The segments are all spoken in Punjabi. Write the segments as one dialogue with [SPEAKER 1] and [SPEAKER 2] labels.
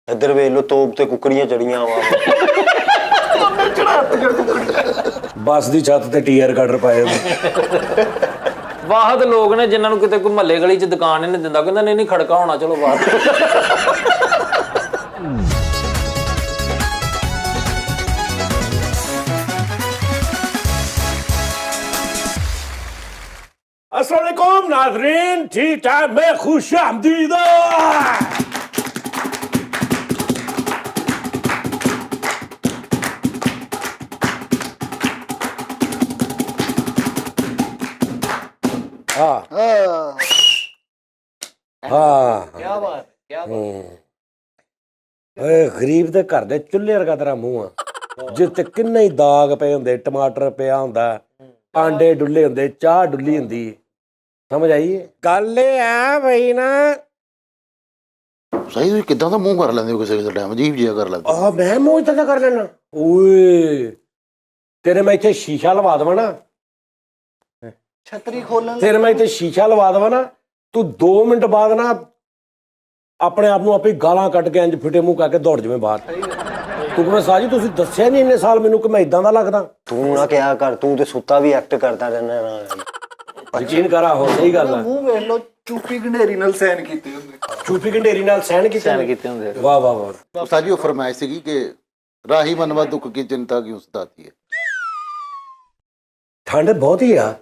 [SPEAKER 1] इधर वेख लो तोप ते कुकड़ियां चढ़ियां वा
[SPEAKER 2] बस की छत ते टीयर कटर पाए
[SPEAKER 3] ਵਾਹਦ ਲੋਕ ਨੇ ਜਿਨ੍ਹਾਂ ਨੂੰ ਕਿਤੇ ਕੋਈ ਮਹੱਲੇ ਗਲੀ 'ਚ ਦੁਕਾਨ ਹੀ ਨਹੀਂ ਦਿੰਦਾ, ਕਹਿੰਦਾ ਨਹੀਂ ਖੜਕਾ ਹੋਣਾ, ਚਲੋ ਬਾਹਰ।
[SPEAKER 2] अस्सलाम वालेकुम नाज़रीन, ठीक ठाक मैं खुश आमदीदा। हाँ हाँ
[SPEAKER 3] क्या बात, क्या बात।
[SPEAKER 2] गरीब दे घर दे चुल्हे वर्गा तेरा मूंह आ, जित्ते किन्ने ही दाग पे हुंदे, टमाटर पिया हुंदा, आंडे डुल्ले हुंदे, चाह डुल्ली हुंदी। समझ आई गल है बई ना।
[SPEAKER 4] ਸਹੀ ਤੁਸੀਂ ਕਿੱਦਾਂ ਦਾ ਮੂੰਹ ਕਰ ਲੈਂਦੇ ਹੋ ਕਿਸੇ ਟਾਈਮ, ਅਜੀਬ ਜਿਹਾ ਕਰ ਲੈਂਦੇ।
[SPEAKER 2] ਆ ਮੈਂ ਮੂੰਹ ਇਦਾਂ ਕਰ ਲੈਣਾ? ਓਏ ਤੇਰੇ ਮੈਂ ਇੱਥੇ ਸ਼ੀਸ਼ਾ ਲਵਾ ਦੇਵਾਂ ਨਾ,
[SPEAKER 1] छतरी खोलन
[SPEAKER 2] ਤੇਰੇ ਮੈਂ ਇੱਥੇ ਸ਼ੀਸ਼ਾ ਲਵਾ ਦੇਵਾਂ ਨਾ, ਤੂੰ 2 ਮਿੰਟ ਬਾਅਦ ਨਾ ਆਪਣੇ ਆਪ ਨੂੰ ਆਪੇ ਗਾਲਾਂ ਕੱਢ ਕੇ ਇੰਜ ਫਿੱਟੇ ਮੂੰਹ ਕਰਕੇ ਦੌੜ ਜਾਵੇਂ ਬਾਹਰ। ਕਿਉਂਕਿ ਮੈਂ ਸਾਜੀ ਤੁਸੀਂ ਦੱਸਿਆ ਨਹੀਂ ਇੰਨੇ ਸਾਲ ਮੈਨੂੰ ਕਿ ਮੈਂ ਇਦਾਂ ਦਾ ਲੱਗਦਾ।
[SPEAKER 1] तू ना क्या कर, तू ते सुता भी एक्ट करता रहना ना।
[SPEAKER 2] ਯਕੀਨ ਕਰ, ਆਹੋ ਸਹੀ ਗੱਲ ਆ।
[SPEAKER 5] ਮੂੰਹ ਵੇਖ ਲੋ, ਚੂਪੀ ਗੰਢੇਰੀ ਨਾਲ ਸਹਿਨ ਕੀਤੇ ਹੁੰਦੇ,
[SPEAKER 2] ਚੂਪੀ ਘੰਡੇਰੀ ਨਾਲ ਸਹਿਣ ਕੀਤੇ
[SPEAKER 3] ਹੁੰਦੇ।
[SPEAKER 2] ਵਾਹ ਵਾਹ ਵਾਹ।
[SPEAKER 4] ਸਾਜੀ ਉਹ ਫਰਮਾਇਸ਼ ਸੀਗੀ ਕਿ ਰਾਹੀ ਮਨਵਾ ਦੁੱਖ ਕੀ ਚਿੰਤਾ ਕਿਉਂ ਸਤਾਤੀ ਹੈ।
[SPEAKER 2] ਠੰਡ ਬਹੁਤ ਹੀ ਆ।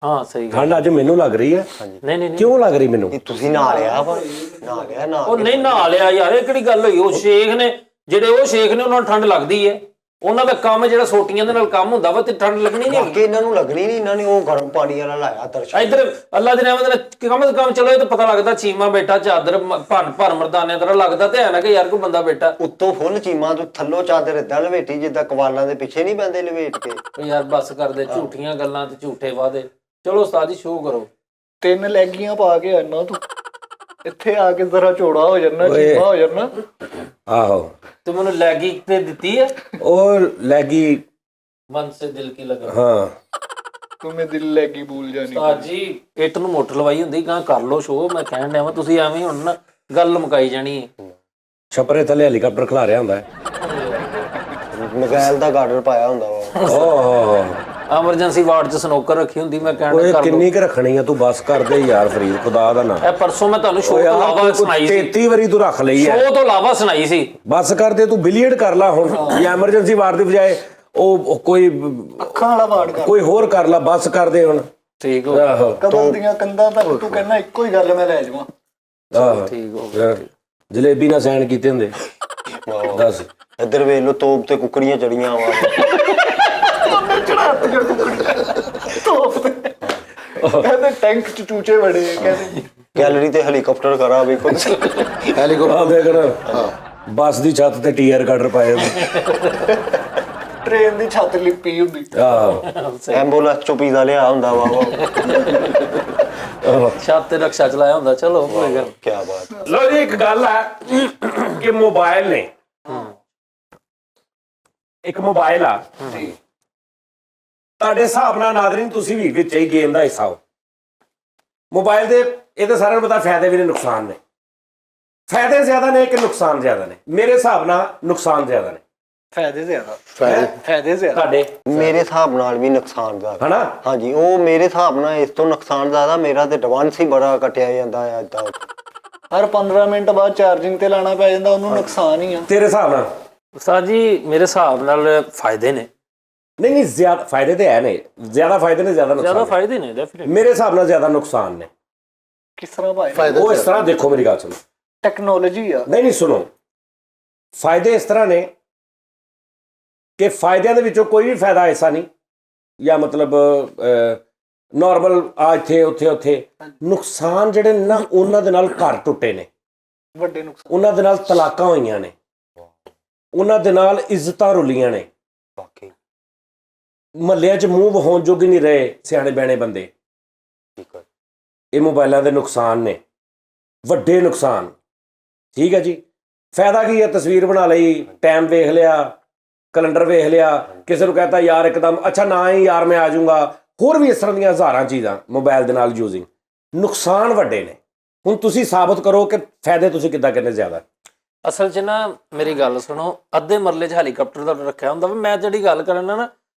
[SPEAKER 3] ਹਾਂ ਸਹੀ ਗੱਲ।
[SPEAKER 2] ਠੰਡ ਅੱਜ ਮੈਨੂੰ ਲੱਗ ਰਹੀ ਹੈ।
[SPEAKER 3] ਨਹੀਂ ਨਹੀਂ
[SPEAKER 2] ਕਿਉਂ ਲੱਗ ਰਹੀ ਮੈਨੂੰ?
[SPEAKER 1] ਤੁਸੀਂ ਨਹਾ ਲਿਆ ਵਾ, ਨਹਾ ਲਿਆ ਨਾ?
[SPEAKER 3] ਉਹ ਨਹੀਂ ਨਹਾ ਲਿਆ ਯਾਰ, ਇਹ ਕਿਹੜੀ ਗੱਲ ਹੋਈ? ਉਹ ਸ਼ੇਖ ਨੇ ਜਿਹੜੇ, ਉਹ ਸ਼ੇਖ ਨੇ, ਉਹਨਾਂ ਨੂੰ ਠੰਡ ਲੱਗਦੀ ਹੈ। ਉਹਨਾਂ ਦਾ ਕੰਮ ਜਿਹੜਾ ਸੋਟੀਆਂ ਦੇ ਨਾਲ ਕੰਮ ਹੁੰਦਾ ਵਾ, ਤੇ ਠੰਡ ਲੱਗਣੀ ਨਹੀਂ।
[SPEAKER 1] ਬਾਕੀ ਇਹਨਾਂ ਨੂੰ ਲੱਗਣੀ ਨਹੀਂ, ਇਹਨਾਂ ਨੇ ਉਹ ਗਰਮ ਪਾਣੀ ਵਾਲਾ ਲਾਇਆ ਤਰਸ਼ਾ।
[SPEAKER 3] ਇੱਧਰ ਅੱਲਾ ਦੇ ਨਾਮ ਦੇ ਕੰਮ ਤੋਂ ਕੰਮ ਚਲੋ, ਇਹ ਤਾਂ ਪਤਾ ਲੱਗਦਾ ਚੀਮਾ ਬੈਠਾ, ਚਾਦਰ ਭਰ ਮਰਦਾਨੇ ਤਰ੍ਹਾਂ ਲੱਗਦਾ ਤੇ ਹੈ ਨਾ ਕਿ ਯਾਰ ਕੋਈ ਬੰਦਾ ਬੈਠਾ
[SPEAKER 1] ਉੱਤੋਂ ਫੁੱਲ ਚੀਮਾ ਤੋਂ ਥੱਲੋਂ ਚਾਦਰ ਏਦਾਂ ਲਵੇਟੀ ਜਿੱਦਾਂ ਕਵਾਲਾਂ ਦੇ ਪਿੱਛੇ ਨਹੀਂ ਬੰਦੇ ਲਵੇਟ ਕੇ।
[SPEAKER 3] ਉਹ ਯਾਰ ਬੱਸ ਕਰਦੇ ਝੂਠੀਆਂ ਗੱਲਾਂ ਤੇ ਝੂਠੇ ਵਾਅਦੇ। ਚਲੋ ਉਸਤਾਦ ਜੀ ਸ਼ੋਅ ਕਰੋ।
[SPEAKER 5] 3 ਲੈਗੀਆਂ ਪਾ ਕੇ ਆਣਾ ਤੂੰ, ਇੱਥੇ ਆ ਕੇ ਜ਼ਰਾ ਚੌੜਾ ਹੋ ਜਾਣਾ, ਚੀਮਾ ਹੋ ਜਾਣਾ।
[SPEAKER 2] ਆਹੋ
[SPEAKER 3] ਤੇ ਮੈਨੂੰ ਲੈਗੀ ਤੇ ਦਿੱਤੀ ਹੈ,
[SPEAKER 2] ਉਹ ਲੈਗੀ।
[SPEAKER 3] ਮਨ ਸੇ ਦਿਲ ਕੀ ਲਗਾ।
[SPEAKER 2] ਹਾਂ
[SPEAKER 5] ਤੁਮੇ ਦਿਲ ਲੈਗੀ ਭੂਲ ਜਾਣੀ।
[SPEAKER 3] ਉਸਤਾਦ ਜੀ ਇੱਟ ਨੂੰ ਮੋਟਰ ਲਵਾਈ ਹੁੰਦੀ, ਗਾਂ ਕਰ ਲੋ ਸ਼ੋਅ। ਮੈਂ ਕਹਿਣ ਡਿਆ ਵਾਂ ਤੁਸੀਂ ਐਵੇਂ ਹੁਣ ਨਾ ਗੱਲ ਮੁਕਾਈ ਜਾਣੀ ਹੈ।
[SPEAKER 2] ਛਪਰੇ ਥੱਲੇ ਹੈਲੀਕਾਪਟਰ ਖਿਲਾ ਰਿਹਾ ਹੁੰਦਾ ਹੈ।
[SPEAKER 1] ਮਗੈਲ ਦਾ ਗਾਰਡਰ ਪਾਇਆ ਹੁੰਦਾ ਵਾ।
[SPEAKER 2] ਓਹ
[SPEAKER 3] ਐਮਰਜੈਂਸੀ ਵਾਰਡ 'ਚ ਸਨੋਕਰ ਰੱਖੀ ਹੁੰਦੀ। ਮੈਂ ਕਹਿਣ
[SPEAKER 2] ਓਏ
[SPEAKER 3] ਡਿਆ ਕਰ ਲਓ।
[SPEAKER 2] ਕਿੰਨੀ ਕੁ ਰੱਖਣੀ ਆ ਤੂੰ? ਬਸ ਕਰ ਦੇ ਯਾਰ ਫਰੀਦ, ਖੁਦਾ ਦਾ ਨਾ।
[SPEAKER 3] ਇਹ ਪਰਸੋਂ ਮੈਂ ਤੁਹਾਨੂੰ ਸ਼ੋਅ ਤੋਂ ਇਲਾਵਾ ਸੁਣਾਈ ਸੀ,
[SPEAKER 2] 33 ਵਾਰੀ ਤੂੰ ਰੱਖ ਲਈ ਹੈ।
[SPEAKER 3] ਸ਼ੋਅ ਤੋਂ ਇਲਾਵਾ ਸੁਣਾਈ ਸੀ।
[SPEAKER 2] ਬਸ ਕਰ ਦੇ ਤੂੰ, ਬਿਲੀਅਰਡ ਕਰ ਲਾ ਹੁਣ, ਜਾਂ ਐਮਰਜੈਂਸੀ ਵਾਰਡ ਦੀ ਬਜਾਏ ਉਹ ਕੋਈ
[SPEAKER 5] ਅੱਖਾਂ ਵਾਲਾ ਵਾਰਡ ਕਰ,
[SPEAKER 2] ਕੋਈ ਹੋਰ ਕਰ ਲਾ। ਬਸ ਕਰ ਦੇ ਹੁਣ।
[SPEAKER 3] ਠੀਕ ਹੋ
[SPEAKER 2] ਆਹੋ
[SPEAKER 5] ਕਬਰ ਦੀਆਂ ਕੰਧਾਂ ਤੱਕ ਤੂੰ ਕਹਿੰਦਾ ਇੱਕੋ ਹੀ ਗੱਲ ਮੈਂ ਲੈ ਜਾਵਾਂ।
[SPEAKER 2] ਆਹੋ
[SPEAKER 3] ਠੀਕ ਹੋ
[SPEAKER 2] ਜਲੇਬੀ ਨਾਲ ਸੈਨ ਕੀਤੇ ਹੁੰਦੇ। ਦੱਸ
[SPEAKER 1] ਇੱਧਰ ਵੇਖ ਲੋ ਤੋਪ ਤੇ ਕੁਕੜੀਆਂ ਚੜੀਆਂ ਵਾ।
[SPEAKER 5] ਚੜਾਤੀਆਂ ਕੁਕੜੀਆਂ ਤੋਪ ਤੇ, ਕਹਿੰਦੇ ਟੈਂਕ ਚ ਚੂਚੇ ਬੜੇ, ਕਹਿੰਦੇ
[SPEAKER 1] ਗੈਲਰੀ ਤੇ ਹੈਲੀਕਾਪਟਰ ਖੜਾ ਵੇਖੋ।
[SPEAKER 4] ਹੈਲੀਕਾਪਟਰ
[SPEAKER 2] ਆਹ ਦੇਖ ਬੱਸ ਦੀ ਛੱਤ ਤੇ ਟੀਅਰ ਕਟਰ ਪਾਏ ਹੁੰਦੇ।
[SPEAKER 5] ਟ੍ਰੇਨ ਦੀ ਛੱਤ ਲਿਪੀ ਹੁੰਦੀ।
[SPEAKER 2] ਆਹੋ
[SPEAKER 1] ਐਂਬੂਲੈਂਸ ਚੋਂ ਪੀਜ਼ਾ ਲਿਆ ਹੁੰਦਾ ਵਾ।
[SPEAKER 3] ਛੱਤ ਤੇ ਰਕਸ਼ਾ ਚਲਾਇਆ ਹੁੰਦਾ। ਚਲੋ ਕੋਈ ਗੱਲ।
[SPEAKER 1] ਕੀ ਬਾਤ।
[SPEAKER 2] ਲੋ ਜੀ, ਇੱਕ ਗੱਲ ਹੈ ਕਿ ਮੋਬਾਈਲ ਨੇ, ਇੱਕ ਮੋਬਾਈਲ ਆ ਤੁਹਾਡੇ ਹਿਸਾਬ ਨਾਲ ਨਾਜ਼ਰੀਨ, ਤੁਸੀਂ ਵੀ ਵਿੱਚ ਹੀ ਗੇਮ ਦਾ ਹਿੱਸਾ ਹੋ। ਮੋਬਾਈਲ ਦੇ ਇਹ ਤਾਂ ਸਾਰਿਆਂ ਨੂੰ ਪਤਾ ਫਾਇਦੇ ਵੀ ਨੇ ਨੁਕਸਾਨ ਨੇ। ਫਾਇਦੇ ਜ਼ਿਆਦਾ ਨੇ ਕਿ ਨੁਕਸਾਨ ਜ਼ਿਆਦਾ ਨੇ? ਮੇਰੇ ਹਿਸਾਬ ਨਾਲ ਨੁਕਸਾਨ ਜ਼ਿਆਦਾ ਨੇ।
[SPEAKER 5] ਫਾਇਦੇ ਜ਼ਿਆਦਾ, ਫਾਇਦੇ ਜ਼ਿਆਦਾ।
[SPEAKER 2] ਤੁਹਾਡੇ
[SPEAKER 1] ਮੇਰੇ ਹਿਸਾਬ ਨਾਲ ਵੀ ਨੁਕਸਾਨ ਜ਼ਿਆਦਾ।
[SPEAKER 2] ਹਨਾ?
[SPEAKER 1] ਹਾਂਜੀ, ਉਹ ਮੇਰੇ ਹਿਸਾਬ ਨਾਲ ਇਸ ਤੋਂ ਨੁਕਸਾਨ ਜ਼ਿਆਦਾ। ਮੇਰਾ ਤੇ ਐਡਵਾਂਸ ਹੀ ਬੜਾ ਕੱਟਿਆ ਜਾਂਦਾ ਹੈ ਏਦਾਂ।
[SPEAKER 5] ਹਰ 15 ਮਿੰਟ ਬਾਅਦ ਚਾਰਜਿੰਗ ਤੇ ਲਾਣਾ ਪੈ ਜਾਂਦਾ, ਉਹਨੂੰ ਨੁਕਸਾਨ ਹੀ ਆ।
[SPEAKER 2] ਤੇਰੇ ਹਿਸਾਬ ਨਾਲ?
[SPEAKER 3] ਉਸਤਾਦ ਜੀ ਮੇਰੇ ਹਿਸਾਬ ਨਾਲ ਫਾਇਦੇ ਨੇ।
[SPEAKER 2] ਨਹੀਂ ਨਹੀਂ, ਜ਼ਿਆਦਾ ਫਾਇਦੇ ਤੇ ਹੈ ਨੇ। ਜ਼ਿਆਦਾ ਫਾਇਦੇ ਨੇ, ਜ਼ਿਆਦਾ
[SPEAKER 3] ਜ਼ਿਆਦਾ
[SPEAKER 2] ਨੁਕਸਾਨ
[SPEAKER 3] ਫਾਇਦੇ ਨੇ ਡੈਫੀਨਿਟਲੀ।
[SPEAKER 2] ਮੇਰੇ ਹਿਸਾਬ ਨਾਲ ਜ਼ਿਆਦਾ ਨੁਕਸਾਨ ਨੇ।
[SPEAKER 5] ਕਿਸ ਤਰ੍ਹਾਂ ਭਾਈ?
[SPEAKER 2] ਉਹ ਇਸ ਤਰ੍ਹਾਂ ਦੇਖੋ, ਮੇਰੀ ਗੱਲ ਸੁਣੋ।
[SPEAKER 5] ਟੈਕਨੋਲੋਜੀ ਆ।
[SPEAKER 2] ਨਹੀਂ ਸੁਣੋ, ਫਾਇਦੇ ਇਸ ਤਰ੍ਹਾਂ ਨੇ ਕਿ ਫਾਇਦਿਆਂ ਦੇ ਵਿੱਚੋਂ ਕੋਈ ਵੀ ਫਾਇਦਾ ਐਸਾ ਨਹੀਂ, ਜਾਂ ਮਤਲਬ ਨਾਰਮਲ ਆ ਇੱਥੇ ਉੱਥੇ। ਨੁਕਸਾਨ ਜਿਹੜੇ ਨੇ ਨਾ, ਉਹਨਾਂ ਦੇ ਨਾਲ ਘਰ ਟੁੱਟੇ ਨੇ,
[SPEAKER 5] ਵੱਡੇ ਨੁਕਸਾਨ।
[SPEAKER 2] ਉਹਨਾਂ ਦੇ ਨਾਲ ਤਲਾਕਾਂ ਹੋਈਆਂ ਨੇ, ਉਹਨਾਂ ਦੇ ਨਾਲ ਇੱਜ਼ਤਾਂ ਰੁਲੀਆਂ ਨੇ।
[SPEAKER 1] ਬਾਕੀ
[SPEAKER 2] ਮਹੱਲਿਆਂ 'ਚ ਮੂੰਹ ਵਿਖਾਉਣ ਜੋਗੇ ਨਹੀਂ ਰਹੇ ਸਿਆਣੇ ਬਿਆਣੇ ਬੰਦੇ।
[SPEAKER 1] ਠੀਕ ਹੈ।
[SPEAKER 2] ਇਹ ਮੋਬਾਈਲਾਂ ਦੇ ਨੁਕਸਾਨ ਨੇ, ਵੱਡੇ ਨੁਕਸਾਨ। ਠੀਕ ਹੈ ਜੀ। ਫਾਇਦਾ ਕੀ ਹੈ? ਤਸਵੀਰ ਬਣਾ ਲਈ, ਟਾਈਮ ਵੇਖ ਲਿਆ, ਕੈਲੰਡਰ ਵੇਖ ਲਿਆ, ਕਿਸੇ ਨੂੰ ਕਹਤਾ ਯਾਰ ਇੱਕਦਮ ਅੱਛਾ ਨਾ ਹੀ ਯਾਰ ਮੈਂ ਆ ਜਾਊਂਗਾ। ਹੋਰ ਵੀ ਇਸ ਤਰ੍ਹਾਂ ਦੀਆਂ ਹਜ਼ਾਰਾਂ ਚੀਜ਼ਾਂ ਮੋਬਾਈਲ ਦੇ ਨਾਲ ਯੂਜ਼ਿੰਗ। ਨੁਕਸਾਨ ਵੱਡੇ ਨੇ। ਹੁਣ ਤੁਸੀਂ ਸਾਬਤ ਕਰੋ ਕਿ ਫਾਇਦੇ ਤੁਸੀਂ ਕਿੱਦਾਂ ਕਿੰਨੇ ਜ਼ਿਆਦਾ।
[SPEAKER 3] ਅਸਲ 'ਚ ਨਾ ਮੇਰੀ ਗੱਲ ਸੁਣੋ, ਅੱਧੇ ਮਰਲੇ 'ਚ ਹੈਲੀਕਾਪਟਰ ਦਾ ਰੱਖਿਆ ਹੁੰਦਾ ਵਾ। ਮੈਂ ਜਿਹੜੀ ਗੱਲ ਕਰਨਾ ਨਾ,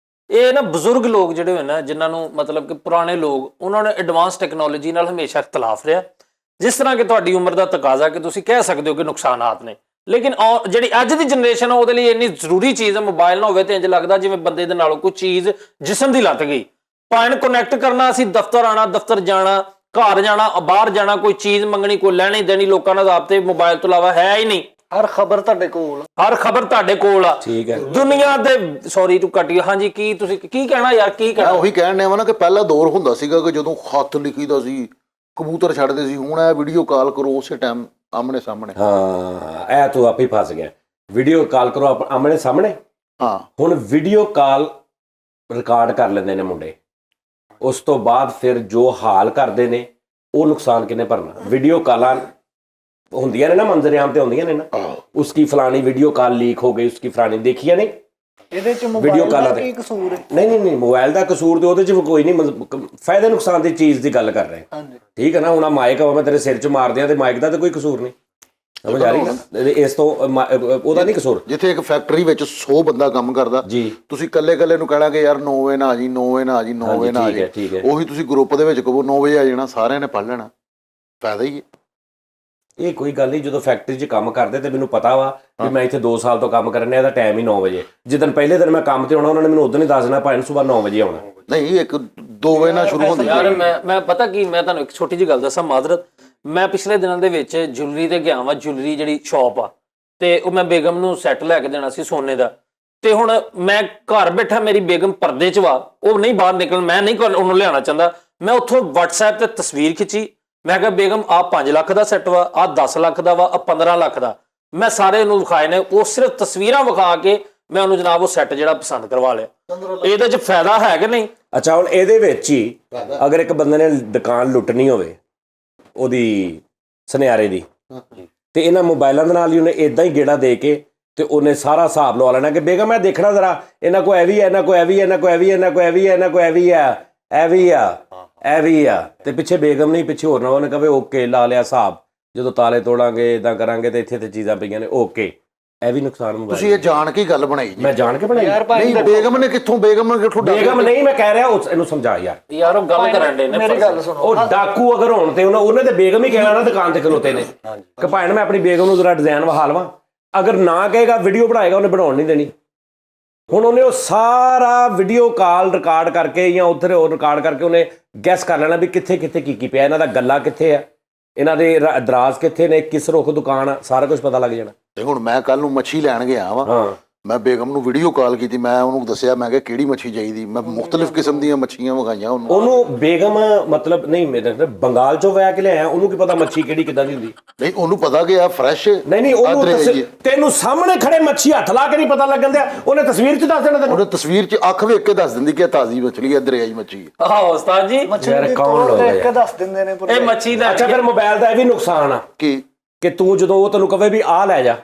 [SPEAKER 3] ਇਹ ਨਾ ਬਜ਼ੁਰਗ ਲੋਕ ਜਿਹੜੇ ਹੋਏ ਨਾ, ਜਿਨ੍ਹਾਂ ਨੂੰ ਮਤਲਬ ਕਿ ਪੁਰਾਣੇ ਲੋਕ, ਉਹਨਾਂ ਨੇ ਐਡਵਾਂਸ ਟੈਕਨੋਲੋਜੀ ਨਾਲ ਹਮੇਸ਼ਾ ਇਖਤਲਾਫ ਰਿਹਾ। ਜਿਸ ਤਰ੍ਹਾਂ ਕਿ ਤੁਹਾਡੀ ਉਮਰ ਦਾ ਤਕਾਜ਼ਾ ਕਿ ਤੁਸੀਂ ਕਹਿ ਸਕਦੇ ਹੋ ਕਿ ਨੁਕਸਾਨਾਤ ਨੇ, ਲੇਕਿਨ ਜਿਹੜੀ ਅੱਜ ਦੀ ਜਨਰੇਸ਼ਨ ਆ ਉਹਦੇ ਲਈ ਇੰਨੀ ਜ਼ਰੂਰੀ ਚੀਜ਼ ਹੈ। ਮੋਬਾਈਲ ਨਾ ਹੋਵੇ ਤੇ ਇੰਜ ਲੱਗਦਾ ਜਿਵੇਂ ਬੰਦੇ ਦੇ ਨਾਲੋਂ ਕੋਈ ਚੀਜ਼ ਜਿਸਮ ਦੀ ਲੱਤ ਗਈ। ਭਾਵੇਂ ਕਨੈਕਟ ਕਰਨਾ, ਅਸੀਂ ਦਫ਼ਤਰ ਆਣਾ, ਦਫ਼ਤਰ ਜਾਣਾ, ਘਰ ਜਾਣਾ, ਬਾਹਰ ਜਾਣਾ, ਕੋਈ ਚੀਜ਼ ਮੰਗਣੀ, ਕੋਈ ਲੈਣੀ ਦੇਣੀ, ਲੋਕਾਂ ਨਾਲ ਰਾਬਤੇ ਮੋਬਾਈਲ ਤੋਂ ਇਲਾਵਾ ਹੈ ਹੀ ਨਹੀਂ।
[SPEAKER 5] ਹਰ ਖਬਰ ਤੁਹਾਡੇ ਕੋਲ,
[SPEAKER 3] ਹਰ ਖਬਰ ਤੁਹਾਡੇ ਕੋਲ ਆ।
[SPEAKER 2] ਠੀਕ ਹੈ।
[SPEAKER 3] ਦੁਨੀਆ ਦੇ ਸੌਰੀ ਟੂ ਕੱਟ ਯੂ, ਹਾਂਜੀ ਕੀ ਤੁਸੀਂ ਕੀ ਕਹਿਣਾ ਯਾਰ, ਕੀ
[SPEAKER 4] ਮੈਂ
[SPEAKER 3] ਕਹਿਣਾ?
[SPEAKER 4] ਉਹੀ ਕਹਿਣ ਡਿਆ ਵਾ ਨਾ ਕਿ ਪਹਿਲਾ ਦੌਰ ਹੁੰਦਾ ਸੀਗਾ ਕਿ ਜਦੋਂ ਖੱਤ ਲਿਖੀਦਾ ਸੀ, ਕਬੂਤਰ ਛੱਡਦੇ ਸੀ। ਹੁਣ ਇਹ ਵੀਡੀਓ ਕਾਲ ਕਰੋ ਉਸੇ ਟਾਈਮ ਆਮਣੇ ਸਾਹਮਣੇ।
[SPEAKER 2] ਹਾਂ, ਇਹ ਤੂੰ ਆਪੇ ਫਸ ਗਿਆ। ਵੀਡੀਓ ਕਾਲ ਕਰੋ ਆਮਣੇ ਸਾਹਮਣੇ।
[SPEAKER 4] ਹਾਂ,
[SPEAKER 2] ਹੁਣ ਵੀਡੀਓ ਕਾਲ ਰਿਕਾਰਡ ਕਰ ਲੈਂਦੇ ਨੇ ਮੁੰਡੇ, ਉਸ ਤੋਂ ਬਾਅਦ ਫਿਰ ਜੋ ਹਾਲ ਕਰਦੇ ਨੇ ਉਹ ਨੁਕਸਾਨ ਕਿਹਨੇ ਭਰਨਾ? ਵੀਡੀਓ ਕਾਲਾਂ ਹੁੰਦੀਆਂ ਨੇ ਨਾ, ਮੰਜ਼ਰ-ਆਮ ਤੇ ਹੁੰਦੀਆਂ ਨੇ ਨਾ, ਉਸकी ਫਲਾਣੀ ਵੀਡੀਓ ਕਾਲ ਲੀਕ ਹੋ ਗਈ, ਉਸकी ਫਲਾਣੀ ਦੇਖੀ ਨਹੀਂ।
[SPEAKER 5] ਇਹਦੇ ਚ
[SPEAKER 2] ਵੀਡੀਓ
[SPEAKER 5] ਮੋਬਾਈਲ
[SPEAKER 2] ਕਾਲਾਂ
[SPEAKER 5] ਦਾ
[SPEAKER 2] ਤੇ
[SPEAKER 5] ਕੀ ਕਸੂਰ ਹੈ?
[SPEAKER 2] ਨਹੀਂ, ਮੋਬਾਈਲ ਦਾ ਕਸੂਰ ਤੇ ਉਹਦੇ 'ਚ ਕੋਈ ਨਹੀਂ, ਫਾਇਦੇ ਨੁਕਸਾਨ ਦੀ ਚੀਜ਼ ਦੀ ਗੱਲ ਕਰ ਰਹੇ।
[SPEAKER 5] ਹਾਂਜੀ,
[SPEAKER 2] ਠੀਕ ਹੈ ਨਾ। ਹੁਣ ਆ ਮਾਈਕ ਮੈਂ ਤੇਰੇ ਸਿਰ 'ਚ ਮਾਰ ਦਿਆਂ ਤੇ ਮਾਈਕ ਦਾ ਤਾਂ ਕੋਈ ਕਸੂਰ ਨਹੀਂ, ਸਮਝ ਆ ਰਹੀ ਨਾ? ਇਸ ਤੋਂ ਉਹਦਾ ਨਹੀਂ ਕਸੂਰ।
[SPEAKER 4] ਜਿੱਥੇ ਇੱਕ ਫੈਕਟਰੀ ਵਿੱਚ 100 ਬੰਦਾ ਕੰਮ ਕਰਦਾ,
[SPEAKER 2] ਜੀ
[SPEAKER 4] ਤੁਸੀਂ ਕੱਲੇ ਨੂੰ ਕਹਿਣਾ ਕਿ ਯਾਰ 9 ਵਜੇ ਨਾ ਆ ਜੀ, 9 ਵਜੇ ਨਾ ਆ ਜੀ, 9 ਵਜੇ ਨਾ ਆ ਜੀ।
[SPEAKER 2] ਠੀਕ ਹੈ।
[SPEAKER 4] ਉਹੀ ਤੁਸੀਂ ਗਰੁੱਪ ਦੇ ਵਿੱਚ ਕਹੋ 9 ਵਜੇ ਆ ਜਾਣਾ, ਸਾਰਿਆਂ ਨੇ ਪੜ੍ਹ ਲੈਣਾ, ਫਾਇਦਾ ਹੀ ਹੈ।
[SPEAKER 2] ਇਹ ਕੋਈ ਗੱਲ ਨਹੀਂ। ਜਦੋਂ ਫੈਕਟਰੀ 'ਚ ਕੰਮ ਕਰਦੇ ਤੇ ਮੈਨੂੰ ਪਤਾ ਵਾ ਵੀ ਮੈਂ ਇੱਥੇ 2 ਸਾਲ ਤੋਂ ਕੰਮ ਕਰਨੇ, ਇਹਦਾ ਟਾਈਮ ਹੀ 9 ਵਜੇ। ਜਿੱਦਣ ਪਹਿਲੇ ਦਿਨ ਮੈਂ ਕੰਮ ਤੇ ਆਉਣਾ, ਉਹਨਾਂ ਨੇ ਮੈਨੂੰ ਉਦੋਂ ਹੀ ਦੱਸ ਦੇਣਾ ਭਾਈ ਸਵੇਰ 9 ਵਜੇ ਆਉਣਾ।
[SPEAKER 4] ਨਹੀਂ, ਇੱਕ 2 ਵਜੇ ਨਾਲ ਸ਼ੁਰੂ ਹੁੰਦੀ
[SPEAKER 3] ਯਾਰ
[SPEAKER 4] ਹੈ।
[SPEAKER 3] ਮੈਂ ਪਤਾ ਕੀ, ਮੈਂ ਤੁਹਾਨੂੰ ਇੱਕ ਛੋਟੀ ਜਿਹੀ ਗੱਲ ਦੱਸਾਂ, ਮਾਜ਼ਰਤ। ਮੈਂ ਪਿਛਲੇ ਦਿਨਾਂ ਦੇ ਵਿੱਚ ਜੁਐਲਰੀ ਤੇ ਗਿਆ ਵਾਂ, ਜੁਐਲਰੀ ਜਿਹੜੀ ਸ਼ਾਪ ਆ, ਤੇ ਉਹ ਮੈਂ ਬੇਗਮ ਨੂੰ ਸੈੱਟ ਲੈ ਕੇ ਦੇਣਾ ਸੀ ਸੋਨੇ ਦਾ। ਤੇ ਹੁਣ ਮੈਂ ਘਰ ਬੈਠਾ, ਮੇਰੀ ਬੇਗਮ ਪਰਦੇ 'ਚ ਵਾ, ਉਹ ਨਹੀਂ ਬਾਹਰ ਨਿਕਲ, ਮੈਂ ਨਹੀਂ ਉਹਨੂੰ ਲਿਆਉਣਾ ਚਾਹੁੰਦਾ। ਮੈਂ ਉੱਥੋਂ WhatsApp ਤੇ ਤਸਵੀਰ ਖਿੱਚੀ, ਮੈਂ ਕਿਹਾ ਬੇਗਮ ਆਹ 5 ਲੱਖ ਦਾ ਸੈੱਟ ਵਾ, ਆਹ 10 ਲੱਖ ਦਾ ਵਾ, ਆਹ 15 ਲੱਖ ਦਾ। ਮੈਂ ਸਾਰੇ ਨੂੰ ਵਿਖਾਏ ਨੇ, ਉਹ ਸਿਰਫ ਤਸਵੀਰਾਂ ਵਿਖਾ ਕੇ ਮੈਂ ਉਹਨੂੰ ਜਨਾਬ ਉਹ ਸੈੱਟ ਜਿਹੜਾ ਪਸੰਦ ਕਰਵਾ ਲਿਆ। ਇਹਦੇ 'ਚ ਫਾਇਦਾ ਹੈ ਕਿ ਨਹੀਂ?
[SPEAKER 2] ਅੱਛਾ, ਹੁਣ ਇਹਦੇ ਵਿੱਚ ਹੀ ਅਗਰ ਇੱਕ ਬੰਦੇ ਨੇ ਦੁਕਾਨ ਲੁੱਟਣੀ ਹੋਵੇ ਉਹਦੀ ਸੁਨਿਆਰੇ ਦੀ, ਤੇ ਇਹਨਾਂ ਮੋਬਾਈਲਾਂ ਦੇ ਨਾਲ ਹੀ ਉਹਨੇ ਇਦਾਂ ਹੀ ਗੇੜਾ ਦੇ ਕੇ ਤੇ ਉਹਨੇ ਸਾਰਾ ਹਿਸਾਬ ਲਵਾ ਲੈਣਾ ਕਿ ਬੇਗਮ ਮੈਂ ਦੇਖਣਾ ਜ਼ਰਾ, ਇਹਨਾਂ ਕੋ ਇਹ ਵੀ ਹੈ, ਇਹਨਾਂ ਕੋ ਇਹ ਵੀ ਹੈ, ਇਹਨਾਂ ਕੋ ਇਹ ਵੀ ਹੈ, ਇਹਨਾਂ ਕੋ ਇਹ ਵੀ ਹੈ, ਇਹਨਾਂ ਕੋ ਇਹ ਵੀ ਹੈ, ਇਹ ਵੀ ਆ, ਇਹ ਵੀ ਆ। ਤੇ ਪਿੱਛੇ ਬੇਗਮ ਨਹੀਂ, ਪਿੱਛੇ ਹੋਰ ਨਾ ਉਹਨੇ ਕਹੇ ਓਕੇ ਲਾ ਲਿਆ ਹਿਸਾਬ, ਜਦੋਂ ਤਾਲੇ ਤੋੜਾਂਗੇ ਇਦਾਂ ਕਰਾਂਗੇ ਤੇ ਇੱਥੇ ਤੇ ਚੀਜ਼ਾਂ ਪਈਆਂ ਨੇ, ਓਕੇ। ਇਹ ਵੀ ਨੁਕਸਾਨ ਮੋਬਾਈਲ।
[SPEAKER 4] ਤੁਸੀਂ ਇਹ ਜਾਣ ਕੇ ਗੱਲ ਬਣਾਈ ਜੀ।
[SPEAKER 2] ਮੈਂ ਜਾਣ ਕੇ ਬਣਾਈ
[SPEAKER 4] ਨਹੀਂ, ਬੇਗਮ ਨੇ ਕਿੱਥੋਂ
[SPEAKER 2] ਬੇਗਮ ਨਹੀਂ, ਮੈਂ ਕਹਿ ਰਿਹਾ ਇਹਨੂੰ ਸਮਝਾ ਯਾਰ
[SPEAKER 3] ਉਹ ਗੱਲ ਕਰਨ ਦੇ ਨੇ।
[SPEAKER 5] ਮੇਰੀ ਗੱਲ ਸੁਣੋ,
[SPEAKER 2] ਉਹ ਡਾਕੂ ਅਗਰ ਹੋਣ ਤੇ ਉਹਨੇ ਤੇ ਬੇਗਮ ਹੀ ਕਹਿਣਾ ਨਾ ਦੁਕਾਨ ਤੇ ਖਲੋਤੇ ਨੇ ਕਿ ਭਾਣ ਮੈਂ ਆਪਣੀ ਬੇਗਮ ਨੂੰ ਜ਼ਰਾ ਡਿਜ਼ਾਈਨ ਵਿਖਾ ਲਵਾਂ। ਅਗਰ ਨਾ ਕਹੇਗਾ ਵੀਡੀਓ ਬਣਾਏਗਾ, ਉਹਨੇ ਬਣਾਉਣ ਨਹੀਂ ਦੇਣੀ। ਹੁਣ ਉਹਨੇ ਉਹ ਸਾਰਾ ਵੀਡੀਓ ਕਾਲ ਰਿਕਾਰਡ ਕਰਕੇ ਜਾਂ ਉੱਧਰ ਉਹ ਰਿਕਾਰਡ ਕਰਕੇ ਉਹਨੇ ਗੈਸ ਕਰ ਲੈਣਾ ਵੀ ਕਿੱਥੇ ਕਿੱਥੇ ਕੀ ਪਿਆ, ਇਹਨਾਂ ਦਾ ਗੱਲਾ ਕਿੱਥੇ ਆ, ਇਹਨਾਂ ਦੇ ਦਰਾਜ਼ ਕਿੱਥੇ ਨੇ, ਕਿਸ ਰੁੱਖ ਦੁਕਾਨ ਆ, ਸਾਰਾ ਕੁਝ ਪਤਾ ਲੱਗ ਜਾਣਾ।
[SPEAKER 4] ਤੇ ਹੁਣ ਮੈਂ ਕੱਲ ਨੂੰ ਮੱਛੀ ਲੈਣ ਗਿਆ ਵਾਂ,
[SPEAKER 2] ਹਾਂ,
[SPEAKER 4] ਮੈਂ ਬੇਗਮ ਨੂੰ ਵੀਡੀਓ ਕਾਲ ਕੀਤੀ, ਮੈਂ ਉਹਨੂੰ ਦੱਸਿਆ, ਮੈਂ ਕਿਹਾ ਕਿਹੜੀ ਮੱਛੀ ਚਾਹੀਦੀ, ਮੈਂ ਮੁxtਲਿਫ ਕਿਸਮ ਦੀਆਂ ਮੱਛੀਆਂ ਵਿਖਾਈਆਂ ਉਹਨੂੰ।
[SPEAKER 2] ਉਹਨੂੰ ਬੇਗਮ ਮਤਲਬ ਨਹੀਂ, ਮੇਰੇ ਬੰਗਾਲ ਚੋਂ ਵਿਆਹ ਕੇ ਲਿਆਇਆ, ਉਹਨੂੰ ਕੀ ਪਤਾ ਮੱਛੀ ਕਿਹੜੀ ਕਿੱਦਾਂ ਦੀ ਹੁੰਦੀ?
[SPEAKER 4] ਨਹੀਂ, ਉਹਨੂੰ ਪਤਾ ਕਿ ਆ ਫਰੈਸ਼।
[SPEAKER 2] ਨਹੀਂ ਉਹਨੂੰ ਤੈਨੂੰ ਸਾਹਮਣੇ ਖੜੇ ਮੱਛੀ ਹੱਥ ਲਾ ਕੇ ਨਹੀਂ ਪਤਾ ਲੱਗਣ ਦਿਆ, ਉਹਨੇ ਤਸਵੀਰ 'ਚ ਦੱਸ ਦੇਣਾ ਤੈਨੂੰ।
[SPEAKER 4] ਉਹਨੇ ਤਸਵੀਰ 'ਚ ਅੱਖ ਵੇਖ ਕੇ ਦੱਸ ਦਿੰਦੀ ਕਿ ਤਾਜ਼ੀ ਮੱਛੀ ਹੈ, ਦਰਿਆਈ ਮੱਛੀ ਹੈ।
[SPEAKER 3] ਆਹ ਉਸਤਾਦ ਜੀ,
[SPEAKER 2] ਯਾਰ ਕੌਣ ਲੋਕ
[SPEAKER 5] ਦੇਖ ਕੇ ਦੱਸ ਦਿੰਦੇ ਨੇ
[SPEAKER 3] ਇਹ ਮੱਛੀ ਦਾ
[SPEAKER 2] ਅੱਛਾ, ਫਿਰ ਮੋਬਾਈਲ ਦਾ ਇਹ ਵੀ ਨੁਕਸਾਨ ਆ ਕਿ ਤੂੰ ਜਦੋਂ ਉਹ ਤੈਨੂੰ ਕਹੇ ਵੀ ਆਹ ਲੈ ਜਾ,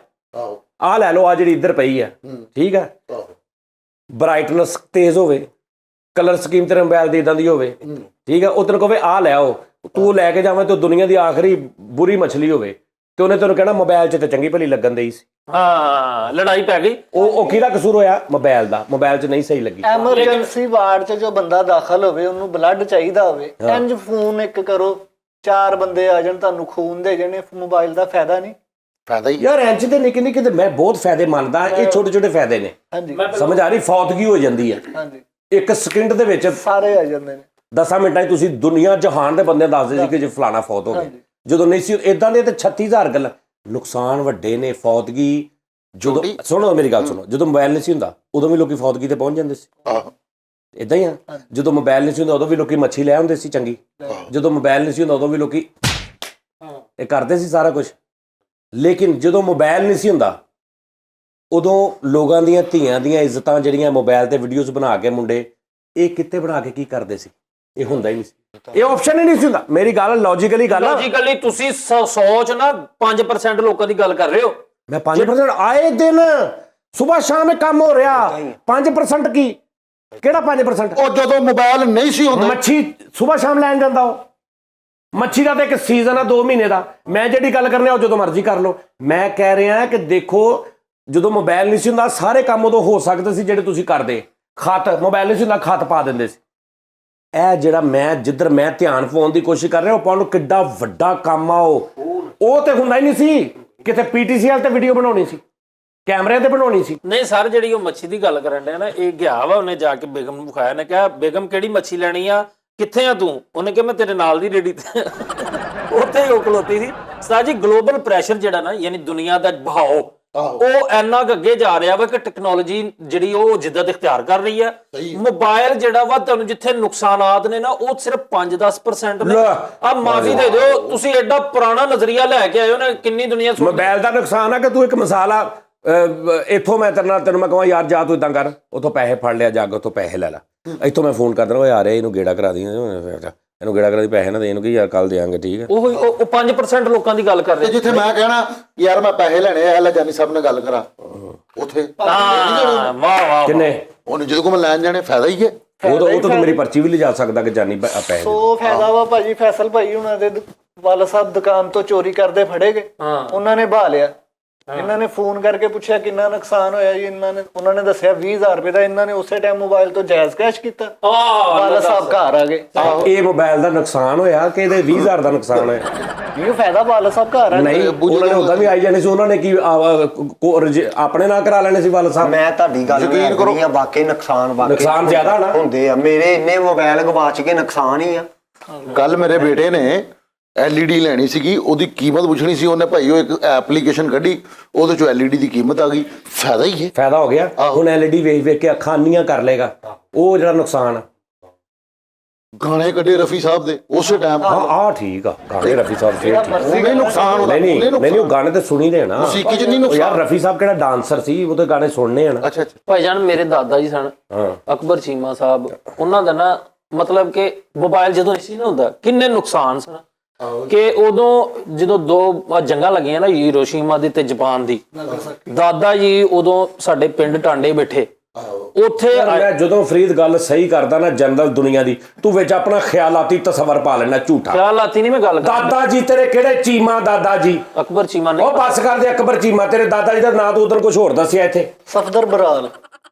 [SPEAKER 2] ਆਹ ਲੈ ਲਓ, ਆ ਜਿਹੜੀ ਇੱਧਰ ਪਈ ਆ, ਠੀਕ ਆ, ਬ੍ਰਾਈਟਨੈਸ ਤੇਜ਼ ਹੋਵੇ, ਕਲਰ ਸਕੀਮ ਤੇਰੇ ਮੋਬਾਈਲ ਦੀ ਇਦਾਂ ਦੀ ਹੋਵੇ, ਠੀਕ ਆ, ਉਹ ਤੈਨੂੰ ਕਹੇ ਆਹ ਲੈ ਆਓ, ਤੂੰ ਲੈ ਕੇ ਜਾਵੇਂ ਤੇ ਦੁਨੀਆ ਦੀ ਆਖਰੀ ਬੁਰੀ ਮਛਲੀ ਹੋਵੇ, ਤੇ ਉਹਨੇ ਤੈਨੂੰ ਕਹਿਣਾ ਮੋਬਾਈਲ 'ਚ ਤੇ ਚੰਗੀ ਭਲੀ ਲੱਗਣ ਦੇਈ ਸੀ।
[SPEAKER 3] ਹਾਂ, ਲੜਾਈ ਪੈ ਗਈ।
[SPEAKER 2] ਉਹ ਕਿਹਦਾ ਕਸੂਰ ਹੋਇਆ? ਮੋਬਾਈਲ ਦਾ। ਮੋਬਾਈਲ 'ਚ ਨਹੀਂ ਸਹੀ ਲੱਗੀ।
[SPEAKER 5] ਐਮਰਜੈਂਸੀ ਵਾਰਡ 'ਚ ਜੋ ਬੰਦਾ ਦਾਖਲ ਹੋਵੇ, ਉਹਨੂੰ ਬਲੱਡ ਚਾਹੀਦਾ ਹੋਵੇ, ਇੰਜ ਫੋਨ ਇੱਕ ਕਰੋ, 4 ਬੰਦੇ ਆ ਜਾਣ, ਤੁਹਾਨੂੰ ਖੂਨ ਦੇ ਜਾਣੇ, ਮੋਬਾਈਲ ਦਾ ਫਾਇਦਾ ਨਹੀਂ?
[SPEAKER 4] ਫਾਇਦਾ ਹੀ
[SPEAKER 2] ਯਾਰ ਇੰਜ ਤੇ ਨਿੱਕੇ ਨਿੱਕੇ ਤੇ ਮੈਂ ਬਹੁਤ ਫਾਇਦੇ ਮੰਨਦਾ, ਇਹ ਛੋਟੇ ਛੋਟੇ ਫਾਇਦੇ ਨੇ।
[SPEAKER 5] ਹਾਂਜੀ,
[SPEAKER 2] ਸਮਝ ਆ ਰਹੀ? ਫੌਤਗੀ ਹੋ ਜਾਂਦੀ ਹੈ
[SPEAKER 5] ਹਾਂਜੀ,
[SPEAKER 2] 1 ਸਕਿੰਟ ਦੇ ਵਿੱਚ,
[SPEAKER 5] ਸਾਰੇ ਆ ਜਾਂਦੇ ਨੇ।
[SPEAKER 2] 10 ਮਿੰਟਾਂ 'ਚ ਤੁਸੀਂ ਦੁਨੀਆ ਜਹਾਨ ਦੇ ਬੰਦੇ ਦੱਸਦੇ ਸੀ ਕਿ ਜੇ ਫਲਾਣਾ ਫੌਤ ਹੋ ਗਿਆ। ਜਦੋਂ ਨਹੀਂ ਸੀ ਇਦਾਂ ਦੇ ਤੇ 36000 ਗੱਲਾਂ। ਨੁਕਸਾਨ ਵੱਡੇ ਨੇ। ਫੌਤਗੀ ਜਦੋਂ ਸੁਣੋ ਮੇਰੀ ਗੱਲ ਸੁਣੋ, ਜਦੋਂ ਮੋਬਾਈਲ ਨਹੀਂ ਸੀ ਹੁੰਦਾ ਉਦੋਂ ਵੀ ਲੋਕੀ ਫੌਤਗੀ ਤੇ ਪਹੁੰਚ ਜਾਂਦੇ ਸੀ। ਇਦਾਂ ਹੀ ਆ, ਜਦੋਂ ਮੋਬਾਈਲ ਨਹੀਂ ਸੀ ਹੁੰਦਾ ਉਦੋਂ ਵੀ ਲੋਕੀ ਮੱਛੀ ਲੈ ਆਉਂਦੇ ਸੀ ਚੰਗੀ। ਜਦੋਂ ਮੋਬਾਈਲ ਨਹੀਂ ਸੀ ਹੁੰਦਾ ਉਦੋਂ ਵੀ ਲੋਕੀ ਇਹ ਕਰਦੇ ਸੀ ਸਾਰਾ ਕੁਝ। ਲੇਕਿਨ ਜਦੋਂ ਮੋਬਾਈਲ ਨਹੀਂ ਸੀ ਹੁੰਦਾ ਉਦੋਂ ਲੋਕਾਂ ਦੀਆਂ ਧੀਆਂ ਦੀਆਂ ਇੱਜ਼ਤਾਂ ਜਿਹੜੀਆਂ ਮੋਬਾਈਲ ਤੇ ਵੀਡੀਓਜ਼ ਬਣਾ ਕੇ ਮੁੰਡੇ ਇਹ ਕਿੱਥੇ ਬਣਾ ਕੇ ਕੀ ਕਰਦੇ ਸੀ? ਇਹ ਹੁੰਦਾ ਹੀ ਨਹੀਂ ਸੀ, ਇਹ ਆਪਸ਼ਨ ਹੀ ਨਹੀਂ ਸੀ ਹੁੰਦਾ। ਮੇਰੀ ਗੱਲ ਲੌਜੀਕਲੀ ਗੱਲ ਆ।
[SPEAKER 3] ਲੌਜੀਕਲੀ ਤੁਸੀਂ ਸੋਚ ਨਾ 5% ਲੋਕਾਂ ਦੀ ਗੱਲ ਕਰ ਰਹੇ ਹੋ।
[SPEAKER 2] ਮੈਂ 5% ਆਏ ਦਿਨ ਸਵੇਰ ਸ਼ਾਮ ਇਹ ਕੰਮ ਹੋ ਰਿਹਾ। 5% ਕੀ, ਕਿਹੜਾ 5%?
[SPEAKER 4] ਉਹ ਜਦੋਂ ਮੋਬਾਈਲ ਨਹੀਂ ਸੀ ਹੁੰਦਾ
[SPEAKER 2] ਮੱਛੀ ਸਵੇਰ ਸ਼ਾਮ ਲੈਣ ਜਾਂਦਾ ਉਹ ਮੱਛੀ ਦਾ ਤਾਂ ਇੱਕ ਸੀਜ਼ਨ ਆ 2 ਮਹੀਨੇ ਦਾ। ਮੈਂ ਜਿਹੜੀ ਗੱਲ ਕਰਨੀ ਉਹ ਜਦੋਂ ਮਰਜ਼ੀ ਕਰ ਲਓ। ਮੈਂ ਕਹਿ ਰਿਹਾ ਕਿ ਦੇਖੋ ਜਦੋਂ ਮੋਬਾਈਲ ਨਹੀਂ ਸੀ ਹੁੰਦਾ ਸਾਰੇ ਕੰਮ ਉਦੋਂ ਹੋ ਸਕਦੇ ਸੀ ਜਿਹੜੇ ਤੁਸੀਂ ਕਰਦੇ। ਖਤ ਮੋਬਾਈਲ ਨਹੀਂ ਸੀ ਹੁੰਦਾ, ਖਤ ਪਾ ਦਿੰਦੇ ਸੀ। ਇਹ ਜਿਹੜਾ ਮੈਂ ਜਿੱਧਰ ਮੈਂ ਧਿਆਨ ਪਾਉਣ ਦੀ ਕੋਸ਼ਿਸ਼ ਕਰ ਰਿਹਾ ਉਹ ਪਾਉਣ ਨੂੰ ਕਿੱਡਾ ਵੱਡਾ ਕੰਮ ਆ। ਉਹ ਤੇ ਹੁੰਦਾ ਹੀ ਨਹੀਂ ਸੀ। ਕਿਤੇ PTCL ਤੇ ਵੀਡੀਓ ਬਣਾਉਣੀ ਸੀ, ਕੈਮਰੇ ਤੇ ਬਣਾਉਣੀ ਸੀ।
[SPEAKER 3] ਨਹੀਂ ਸਰ, ਜਿਹੜੀ ਉਹ ਮੱਛੀ ਦੀ ਗੱਲ ਕਰਨ ਡਿਆ ਨਾ, ਇਹ ਗਿਆ ਵਾ ਉਹਨੇ ਜਾ ਕੇ ਬੇਗਮ ਨੂੰ ਵਿਖਾਇਆ, ਨੇ ਕਿਹਾ ਬੇਗਮ ਕਿਹੜੀ ਮੱਛੀ ਲੈਣੀ ਆ, ਕਿੱਥੇ ਆ ਤੂੰ? ਉਹਨੇ ਕਿਹਾ ਮੈਂ ਤੇਰੇ ਨਾਲ ਦੀ ਰੇੜੀ ਤੇ ਉੱਥੇ ਹੀ ਉਹ ਖਲੋਤੀ ਸੀ। ਸਰ ਜੀ ਗਲੋਬਲ ਪ੍ਰੈਸ਼ਰ ਜਿਹੜਾ ਨਾ, ਯਾਨੀ ਦੁਨੀਆ ਦਾ ਬਹਾਓ, ਉਹ ਇੰਨਾ ਕੁ ਅੱਗੇ ਜਾ ਰਿਹਾ ਵਾ ਕਿ ਟੈਕਨੋਲੋਜੀ ਜਿਹੜੀ ਉਹ ਜਿੱਦਾਂ ਇਖਤਿਆਰ ਕਰ ਰਹੀ ਹੈ। ਮੋਬਾਈਲ ਜਿਹੜਾ ਵਾ ਤੁਹਾਨੂੰ ਜਿੱਥੇ ਨੁਕਸਾਨਾਤ ਨੇ ਨਾ ਉਹ ਸਿਰਫ 5-10% ਨੇ। ਆ ਮਾਫੀ ਦੇ ਦਿਓ, ਤੁਸੀਂ ਐਡਾ ਪੁਰਾਣਾ ਨਜ਼ਰੀਆ ਲੈ ਕੇ ਆਏ ਹੋ ਨਾ, ਕਿੰਨੀ ਦੁਨੀਆ
[SPEAKER 2] ਮੋਬਾਈਲ ਦਾ ਨੁਕਸਾਨ ਆ ਕਿ ਤੂੰ ਇੱਕ ਮਿਸਾਲ ਆ ਇੱਥੋਂ ਮੈਂ ਤੈਨੂੰ ਮੈਂ ਕਹਾਂ ਯਾਰ ਜਾ ਤੂੰ ਇਦਾਂ ਕਰ, ਉੱਥੋਂ ਪੈਸੇ ਫੜ ਲਿਆ, ਜਾ ਕੇ ਉੱਥੋਂ ਪੈਸੇ ਲੈ ਲਾ। ਇੱਥੋਂ ਮੈਂ ਫੋਨ ਕਰ ਦੇਣਾ, ਉਹ ਆ ਰਿਹਾ ਇਹਨੂੰ ਗੇੜਾ ਕਰਾ ਦੀ, ਇਹਨੂੰ ਗੇੜਾ ਕਰਾ ਦੀ, ਪੈਸੇ ਨਾ ਦੇ ਇਹਨੂੰ, ਕਿ ਯਾਰ ਕੱਲ ਦੇਾਂਗੇ, ਠੀਕ ਹੈ।
[SPEAKER 3] ਉਹ 5% ਲੋਕਾਂ ਦੀ ਗੱਲ ਕਰ ਰਹੇ।
[SPEAKER 4] ਜਿੱਥੇ ਮੈਂ ਕਹਿਣਾ ਯਾਰ ਮੈਂ ਪੈਸੇ ਲੈਣੇ ਆ, ਲੈ ਜਾਨੀ ਸਾਹਿਬ ਨਾਲ ਗੱਲ ਕਰਾ, ਉੱਥੇ
[SPEAKER 2] ਕਿੰਨੇ
[SPEAKER 4] ਉਹਨੇ ਜਦੋਂ ਕੋ ਮੈਂ ਲੈਣ ਜਾਣੇ ਫਾਇਦਾ ਹੀ ਹੈ।
[SPEAKER 2] ਉਹ ਤਾਂ ਮੇਰੀ ਪਰਚੀ ਵੀ ਲਿਜਾ ਸਕਦਾ ਕਿ ਜਾਨੀ ਪੈਸੇ।
[SPEAKER 5] ਸੋ ਫਾਇਦਾ ਵਾ ਭਾਜੀ। ਫੈਸਲ ਭਾਈ ਉਹਨਾਂ ਦੇ ਵਾਲਾ ਸਾਹਿਬ ਦੁਕਾਨ ਤੋਂ ਚੋਰੀ ਕਰਦੇ ਫੜੇ ਗਏ, ਉਹਨਾਂ ਨੇ ਬਹਾ ਲਿਆ। ਇਹਨਾਂ ਨੇ ਫੋਨ ਕਰਕੇ ਪੁੱਛਿਆ ਕਿੰਨਾ ਨੁਕਸਾਨ ਹੋਇਆ ਜੀ, ਉਹਨਾਂ ਨੇ ਦੱਸਿਆ 20,000 ਰੁਪਏ ਦਾ। ਇਹਨਾਂ ਨੇ ਉਸੇ ਟਾਈਮ ਮੋਬਾਈਲ ਤੋਂ ਜਾਇਜ਼ ਕੈਸ਼ ਕੀਤਾ, ਵਾਲਾ ਸਾਹਿਬ ਘਰ ਆ ਗਏ।
[SPEAKER 2] ਇਹ ਮੋਬਾਈਲ ਦਾ ਨੁਕਸਾਨ ਹੋਇਆ ਕਿ ਇਹਦੇ 20,000 ਦਾ ਨੁਕਸਾਨ ਹੋਇਆ?
[SPEAKER 5] ਇਹ ਫਾਇਦਾ ਵਾਲਾ ਸਾਹਿਬ ਘਰ ਆ।
[SPEAKER 2] ਨਹੀਂ, ਉਹਨਾਂ ਨੇ ਉਦਾਂ ਵੀ ਆਈ ਜਾਣੇ ਸੀ। ਉਹਨਾਂ ਨੇ ਕੀ ਆਪਣੇ ਨਾਲ ਕਰਾ ਲੈਣੇ ਸੀ ਵਾਲਾ ਸਾਹਿਬ?
[SPEAKER 1] ਮੈਂ ਤੁਹਾਡੀ ਗੱਲ ਯਕੀਨ ਕਰੋ, ਵਾਕਈ ਨੁਕਸਾਨ
[SPEAKER 2] ਜ਼ਿਆਦਾ ਨਾ
[SPEAKER 1] ਹੁੰਦੇ ਆ। ਮੇਰੇ ਇੰਨੇ ਮੋਬਾਈਲ ਗਵਾਚ ਕੇ ਨੁਕਸਾਨ ਹੀ ਆ।
[SPEAKER 4] ਕੱਲ ਮੇਰੇ ਬੇਟੇ ਨੇ LED ਲੈਣੀ ਸੀਗੀ, ਉਹਦੀ ਕੀਮਤ ਪੁੱਛਣੀ ਸੀ। ਉਹਨੇ ਭਾਈ ਉਹ ਇੱਕ ਐਪਲੀਕੇਸ਼ਨ ਕੱਢੀ, ਉਹਦੇ ਚੋਂ LED ਦੀ ਕੀਮਤ ਆ ਗਈ। ਫਾਇਦਾ ਹੀ ਹੈ,
[SPEAKER 2] ਫਾਇਦਾ ਹੋ ਗਿਆ। ਹੁਣ LED ਵੇਖ ਕੇ ਅੱਖਾਂ ਅੰਨੀਆਂ ਕਰ ਲੇਗਾ, ਉਹ ਜਿਹੜਾ ਨੁਕਸਾਨ।
[SPEAKER 4] ਗਾਣੇ ਕੱਢੇ ਰਫੀ ਸਾਹਿਬ ਦੇ ਉਸੇ ਟਾਈਮ।
[SPEAKER 2] ਹਾਂ ਠੀਕ ਆ, ਗਾਣੇ ਰਫੀ ਸਾਹਿਬ ਫੇਰ
[SPEAKER 4] ਉਹਨੇ ਨੁਕਸਾਨ ਹੁੰਦਾ।
[SPEAKER 2] ਨਹੀਂ ਉਹ ਗਾਣੇ ਤੇ ਸੁਣੀ ਦੇ ਨਾ,
[SPEAKER 4] ਮੂਸੀਕੀ ਚ ਨਹੀਂ ਨੁਕਸਾਨ।
[SPEAKER 2] ਯਾਰ ਰਫੀ ਸਾਹਿਬ ਕਿਹੜਾ ਡਾਂਸਰ ਸੀ, ਉਹਦੇ ਗਾਣੇ ਸੁਣਨੇ ਆ ਨਾ।
[SPEAKER 4] ਅੱਛਾ
[SPEAKER 3] ਭਾਈ ਜਾਨ ਮੇਰੇ ਦਾਦਾ ਜੀ ਸਨ, ਅਕਬਰ ਚੀਮਾ ਸਾਹਿਬ, ਉਹਨਾਂ ਦਾ ਨਾ ਮਤਲਬ ਕਿ ਮੋਬਾਈਲ ਜਦੋਂ ਸੀ ਨਾ ਹੁੰਦਾ, ਕਿੰਨੇ ਨੁਕਸਾਨ ਸਨ ਕਿ ਉਦੋਂ ਜਦੋਂ 2 ਜੰਗਾਂ ਲੱਗੀਆਂ ਨਾ, ਹੀਰੋਸ਼ੀਮਾ ਦੀ ਤੇ ਜਾਪਾਨ ਦੀ, ਦਾਦਾ ਜੀ ਉਦੋਂ ਸਾਡੇ ਪਿੰਡ ਟਾਂਡੇ ਬੈਠੇ ਉੱਥੇ।
[SPEAKER 2] ਮੈਂ ਜਦੋਂ ਫਰੀਦ ਗੱਲ ਸਹੀ ਕਰਦਾ ਨਾ ਜਨਰਲ ਦੁਨੀਆ ਦੀ, ਤੂੰ ਵਿੱਚ ਆਪਣਾ ਖਿਆਲਾਤੀ ਤਸਵਰ ਪਾ ਲੈਣਾ, ਝੂਠਾ
[SPEAKER 3] ਖਿਆਲਾਤੀ ਨਹੀਂ ਮੈਂ ਗੱਲ ਕਰਦਾ।
[SPEAKER 2] ਦਾਦਾ ਜੀ ਤੇਰੇ ਕਿਹੜੇ ਚੀਮਾ? ਦਾਦਾ ਜੀ
[SPEAKER 3] ਅਕਬਰ ਚੀਮਾ ਨੇ।
[SPEAKER 2] ਉਹ ਬੱਸ ਕਰਦੇ ਅਕਬਰ ਚੀਮਾ, ਤੇਰੇ ਦਾਦਾ ਜੀ ਦਾ ਨਾਂ ਤੂੰ ਉਧਰ ਕੁਝ ਹੋਰ ਦੱਸਿਆ ਇੱਥੇ।
[SPEAKER 5] ਸਫਦਰ ਬਰਾਲ।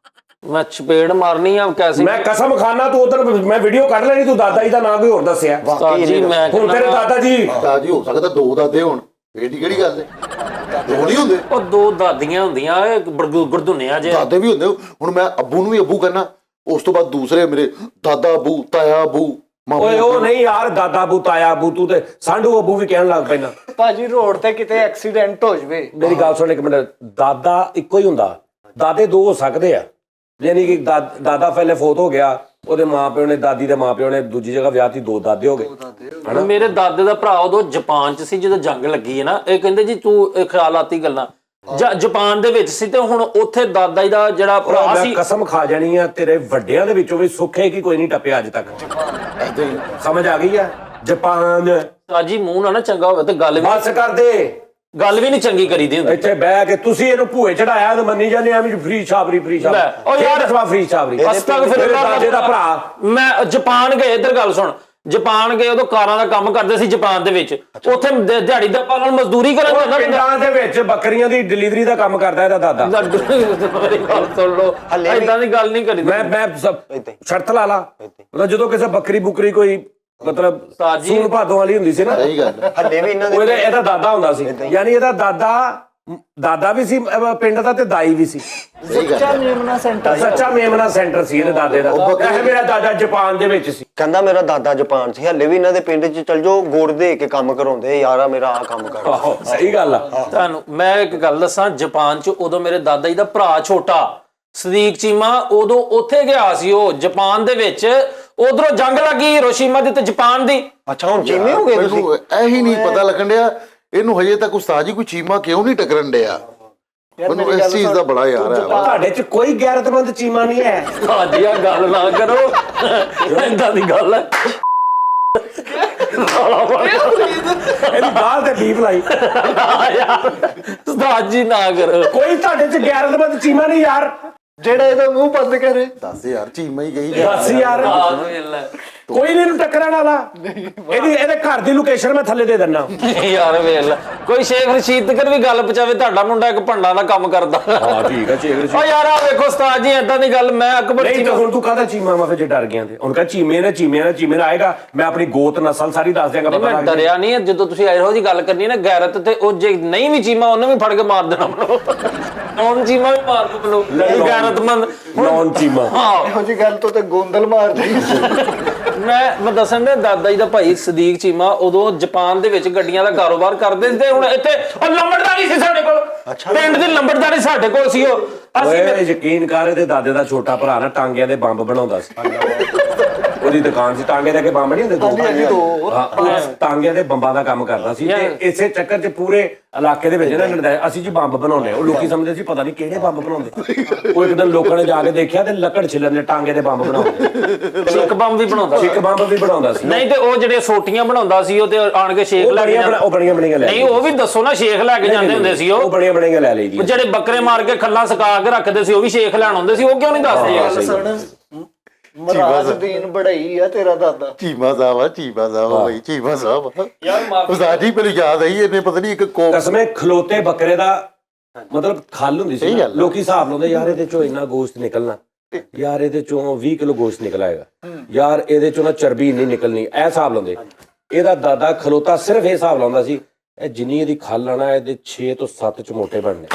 [SPEAKER 3] ਮੈਂ ਚਪੇੜ ਮਾਰਨੀ ਆ ਕੈਸੇ?
[SPEAKER 2] ਮੈਂ ਕਸਮ ਖਾਨਾ ਤੂੰ ਉਧਰ ਮੈਂ ਵੀਡੀਓ ਕੱਢ ਲੈਣੀ, ਤੂੰ ਦਾਦਾ ਜੀ ਦਾ ਨਾਂ ਕੋਈ ਹੋਰ ਦੱਸਿਆ।
[SPEAKER 3] ਜੀ ਮੈਂ
[SPEAKER 2] ਹੁਣ ਤੇਰੇ ਦਾਦਾ ਜੀ
[SPEAKER 4] ਹੋ ਸਕਦਾ 2 ਦਾਦੇ ਹੋਣ, ਇਹਦੀ ਕਿਹੜੀ ਗੱਲ ਹੈ? 2 ਨਹੀਂ ਹੁੰਦੇ,
[SPEAKER 3] ਉਹ 2 ਦਾਦੀਆਂ ਹੁੰਦੀਆਂ, ਗੁਰਦੁਨਿਆ ਜੇ
[SPEAKER 4] ਦਾਦੇ ਵੀ ਹੁੰਦੇ। ਹੁਣ ਮੈਂ ਅੱਬੂ ਨੂੰ ਵੀ ਅੱਬੂ ਕਹਿੰਦਾ, ਉਸ ਤੋਂ ਬਾਅਦ ਦੂਸਰੇ ਮੇਰੇ ਦਾਦਾ ਅੱਬੂ, ਤਾਇਆ ਅੱਬੂ,
[SPEAKER 2] ਓਏ ਉਹ ਨਹੀਂ ਯਾਰ, ਦਾਦਾ ਅੱਬੂ, ਤਾਇਆ ਅੱਬੂ, ਤੂੰ ਤੇ ਸਾਂਢੂ ਅੱਬੂ ਵੀ ਕਹਿਣ ਲੱਗ ਪੈਣਾ।
[SPEAKER 5] ਭਾਜੀ ਰੋਡ ਤੇ ਕਿਤੇ ਐਕਸੀਡੈਂਟ ਹੋ ਜਵੇ,
[SPEAKER 2] ਮੇਰੀ ਗੱਲ ਸੁਣ ਇੱਕ ਮਿੰਟ, ਦਾਦਾ ਇੱਕੋ ਹੀ ਹੁੰਦਾ, ਦਾਦੇ 2 ਹੋ ਸਕਦੇ ਆ। ਯਾਨੀ ਕਿ ਦਾਦਾ ਪਹਿਲੇ ਫੌਤ ਹੋ ਗਿਆ, ਉਹਦੇ ਮਾਪਿਓ ਨੇ, ਦਾਦੀ ਦੇ ਮਾਪਿਓ ਨੇ ਦੂਜੀ ਜਗ੍ਹਾ ਵਿਆਹ ਤੀ, 2 ਦਾਦੇ ਹੋ ਗਏ।
[SPEAKER 3] ਮੇਰੇ ਦਾਦੇ ਦਾ ਭਰਾ ਉਦੋਂ ਜਾਪਾਨ ਚ ਸੀ ਜਦੋਂ ਜੰਗ ਲੱਗੀ ਹੈ ਨਾ। ਇਹ ਕਹਿੰਦੇ ਜੀ ਤੂੰ ਖਿਆਲਾਤੀ ਗੱਲਾਂ, ਜਾਪਾਨ ਦੇ ਵਿੱਚ ਸੀ ਤੇ ਹੁਣ ਉੱਥੇ ਦਾਦਾ ਜੀ ਦਾ ਜਿਹੜਾ ਭਰਾ ਸੀ।
[SPEAKER 2] ਕਸਮ ਖਾ ਜਾਣੀ ਆ, ਤੇਰੇ ਵੱਡਿਆਂ ਦੇ ਵਿੱਚੋਂ ਵੀ ਸੁੱਖੇ ਕੀ ਕੋਈ ਨਹੀਂ ਟੱਪਿਆ ਅੱਜ ਤੱਕ। ਸਮਝ ਆ ਗਈ ਆ? ਜਾਪਾਨ
[SPEAKER 3] ਸਾਜੀ ਮੂੰਹ ਨਾ ਚੰਗਾ ਹੋਵੇ ਤੇ ਗੱਲ ਵੀ
[SPEAKER 2] ਬਸ ਕਰ ਦੇ,
[SPEAKER 3] ਗੱਲ ਵੀ ਨਹੀਂ ਚੰਗੀ ਕਰੀਦੀ ਹੁੰਦੀ।
[SPEAKER 2] ਇੱਥੇ ਬਹਿ ਕੇ ਤੁਸੀਂ ਇਹਨੂੰ ਭੂਏ ਚੜਾਇਆ ਤੇ ਮੰਨੀ ਜਾਂਦੇ ਆ ਵੀ ਫ੍ਰੀ ਛਾਬਰੀ
[SPEAKER 3] ਉਹ ਯਾਰ
[SPEAKER 2] ਫ੍ਰੀ ਛਾਬਰੀ।
[SPEAKER 3] ਫਿਰ
[SPEAKER 2] ਦਾਦੇ ਦਾ ਭਰਾ
[SPEAKER 3] ਮੈਂ ਜਾਪਾਨ ਗਏ, ਇੱਧਰ ਗੱਲ ਸੁਣ, ਜਾਪਾਨ ਗਏ ਉਦੋਂ ਕਾਰਾਂ ਦਾ ਕੰਮ ਕਰਦੇ ਸੀ ਜਾਪਾਨ ਦੇ ਵਿੱਚ। ਉੱਥੇ ਦਿਹਾੜੀ ਦਾ ਨਾਲ ਮਜ਼ਦੂਰੀ ਕਰਨ ਜਾਂਦਾ।
[SPEAKER 2] ਪਿੰਡਾਂ ਦੇ ਵਿੱਚ ਬੱਕਰੀਆਂ ਦੀ ਡਿਲੀਵਰੀ ਦਾ ਕੰਮ ਕਰਦਾ ਇਹਦਾ ਦਾਦਾ।
[SPEAKER 3] ਮੇਰੀ ਗੱਲ ਸੁਣ ਲਓ, ਏਦਾਂ ਦੀ ਗੱਲ ਨਹੀਂ ਕਰੀ।
[SPEAKER 2] ਮੈਂ ਸ਼ਰਤ ਲਾ ਲਾ, ਮਤਲਬ ਜਦੋਂ ਕਿਸੇ ਬੱਕਰੀ ਬੁਕਰੀ ਕੋਈ ਮਤਲਬ ਸੂਣ ਭਾਦੋਂ ਵਾਲੀ ਹੁੰਦੀ ਸੀ ਨਾ,
[SPEAKER 4] ਸਹੀ ਗੱਲ
[SPEAKER 1] ਹੱਲੇ ਵੀ ਇਹਨਾਂ ਦੇ
[SPEAKER 2] ਇਹਦਾ ਦਾਦਾ ਹੁੰਦਾ ਸੀ। ਯਾਨੀ ਇਹਦਾ ਦਾਦਾ ਵੀ ਸੀ ਪਿੰਡ ਦਾ ਤੇ ਦਾਈ ਵੀ ਸੀ।
[SPEAKER 5] ਸੱਚਾ ਮੇਮਨਾ ਸੈਂਟਰ।
[SPEAKER 2] ਸੱਚਾ ਮੇਮਨਾ ਸੈਂਟਰ ਸੀ ਇਹਦੇ ਦਾਦੇ ਦਾ। ਇਹ ਮੇਰਾ ਦਾਦਾ ਜਾਪਾਨ ਦੇ ਵਿੱਚ ਸੀ।
[SPEAKER 1] ਕਹਿੰਦਾ ਮੇਰਾ ਦਾਦਾ ਜਾਪਾਨ ਸੀ, ਹੱਲੇ ਵੀ ਇਹਨਾਂ ਦੇ ਪਿੰਡ 'ਚ ਚਲ ਜਾਓ, ਗੁੜ ਦੇ ਕੇ ਕੰਮ ਕਰਾਉਂਦੇ, ਯਾਰਾ ਮੇਰਾ ਆ ਕੰਮ ਕਰ।
[SPEAKER 2] ਸਹੀ ਗੱਲ ਆ।
[SPEAKER 3] ਤੁਹਾਨੂੰ ਮੈਂ ਇੱਕ ਗੱਲ ਦੱਸਾਂ, ਜਾਪਾਨ 'ਚ ਉਦੋਂ ਮੇਰੇ ਦਾਦਾ ਜੀ ਦਾ ਭਰਾ ਛੋਟਾ ਸਦੀਕ ਚੀਮਾ ਉਦੋਂ ਉੱਥੇ ਗਿਆ ਸੀ, ਉਹ ਜਾਪਾਨ ਦੇ ਵਿੱਚ। ਉਧਰੋਂ ਜੰਗ ਲੱਗੀ ਹੀਰੋਸ਼ੀਮਾ ਦੀ ਤੇ ਜਾਪਾਨ ਦੀ।
[SPEAKER 1] ਅੱਛਾ ਹੁਣ ਚੀਮੇ ਹੋ ਗਏ ਤੁਸੀਂ?
[SPEAKER 4] ਇਹੀ ਨਹੀਂ ਪਤਾ ਲੱਗਣ ਡਿਆ ਇਹਨੂੰ ਹਜੇ ਤੱਕ ਉਸਤਾਦ ਜੀ ਕੋਈ ਚੀਮਾ ਕਿਉਂ ਨਹੀਂ ਟਕਰਨ ਡਿਆ। ਮੈਨੂੰ ਇਸ ਚੀਜ਼ ਦਾ ਬੜਾ ਯਾਰ ਹੈ।
[SPEAKER 2] ਤੁਹਾਡੇ 'ਚ ਕੋਈ ਗੈਰਤਮੰਦ ਚੀਮਾ ਨਹੀਂ ਹੈ।
[SPEAKER 3] ਹਾਂਜੀ ਆ ਗੱਲ ਨਾ ਕਰੋ, ਏਦਾਂ ਦੀ ਗੱਲ ਹੈ।
[SPEAKER 2] ਇਹਦੀ ਬਾਹਰ ਤੇ ਬੀਪ ਲਾਈ
[SPEAKER 3] ਯਾਰ ਉਸਤਾਦ ਜੀ ਨਾ ਕਰੋ।
[SPEAKER 2] ਕੋਈ ਤੁਹਾਡੇ 'ਚ ਗੈਰਤਮੰਦ ਚੀਮਾ ਨਹੀਂ ਯਾਰ,
[SPEAKER 5] ਜਿਹੜਾ ਇਹਦਾ ਮੂੰਹ ਬੰਦ ਕਰੇ।
[SPEAKER 4] ਦੱਸ ਯਾਰ ਚੀਮਾ ਹੀ ਗਈ
[SPEAKER 2] ਦੱਸ ਯਾਰ। ਕੋਈ ਨਹੀਂ ਇਹਨੂੰ ਟੱਕਰਨ ਵਾਲਾ। ਇਹਦੇ ਘਰ ਦੀ ਲੋਕੇਸ਼ਨ ਮੈਂ ਥੱਲੇ ਦੇ ਦਿੰਦਾ।
[SPEAKER 3] ਯਾਰ ਵੇਖ ਲੈ, ਕੋਈ ਸ਼ੇਖ ਰਸ਼ੀਦ ਤੱਕ ਵੀ ਗੱਲ ਪਹੁੰਚਾਵੇ, ਤੁਹਾਡਾ ਮੁੰਡਾ ਇੱਕ ਭੰਡਾ ਦਾ ਕੰਮ ਕਰਦਾ।
[SPEAKER 2] ਹਾਂ ਠੀਕ ਹੈ ਸ਼ੇਖ
[SPEAKER 3] ਓ ਯਾਰ ਆ ਵੇਖੋ ਉਸਤਾਦ ਜੀ, ਏਦਾਂ ਦੀ ਗੱਲ ਮੈਂ ਅਕਬਰ
[SPEAKER 2] ਨਹੀਂ ਤਾਂ ਹੁਣ ਤੂੰ ਕਾਹਦਾ ਚੀਮਾ ਮਾਫੇ ਜੇ ਡਰ ਗਿਆ ਤੇ ਹੁਣ ਕਹ ਚੀਮੇ ਨੇ ਆਏਗਾ, ਮੈਂ ਆਪਣੀ ਗੋਤ ਨਸਲ ਸਾਰੀ ਦੱਸ ਦਿਆਂਗਾ। ਪਤਾ
[SPEAKER 3] ਮੈਂ
[SPEAKER 2] ਲੱਗ ਜਾਏ।
[SPEAKER 3] ਡਰਿਆ ਨਹੀਂ, ਜਦੋਂ ਤੁਸੀਂ ਇਹੋ ਜੀ ਗੱਲ ਕਰਨੀ ਨਾ ਗੈਰਤ ਤੇ, ਉਹ ਜੇ ਨਹੀਂ ਵੀ ਚੀਮਾ ਉਹਨੇ ਵੀ ਫੜ ਕੇ ਮਾਰ ਦੇਣਾ ਮੈਨੂੰ। ਨੌਨ ਚੀਮਾ ਵੀ ਮਾਰ ਦੂ ਮੈਨੂੰ, ਗੈਰਤਮੰਦ
[SPEAKER 2] ਨੌਨ ਚੀਮਾ।
[SPEAKER 3] ਹਾਂ
[SPEAKER 5] ਇਹੋ ਜੀ ਗੱਲ ਤੋਂ ਤੇ ਗੋਂਦਲ ਮਾਰਦੇ।
[SPEAKER 3] ਮੈਂ ਦੱਸਣ ਦੇ ਦਾਦਾ ਜੀ ਦਾ ਭਾਈ ਸਦੀਕ ਚੀਮਾ ਉਦੋਂ ਜਾਪਾਨ ਦੇ ਵਿੱਚ ਗੱਡੀਆਂ ਦਾ ਕਾਰੋਬਾਰ ਕਰਦੇ ਸੀ, ਤੇ ਹੁਣ ਇੱਥੇ ਉਹ ਲੰਬੜਦਾਰੀ ਸੀ ਸਾਡੇ ਕੋਲ। ਪਿੰਡ ਦੀ ਲੰਬੜਦਾਰੀ ਸਾਡੇ ਕੋਲ ਸੀ। ਉਹ ਅਸੀਂ
[SPEAKER 2] ਓਏ ਯਕੀਨ ਕਰ, ਇਹਦੇ ਦਾਦੇ ਦਾ ਛੋਟਾ ਭਰਾ ਨਾ ਟਾਂਗਿਆਂ ਦੇ ਬੰਬ ਬਣਾਉਂਦਾ ਸੀ। ਉਹਦੀ ਦੁਕਾਨ ਸੀ, ਟਾਂਗੇ ਦੇ ਕੇ ਬੰਬ ਨਹੀਂ ਹੁੰਦੇ ਦੋ। ਹਾਂ, ਉਹ ਟਾਂਗਿਆਂ ਦੇ ਬੰਬਾਂ ਦਾ ਕੰਮ ਕਰਦਾ ਸੀ ਤੇ ਇਸੇ ਚੱਕਰ 'ਚ ਪੂਰੇ ਇਲਾਕੇ ਦੇ ਵਿੱਚ ਨਾ ਲੜਦਾ, ਅਸੀਂ ਜੀ ਬੰਬ ਬਣਾਉਂਦੇ। ਉਹ ਲੋਕੀ ਸਮਝਦੇ ਸੀ ਪਤਾ ਨਹੀਂ ਕਿਹੜੇ ਬੰਬ ਬਣਾਉਂਦੇ। ਉਹ ਇੱਕ ਦਿਨ ਲੋਕਾਂ ਨੇ ਜਾ ਕੇ ਦੇਖਿਆ ਤੇ ਲੱਕੜ ਛਿੱਲਣ ਦੇ ਟਾਂਗੇ ਦੇ ਬੰਬ ਬਣਾਉਂਦੇ।
[SPEAKER 3] ਸਿੱਖ ਬੰਬ ਵੀ ਬਣਾਉਂਦਾ ਸੀ।
[SPEAKER 2] ਇੱਕ ਬੰਬ ਵੀ ਬਣਾਉਂਦਾ ਸੀ।
[SPEAKER 3] ਨਹੀਂ ਤੇ ਉਹ ਜਿਹੜੇ ਸੋਟੀਆਂ ਬਣਾਉਂਦਾ ਸੀ, ਉਹ ਤੇ ਆਣ ਕੇ ਸ਼ੇਖ ਲੈ ਕੇ ਜਾਂਦੇ।
[SPEAKER 2] ਉਹ ਬਣੀਆਂ ਲੈ
[SPEAKER 3] ਨਹੀਂ ਉਹ ਵੀ ਦੱਸੋ ਨਾ, ਸ਼ੇਖ ਲੈ ਕੇ ਜਾਂਦੇ ਹੁੰਦੇ ਸੀ।
[SPEAKER 2] ਉਹ ਬਣੀਆਂ ਲੈ ਲਈ ਦੀ।
[SPEAKER 3] ਜਿਹੜੇ ਬੱਕਰੇ ਮਾਰ ਕੇ ਖੱਲਾਂ ਸਕਾ ਕੇ ਰੱਖਦੇ ਸੀ, ਉਹ ਵੀ ਸ਼ੇਖ ਲੈਣ ਆਉਂਦੇ ਸੀ। ਉਹ ਕਿਉਂ ਨਹੀਂ ਦੱਸਦੇ?
[SPEAKER 5] ਸੁਣ, ਮਰਾਜ਼ਦੀਨ ਬੜਾਈ ਆ ਤੇਰਾ ਦਾਦਾ।
[SPEAKER 4] ਚੀਮਾ ਸਾਹਿਬ ਬਈ, ਚੀਮਾ ਸਾਹਿਬ।
[SPEAKER 3] ਯਾਰ
[SPEAKER 4] ਉਸਤਾਦ ਜੀ ਮੈਨੂੰ ਯਾਦ ਆਈ, ਇਹਨੇ ਪਤਾ ਨਹੀਂ ਇੱਕ
[SPEAKER 2] ਕਸਮੇ ਖਲੋਤੇ ਬੱਕਰੇ ਦਾ ਮਤਲਬ ਖੱਲ ਹੁੰਦੀ ਸੀ। ਲੋਕੀ ਹਿਸਾਬ ਲਾਉਂਦੇ ਯਾਰ ਇਹਦੇ ਚੋਂ ਇੰਨਾ ਗੋਸ਼ਤ ਨਿਕਲਣਾ, ਯਾਰ ਇਹਦੇ ਚੋਂ 20 ਕਿਲੋ ਗੋਸ਼ਤ ਨਿਕਲ ਆਏਗਾ, ਯਾਰ ਇਹਦੇ ਚੋਂ ਨਾ ਚਰਬੀ ਇੰਨੀ ਨਿਕਲਣੀ, ਇਹ ਹਿਸਾਬ ਲਾਉਂਦੇ। ਇਹਦਾ ਦਾਦਾ ਖਲੋਤਾ ਸਿਰਫ ਇਹ ਹਿਸਾਬ ਲਾਉਂਦਾ ਸੀ, ਇਹ ਜਿੰਨੀ ਇਹਦੀ ਖੱਲ ਆਣਾ ਇਹਦੇ 6 ਤੋਂ 7 ਚਮੋਟੇ ਬਣਨੇ।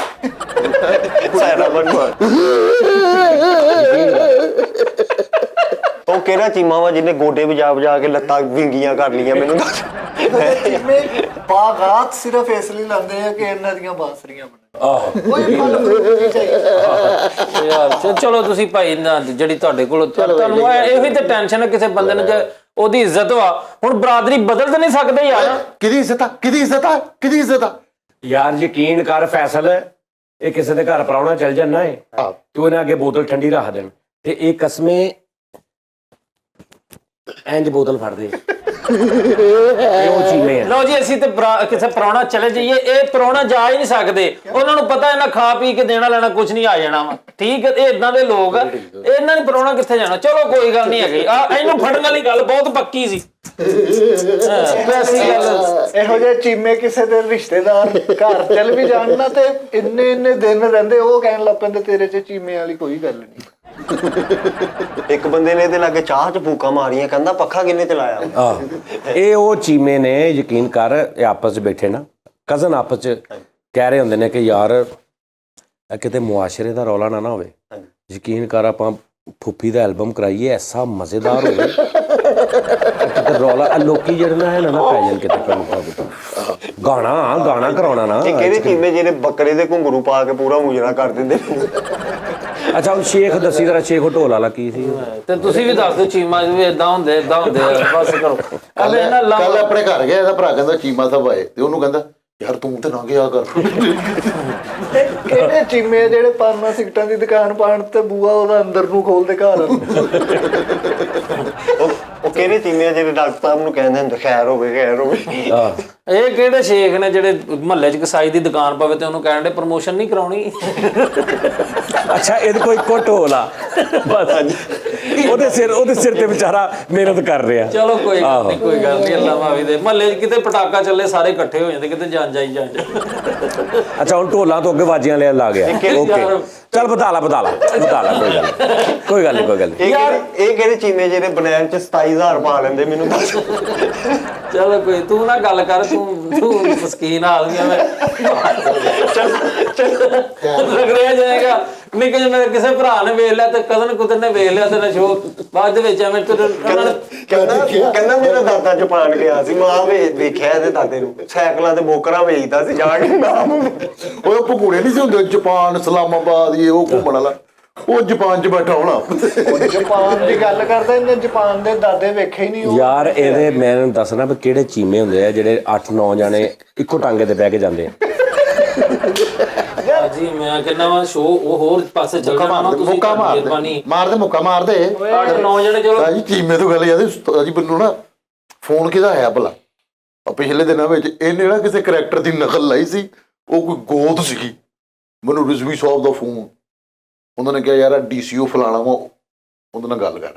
[SPEAKER 1] ਉਹ ਕਿਹੜਾ ਚੀਮਾ ਵਾ ਜਿਹਨੇ ਗੋਡੇ ਵਜਾ ਕੇ ਲੱਤਾਂ ਵਿੰਗੀਆਂ ਕਰ ਲੀਆਂ? ਮੈਨੂੰ ਦੱਸ।
[SPEAKER 5] ਜਿਵੇਂ ਬਾਗਾਤ ਸਿਰਫ ਇਸ ਲਈ ਲਾਉਂਦੇ ਆ ਕਿ ਇਹਨਾਂ ਦੀਆਂ ਬਾਂਸਰੀਆਂ ਬਣਨ।
[SPEAKER 2] ਆਹੋ
[SPEAKER 5] ਕੋਈ ਫਲ ਫਰੂਟ ਨਹੀਂ ਚਾਹੀਦਾ।
[SPEAKER 3] ਯਾਰ ਚਲੋ ਤੁਸੀਂ ਭਾਈ ਨਾ ਜਿਹੜੀ ਤੁਹਾਡੇ ਕੋਲ ਤੁਹਾਨੂੰ ਇਹੋ ਹੀ ਤੇ ਟੈਨਸ਼ਨ ਹੈ ਕਿਸੇ ਬੰਦੇ ਨੂੰ, ਜੇ ਉਹਦੀ ਇੱਜ਼ਤ ਵਾ। ਹੁਣ ਬਰਾਦਰੀ ਬਦਲ ਤਾਂ ਨਹੀਂ ਸਕਦੇ ਯਾਰ।
[SPEAKER 4] ਕਿਹਦੀ ਇੱਜ਼ਤ ਆ?
[SPEAKER 2] ਯਾਰ ਯਕੀਨ ਕਰ ਫੈਸਲ, ਇਹ ਕਿਸੇ ਦੇ ਘਰ ਪ੍ਰਾਹੁਣਾ ਚੱਲ ਜਾਂਦਾ ਏ, ਤੂੰ ਇਹਨਾਂ ਅੱਗੇ ਬੋਤਲ ਠੰਡੀ ਰੱਖ ਦੇਣ ਤੇ ਇਹ ਕਸਮੇ ਇੰਜ ਬੋਤਲ ਫੜਦੇ। ਇਹ ਉਹ ਚੀਮੇ ਆ।
[SPEAKER 3] ਲਓ ਜੀ, ਅਸੀਂ ਤੇ ਕਿਸੇ ਪ੍ਰਾਹੁਣਾ ਚਲੇ ਜਾਈਏ, ਇਹ ਪ੍ਰਾਹੁਣਾ ਜਾ ਹੀ ਨਹੀਂ ਸਕਦੇ। ਉਹਨਾਂ ਨੂੰ ਪਤਾ ਇਹਨਾਂ ਖਾ ਪੀ ਕੇ ਦੇਣਾ ਲੈਣਾ ਕੁਝ ਨਹੀਂ ਆ ਜਾਣਾ ਵਾ। ਠੀਕ ਹੈ, ਇਹ ਇਦਾਂ ਦੇ ਲੋਕ ਆ, ਇਹਨਾਂ ਨੇ ਪ੍ਰਾਹੁਣਾ ਕਿੱਥੇ ਜਾਣਾ। ਚਲੋ ਕੋਈ ਗੱਲ ਨਹੀਂ ਹੈਗੀ, ਇਹਨੂੰ ਫੜਨ ਵਾਲੀ ਗੱਲ ਬਹੁਤ ਪੱਕੀ ਸੀ।
[SPEAKER 5] ਇਹੋ ਜਿਹੇ ਚੀਮੇ ਕਿਸੇ ਦੇ ਰਿਸ਼ਤੇਦਾਰ ਘਰ ਚੱਲ ਵੀ ਜਾਣ ਨਾ ਤੇ ਇੰਨੇ ਦਿਨ ਰਹਿੰਦੇ, ਉਹ ਕਹਿਣ ਲੱਗ ਪੈਂਦੇ ਤੇਰੇ 'ਚ ਚੀਮੇ ਵਾਲੀ ਕੋਈ ਗੱਲ ਨਹੀਂ।
[SPEAKER 1] ਇੱਕ ਬੰਦੇ ਨੇ ਇਹਦੇ ਲਾਗੇ ਚਾਹ 'ਚ ਫੂਕਾਂ ਮਾਰੀਆਂ, ਕਹਿੰਦਾ ਪੱਖਾ ਕਿੰਨੇ ਚਲਾਇਆ?
[SPEAKER 2] ਆਹ ਇਹ ਉਹ ਚੀਮੇ ਨੇ, ਯਕੀਨ ਕਰ, ਇਹ ਆਪਸ 'ਚ ਬੈਠੇ ਨਾ ਕਜ਼ਨ, ਆਪਸ 'ਚ ਕਹਿ ਰਹੇ ਹੁੰਦੇ ਨੇ ਕਿ ਯਾਰ ਕਿਤੇ ਮੁਆਸ਼ਰੇ ਦਾ ਰੌਲਾ ਨਾ ਹੋਵੇ। ਯਕੀਨ ਕਰ ਆਪਾਂ ਫੁੱਫੀ ਦਾ ਐਲਬਮ ਕਰਾਈਏ, ਐਸਾ ਮਜ਼ੇਦਾਰ ਹੋਵੇ ਕਿਤੇ ਰੌਲਾ ਲੋਕੀ ਜਿਹੜੇ ਨਾ ਹੈ ਨਾ ਪੈ ਜਾਣ ਕਿਤੇ ਗਾਣਾ ਕਰਾਉਣਾ ਨਾ।
[SPEAKER 1] ਇਹ ਕਿਹੜੇ ਚੀਮੇ ਜਿਹੜੇ ਬੱਕਰੇ ਦੇ ਘੁੰਗਰੂ ਪਾ ਕੇ ਪੂਰਾ ਮੁਜਰਾ ਕਰ ਦਿੰਦੇ?
[SPEAKER 2] ਅੱਛਾ ਹੁਣ ਸ਼ੇਖ ਦੱਸੀ ਜਰਾ, ਸ਼ੇਖ ਢੋਲ ਵਾਲਾ ਕੀ ਸੀ?
[SPEAKER 3] ਤੇ ਤੁਸੀਂ ਵੀ ਦੱਸ ਦਿਓ ਚੀਮਾ ਵੀ ਇਦਾਂ ਹੁੰਦੇ ਬਸ ਕਰੋ।
[SPEAKER 4] ਕੱਲ ਆਪਣੇ ਘਰ ਗਿਆ, ਇਹਦਾ ਭਰਾ ਕਹਿੰਦਾ ਚੀਮਾ ਸਾਹਿਬ ਆਏ, ਤੇ ਉਹਨੂੰ ਕਹਿੰਦਾ ਯਾਰ ਤੂੰ ਤੇ ਨਾ ਗਿਆ ਕਰ।
[SPEAKER 5] ਕਿਹੜੇ ਚੀਮੇ ਜਿਹੜੇ ਪਾਨਾ ਸਿਗਟਾਂ ਦੀ ਦੁਕਾਨ ਪਾਣ ਤੇ ਬੂਆ ਉਹਦਾ ਅੰਦਰ ਨੂੰ ਖੋਲਦੇ ਘਰ।
[SPEAKER 1] ਉਹ ਕਿਹੜੇ ਚੀਮੇ ਜਿਹੜੇ ਡਾਕਟਰ ਸਾਹਿਬ ਨੂੰ ਕਹਿੰਦੇ ਹੁੰਦੇ ਖੈਰ ਹੋਵੇ।
[SPEAKER 3] ਇਹ ਕਿਹੜੇ ਸ਼ੇਖ ਨੇ ਜਿਹੜੇ ਮਹੱਲੇ 'ਚ ਕਸਾਈ ਦੀ ਦੁਕਾਨ ਪਵੇ ਤੇ ਉਹਨੂੰ ਕਹਿਣ ਦੇ ਪ੍ਰਮੋਸ਼ਨ ਨਹੀਂ ਕਰਾਉਣੀ?
[SPEAKER 2] ਅੱਛਾ ਇਹਦੇ ਕੋਈ ਇੱਕੋ ਢੋਲ ਆ ਬਸ, ਉਹਦੇ ਸਿਰ ਤੇ ਵਿਚਾਰਾ ਮਿਹਨਤ ਕਰ ਰਿਹਾ।
[SPEAKER 3] ਚਲੋ ਕੋਈ ਗੱਲ ਨਹੀਂ ਅੱਲਾ ਮਾਫੀ ਦੇ। ਮਹੱਲੇ 'ਚ ਕਿਤੇ ਪਟਾਕਾ ਚੱਲੇ ਸਾਰੇ ਇਕੱਠੇ ਹੋ ਜਾਂਦੇ, ਕਿਤੇ ਜਾਣ ਜਾਈ ਜਾਣ।
[SPEAKER 2] ਅੱਛਾ ਹੁਣ ਢੋਲਾਂ ਤੋਂ ਅੱਗੇ ਵਾਜੀਆਂ ਲਾ ਗਿਆ। ਓਕੇ ਚੱਲ ਬਤਾ ਲਾ ਕੋਈ ਗੱਲ ਨਹੀਂ।
[SPEAKER 1] ਇਹ ਕਿਹੜੇ ਚੀਮੇ ਜਿਹੜੇ ਬਨੈਣ 'ਚ 27,000 ਪਾ ਲੈਂਦੇ? ਮੈਨੂੰ ਦੱਸ।
[SPEAKER 3] ਚਲੋ ਕੋਈ ਤੂੰ ਨਾ ਗੱਲ ਕਰ, ਤੂੰ ਮਸਕੀਨ ਆਦਮੀ ਆ। ਮੈਂ ਲੱਗ ਰਿਹਾ ਜਾਏਗਾ ਨਿੱਕੇ ਜਿਹੇ ਕਿਸੇ ਭਰਾ ਨੇ ਵੇਖ ਲਿਆ ਤੇ ਕਜ਼ਨ ਕੁਦਰ ਨੇ ਵੇਖ ਲਿਆ ਤੇ ਨਾ ਸ਼ੋ ਬਾਅਦ ਦੇ ਵਿੱਚ ਐਵੇਂ
[SPEAKER 1] ਕਹਿੰਦਾ ਮੇਰਾ ਦਾਦਾ ਜਾਪਾਨ ਗਿਆ ਸੀ, ਮਾਂ ਵੇਖਿਆ ਇਹਦੇ ਦਾਦੇ ਨੂੰ ਸਾਈਕਲਾਂ ਤੇ ਬੋਕਰਾਂ ਵੇਚਦਾ ਸੀ ਜਾ ਕੇ।
[SPEAKER 4] ਉਹ ਭਗੂੜੇ ਨਹੀਂ ਸੀ ਹੁੰਦੇ ਜਾਪਾਨ, ਇਸਲਾਮਾਬਾਦ, ਇਹ ਉਹ ਘੁੰਮਣ ਵਾਲਾ, ਉਹ ਜਾਪਾਨ 'ਚ ਬੈਠਾ ਹੋਣਾ।
[SPEAKER 5] ਜਾਪਾਨ ਦੀ ਗੱਲ ਕਰਦਾ, ਇਹਨੇ ਜਾਪਾਨ ਦੇ ਦਾਦੇ ਵੇਖੇ ਹੀ ਨਹੀਂ।
[SPEAKER 2] ਯਾਰ ਇਹਦੇ ਮੈਨੂੰ ਦੱਸਣਾ ਵੀ ਕਿਹੜੇ ਚੀਮੇ ਹੁੰਦੇ ਆ ਜਿਹੜੇ 8-9 ਜਾਣੇ ਇੱਕੋ ਟਾਂਗੇ ਤੇ ਬਹਿ ਕੇ ਜਾਂਦੇ ਆ।
[SPEAKER 3] ਜੀ ਮੈਂ ਕਹਿੰਦਾ ਵਾ ਸ਼ੋ ਉਹ ਹੋਰ ਪਾਸੇ ਚੱਲ ਜਾਣਾ।
[SPEAKER 4] ਮੁੱਕਾ ਮਾਰਦੇ
[SPEAKER 3] 8-9 ਜਣੇ ਚਲੋ
[SPEAKER 4] ਜੀ। ਚੀਮੇ ਤੋਂ ਗੱਲ ਯਾਦ ਜੀ, ਮੈਨੂੰ ਨਾ ਫੋਨ ਕਿਹਦਾ ਆਇਆ ਭਲਾ ਪਿਛਲੇ ਦਿਨਾਂ ਵਿੱਚ, ਇਹਨੇ ਨਾ ਕਿਸੇ ਕਰੈਕਟਰ ਦੀ ਨਕਲ ਲਾਈ ਸੀ, ਉਹ ਕੋਈ ਗੋਤ ਸੀਗੀ। ਮੈਨੂੰ ਰਿਜ਼ਵੀ ਸਾਹਿਬ ਦਾ ਫੋਨ, ਉਹਨਾਂ ਨੇ ਕਿਹਾ ਯਾਰ DCO ਫਲਾਣਾ ਵਾ, ਉਹਦੇ ਨਾਲ ਗੱਲ ਕਰ।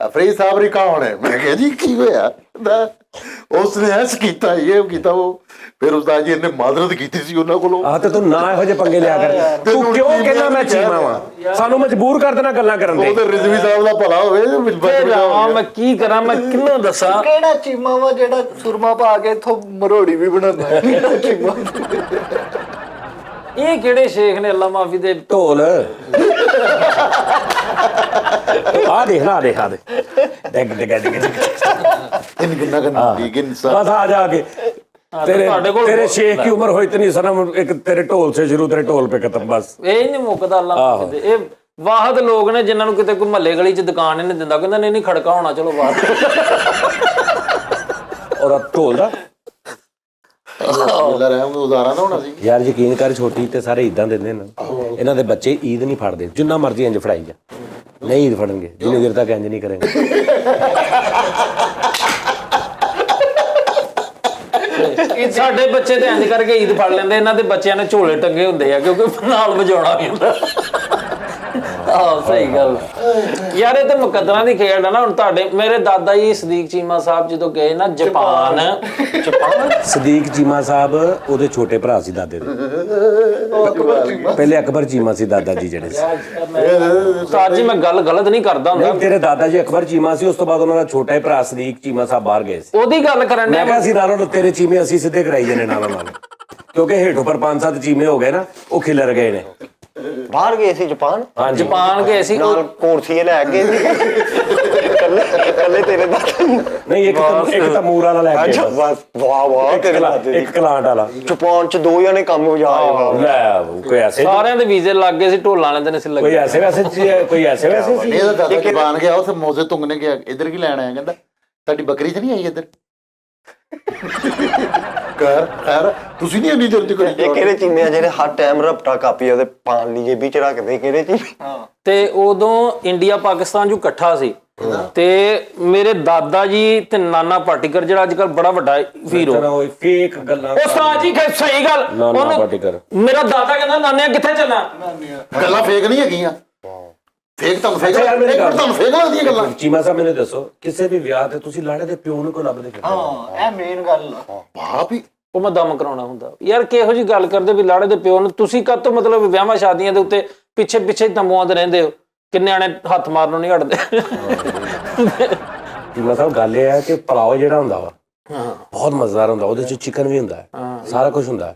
[SPEAKER 4] ਫਰੀਦ ਸਾਹਿਬ ਰੀ ਕੌਣ ਹੈ? ਮੈਂ ਕਿਹਾ ਜੀ ਕੀ ਹੋਇਆ? ਉਸਨੇ ਐਸ ਕੀਤਾ, ਇਹ ਕੀਤਾ, ਉਹ ਫਿਰ ਉਸਤਾਦ ਜੀ ਇਹਨੇ ਮਾਦਰਤ ਕੀਤੀ ਸੀ ਉਹਨਾਂ ਕੋਲੋਂ।
[SPEAKER 2] ਆਹ ਤੇ ਤੂੰ ਨਾ ਇਹੋ ਜਿਹੇ ਪੰਗੇ ਲਿਆ ਕਰ। ਤੂੰ ਕਿਉਂ ਕਹਿੰਦਾ ਮੈਂ ਚੀਮਾ ਵਾਂ? ਸਾਨੂੰ ਮਜਬੂਰ ਕਰ ਦੇਣਾ ਗੱਲਾਂ ਕਰਨ ਦੇ।
[SPEAKER 4] ਉਹ ਤੇ ਰਿਜ਼ਵੀ ਸਾਹਿਬ ਦਾ ਭਲਾ ਹੋਵੇ।
[SPEAKER 3] ਮੈਂ ਕੀ ਕਰਾਂ, ਮੈਂ ਕਿਹਨੂੰ ਦੱਸਾਂ?
[SPEAKER 5] ਕਿਹੜਾ ਚੀਮਾ ਵਾ ਜਿਹੜਾ ਸੁਰਮਾ ਪਾ ਕੇ ਇਥੋਂ ਮਰੋੜੀ ਵੀ ਬਣਾਉਂਦਾ? ਕਿਹੜਾ ਚੀਮਾ?
[SPEAKER 3] ਇਹ ਕਿਹੜੇ ਸ਼ੇਖ ਨੇ ਅੱਲਾ ਮਾਫੀ ਦੇ?
[SPEAKER 2] ਢੋਲ ਆ ਦੇਖ ਨਾ, ਦੇਖ ਆ ਦੇ ਡਿੱਗ ਡਿੱਗ ਡਿੱਗ
[SPEAKER 4] ਇਹਨ ਕਿੰਨਾ ਕਰਨਾ ਠੀਕ ਇਨਸਾਨ।
[SPEAKER 2] बस आ जाके तेरे शेख की उम्र हो इतनी सनम, एक तेरे ढोल से शुरू, तेरे ढोल पे खत्म। बस
[SPEAKER 3] ਇਹ ਨਹੀਂ ਮੁੱਕਦਾ ਅੱਲਾ ਮਾਫੀ ਦੇ। ਇਹ ਵਾਹਦ ਲੋਕ ਨੇ ਜਿਨ੍ਹਾਂ ਨੂੰ ਕਿਤੇ ਕੋਈ ਮਹੱਲੇ ਗਲੀ 'ਚ ਦੁਕਾਨ ਹੀ ਨਹੀਂ ਦਿੰਦਾ, ਕਹਿੰਦਾ ਨਹੀਂ ਖੜਕਾ ਹੋਣਾ, ਚਲੋ ਬਾਹਰ।
[SPEAKER 2] और अब ढोल दा
[SPEAKER 4] ਅੱਲਾ ਰਹਿਮ ਉਜ਼ਾਰਾ ਨਾ ਹੋਣਾ ਸੀ
[SPEAKER 2] ਯਾਰ, ਯਕੀਨ ਕਰ, ਛੋਟੀ ਤੇ ਸਾਰੇ ਈਦਾਂ ਦਿੰਦੇ ਨੇ। ਇਹਨਾਂ ਦੇ ਬੱਚੇ ਈਦ ਨਹੀਂ ਫੜਦੇ, ਜਿੰਨਾ ਮਰਜ਼ੀ ਇੰਜ ਫੜਾਈ ਜਾ, ਨਹੀਂ ਈਦ ਫੜਨਗੇ ਜਿੰਨੀ ਦੇਰ ਤੱਕ ਇੰਜ ਨਹੀਂ ਕਰਨਗੇ।
[SPEAKER 3] ਸਾਡੇ ਬੱਚੇ ਤੇ ਇੰਜ ਕਰਕੇ ਈਦ ਫੜ ਲੈਂਦੇ, ਇਹਨਾਂ ਦੇ ਬੱਚਿਆਂ ਨੇ ਝੋਲੇ ਟੰਗੇ ਹੁੰਦੇ ਆ ਕਿਉਂਕਿ ਨਾਲ ਵਜਾਉਣਾ ਵੀ ਹੁੰਦਾ। ਆਹ ਸਹੀ ਗੱਲ ਯਾਰ, ਇਹ ਤੇ ਮੁਕੱਦਰਾਂ ਦੀ ਖੇਡ ਆ ਨਾ। ਹੁਣ ਤੁਹਾਡੇ ਮੇਰੇ ਦਾਦਾ ਜੀ ਸਦੀਕ ਚੀਮਾ ਸਾਹਿਬ ਜਦੋਂ ਗਏ ਨਾ ਜਾਪਾਨ,
[SPEAKER 2] ਸਦੀਕ ਚੀਮਾ ਸਾਹਿਬ ਉਹਦੇ ਛੋਟੇ ਭਰਾ ਸੀ ਦਾਦੇ ਦੇ। ਪਹਿਲੇ ਅਕਬਰ ਚੀਮਾ ਸੀ ਦਾਦਾ ਜੀ ਜਿਹੜੇ ਸੀ।
[SPEAKER 3] ਉਸਤਾਦ ਜੀ ਮੈਂ ਗੱਲ ਗਲਤ ਨਹੀਂ ਕਰਦਾ ਹੁੰਦਾ।
[SPEAKER 2] ਨਹੀਂ, ਤੇਰੇ ਦਾਦਾ ਜੀ ਅਕਬਰ ਚੀਮਾ ਸੀ, ਉਸ ਤੋਂ ਬਾਅਦ ਉਹਨਾਂ ਦਾ ਛੋਟਾ ਭਰਾ ਸਦੀਕ ਚੀਮਾ ਸਾਹਿਬ ਬਾਹਰ ਗਏ ਸੀ।
[SPEAKER 3] ਉਹਦੀ ਗੱਲ ਕਰਨ
[SPEAKER 2] ਮੈਂ ਕਿਹਾ ਸੀ ਨਾਲੋਂ ਤੇਰੇ ਚੀਮੇ ਅਸੀਂ ਸਿੱਧੇ ਕਰਾਈ ਜਾਣੇ ਨਾਲੋਂ ਨਾਲ, ਕਿਉਂਕਿ ਹੇਠ ਉੱਪਰ 5-7 ਚੀਮੇ ਹੋ ਗਏ ਨਾ, ਉਹ ਖਿਲਰ ਗਏ ਨੇ।
[SPEAKER 1] ਬਾਹਰ ਗਏ ਸੀ ਜਾਪਾਨ?
[SPEAKER 3] ਜਾਪਾਨ ਗਏ ਸੀ,
[SPEAKER 1] ਨਾਲ ਕੋਰਸੀਏ ਲੈ ਗਏ ਸੀ ਕੱਲੇ ਤੇਰੇ ਦਾ?
[SPEAKER 2] ਨਹੀਂ, ਇੱਕ ਤਮੂਰ ਵਾਲਾ ਲੈ ਕੇ
[SPEAKER 1] ਅੱਛਾ ਬਸ, ਵਾਹ ਵਾਹ, ਤੇਰੇ ਦਾਦੇ ਦੀ।
[SPEAKER 2] ਇੱਕ ਕਲਾਂਟ ਵਾਲਾ।
[SPEAKER 1] ਜਾਪਾਨ ਚ 2 ਜਣੇ ਕੰਮ ਵਜਾਏ।
[SPEAKER 2] ਲੈ ਕੋਈ ਐਸੇ
[SPEAKER 3] ਸਾਰਿਆਂ ਦੇ ਵੀਜ਼ੇ ਲੱਗ ਗਏ ਸੀ, ਢੋਲਾਂ ਵਾਲੇ ਦਿਨ ਸੀ
[SPEAKER 2] ਕੋਈ
[SPEAKER 3] ਲੱਗੇ।
[SPEAKER 2] ਐਸੇ ਵੈਸੇ ਕੋਈ ਐਸੇ ਵੈਸੇ ਸੀ।
[SPEAKER 4] ਇਹਦਾ ਦਾਦਾ ਜ਼ਬਾਨ ਗਿਆ, ਉਸ ਮੌਜ਼ੇ ਤੁੰਗ ਨੇ ਗਿਆ, ਇੱਧਰ ਕੀ ਲੈਣ ਆਇਆ? ਕਹਿੰਦਾ ਤੁਹਾਡੀ ਬੱਕਰੀ ਤੇ ਨਹੀਂ ਆਈ ਇੱਧਰ? ਖੈਰ ਤੁਸੀਂ ਨਹੀਂ ਇੰਨੀ ਜਲਦੀ ਕਰੀ।
[SPEAKER 1] ਇਹ ਕਿਹੜੇ ਚੀਮੇ ਆ ਜਿਹੜੇ ਹਰ ਟਾਈਮ ਰਪਟਾ ਕਾਪੀ ਉਹਦੇ ਪਾਣ ਲਈ ਜੇਬੀ ਚ ਰੱਖਦੇ? ਕਿਹੜੇ ਚੀਮੇ?
[SPEAKER 3] ਤੇ ਉਦੋਂ ਇੰਡੀਆ ਪਾਕਿਸਤਾਨ ਜੋ ਇਕੱਠਾ ਸੀ, ਤੇ ਮੇਰੇ ਦਾਦਾ ਜੀ ਤੇ ਨਾਨਾ ਪਾਟੀਕਰ ਜਿਹੜਾ ਅੱਜ ਕੱਲ ਬੜਾ ਵੱਡਾ ਹੀਰੋ,
[SPEAKER 2] ਫੇਕ ਗੱਲਾਂ।
[SPEAKER 3] ਉਸਤਾਦ ਜੀ ਸਹੀ ਗੱਲ,
[SPEAKER 2] ਨਾਨਾ ਪਾਟੀਕਰ
[SPEAKER 3] ਮੇਰਾ ਦਾਦਾ ਕਹਿੰਦਾ ਨਾਨਿਆ ਕਿੱਥੇ ਚੱਲਾਂ?
[SPEAKER 4] ਗੱਲਾਂ ਫੇਕ ਨਹੀਂ ਹੈਗੀਆਂ, ਫੇਕ ਤੁਹਾਨੂੰ ਫੇਕ ਲੱਗਦੀਆਂ ਗੱਲਾਂ।
[SPEAKER 2] ਚੀਮਾ ਸਾਹਿਬ ਮੈਨੂੰ ਦੱਸੋ, ਕਿਸੇ ਵੀ ਵਿਆਹ ਤੇ ਤੁਸੀਂ ਲਾੜੇ ਦੇ ਪਿਓ ਨੂੰ ਕੋ ਲੱਭਦੇ ਫਿਰਦੇ?
[SPEAKER 5] ਹਾਂ, ਇਹ ਮੇਨ ਗੱਲ ਆ।
[SPEAKER 4] ਵਾਹ ਵੀ
[SPEAKER 3] ਉਹ ਮੈਂ ਦਮ ਕਰਾਉਣਾ ਹੁੰਦਾ ਯਾਰ। ਕਿਹੋ ਜੀ ਗੱਲ ਕਰਦੇ ਵੀ ਲਾੜੇ ਦੇ ਪਿਓ ਨੂੰ? ਤੁਸੀਂ ਕਦ ਤੋਂ ਮਤਲਬ ਵਿਆਹਾਂ ਸ਼ਾਦੀਆਂ ਦੇ ਉੱਤੇ ਪਿੱਛੇ ਤੰਬੂਆਂ ਤੇ ਰਹਿੰਦੇ ਹੋ? ਕਿੰਨੇ ਆਣੇ ਹੱਥ ਮਾਰਨੋਂ ਨਹੀਂ ਹਟਦੇ।
[SPEAKER 2] ਚੀਮਾ ਸਾਹਿਬ ਗੱਲ ਇਹ ਹੈ ਕਿ ਪਲਾਓ ਜਿਹੜਾ ਹੁੰਦਾ ਵਾ ਬਹੁਤ ਮਜ਼ੇਦਾਰ ਹੁੰਦਾ, ਉਹਦੇ ਚ ਚਿਕਨ ਵੀ ਹੁੰਦਾ ਹੈ, ਸਾਰਾ ਕੁਝ ਹੁੰਦਾ ਹੈ।